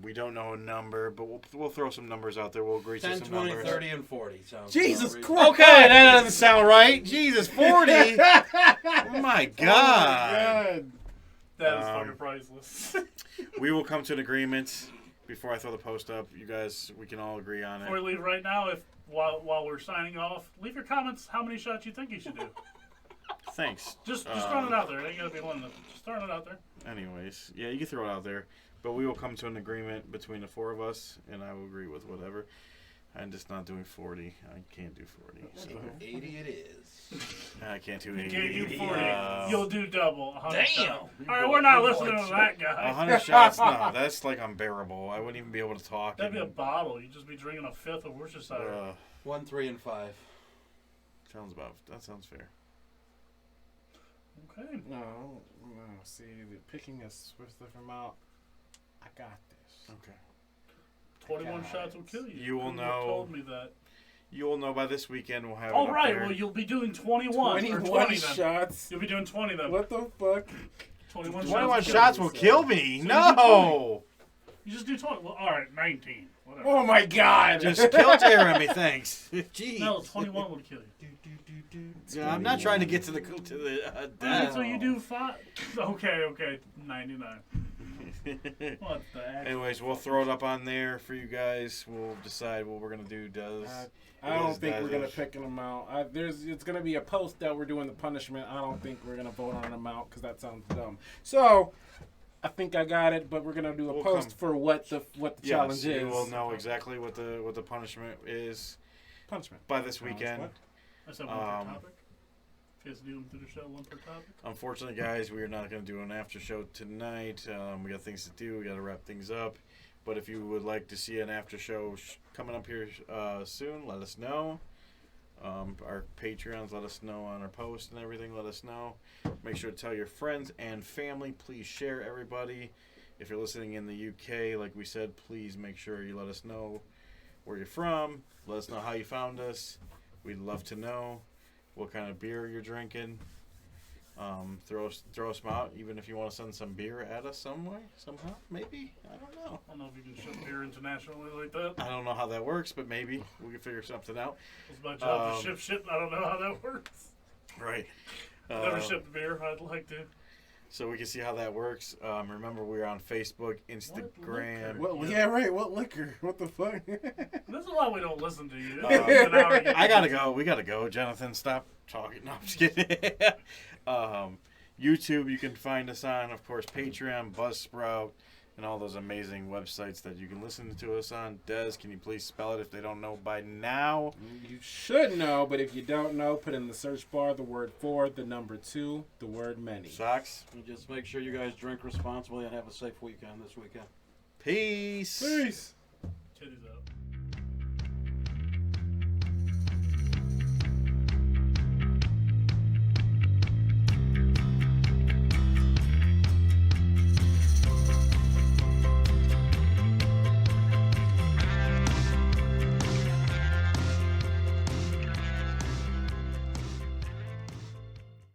We don't know a number, but we'll throw some numbers out there. We'll agree 10, to some 20, numbers. 30, and 40 sounds Jesus about Christ. Okay, that doesn't sound right. Jesus, 40. Oh my God. God. That is fucking priceless. We will come to an agreement before I throw the post up. You guys, we can all agree on Before it. we leave right now, while we're signing off, leave your comments how many shots you think you should do. Thanks. Just throwing it out there. It ain't gotta be one. Just throwing it out there. Anyways, yeah, you can throw it out there. But we will come to an agreement between the four of us, and I will agree with whatever. I'm just not doing 40. I can't do 40. So 80 it is. I can't do 80. Gave you 40. Uh, You'll do double. 100 Damn. shots. All right, we're not listening to that guy. 100 shots? No, that's like unbearable. I wouldn't even be able to talk. That'd be a and, bottle. You'd just be drinking a fifth of Worcestershire. 1, 3, and 5. That sounds fair. Okay. No. See, picking a Swift from out. I got this. Okay. 21 Guys. shots will kill you. You will Who know- told me that. You'll know by this weekend. We'll have. All it up right. there. Well, you'll be doing 21 or 21 20 then. shots. You'll be doing 20 then. What the fuck? 21 21 shots. shots will kill me. So you do No. You just do 20. Well, all right, 19. Whatever. Oh my god. Just kill Jeremy, thanks. Jeez. No, 21 would kill you. Yeah, I'm not trying to get to the Alright, death. so you do 5. Okay, 99. What the heck? Anyways, we'll throw it up on there for you guys. We'll decide what we're gonna do. I don't think we're gonna pick an amount. It's gonna be a post that we're doing the punishment. I don't think we're gonna vote on an amount because that sounds dumb. So I think I got it, but we're gonna do a post for what the challenge is. You will know exactly what the punishment is Punishment by this weekend. What? I said one per topic. If you guys do them through the show, one per topic. Unfortunately, guys, we are not going to do an after show tonight. We got things to do. We got to wrap things up. But if you would like to see an after show coming up here soon, let us know. Our Patreons, let us know on our post and everything. Let us know. Make sure to tell your friends and family. Please share, everybody. If you're listening in the UK, like we said, please make sure you let us know where you're from. Let us know how you found us. We'd love to know what kind of beer you're drinking. Throw us some out, even if you want to send some beer at us somehow, maybe. I don't know. I don't know if you can ship beer internationally like that. I don't know how that works, but maybe we can figure something out. It's my job to ship shit. I don't know how that works. Right. Never shipped beer. I'd like to. So we can see how that works. Remember, we're on Facebook, Instagram. What, yeah, right. What liquor? What the fuck? This is why we don't listen to you. I gotta go. We gotta go. Jonathan, stop talking. No, I'm just kidding. YouTube, you can find us on, of course, Patreon, Buzzsprout, and all those amazing websites that you can listen to us on. Des, can you please spell it if they don't know by now? You should know, but if you don't know, put in the search bar the word 4, the number 2, the word many. Socks? And just make sure you guys drink responsibly and have a safe weekend this weekend. Peace. Peace. Titties out.